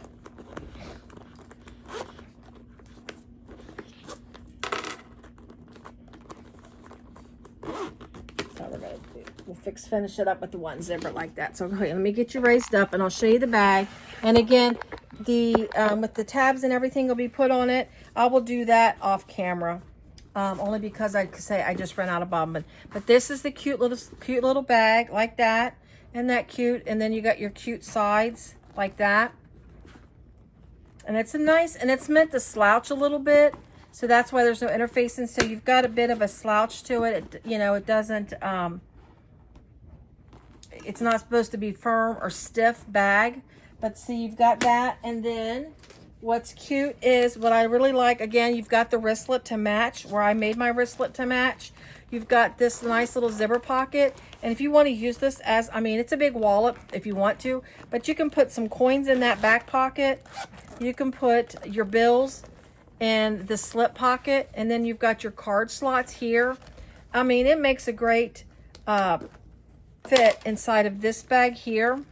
We'll finish it up with the one zipper like that. So okay, let me get you raised up and I'll show you the bag. And again, the with the tabs and everything will be put on it. I will do that off camera. Only because I could say I just ran out of bobbin. But this is the cute little bag like that. Isn't that cute? And then you got your cute sides like that. And it's a nice, and it's meant to slouch a little bit. So that's why there's no interfacing. So you've got a bit of a slouch to it. You know, it doesn't, it's not supposed to be firm or stiff bag. But see, you've got that. And then what's cute is, what I really like, again, you've got the wristlet to match, where I made my wristlet to match. You've got this nice little zipper pocket. And if you want to use this as, I mean, it's a big wallet if you want to, but you can put some coins in that back pocket. You can put your bills in the slip pocket, and then you've got your card slots here. I mean, it makes a great fit inside of this bag here.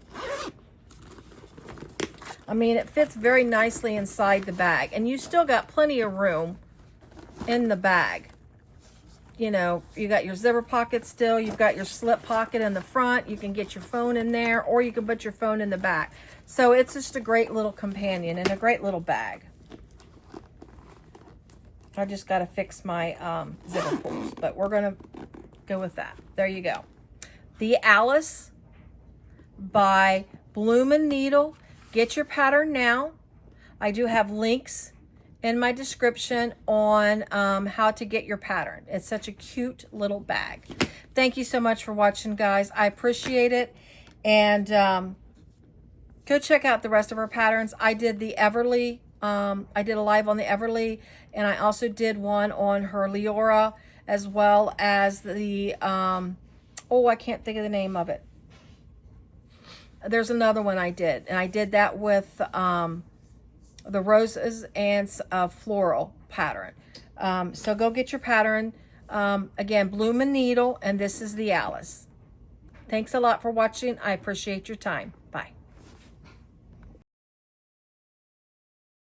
I mean, it fits very nicely inside the bag, and you still got plenty of room in the bag. You know, you got your zipper pocket still, you've got your slip pocket in the front, you can get your phone in there, or you can put your phone in the back. So it's just a great little companion and a great little bag. I just got to fix my zipper pulls, but we're going to go with that. There you go. The Alice by Bloom and Needle. Get your pattern now. I do have links in my description on how to get your pattern. It's such a cute little bag. Thank you so much for watching, guys. I appreciate it. And go check out the rest of her patterns. I did the Everly. I did a live on the Everly, and I also did one on her Leora, as well as the, oh, I can't think of the name of it. There's another one I did, and I did that with the roses and a floral pattern. So go get your pattern. Again, Bloom and Needle, and this is the Alice. Thanks a lot for watching. I appreciate your time. Bye.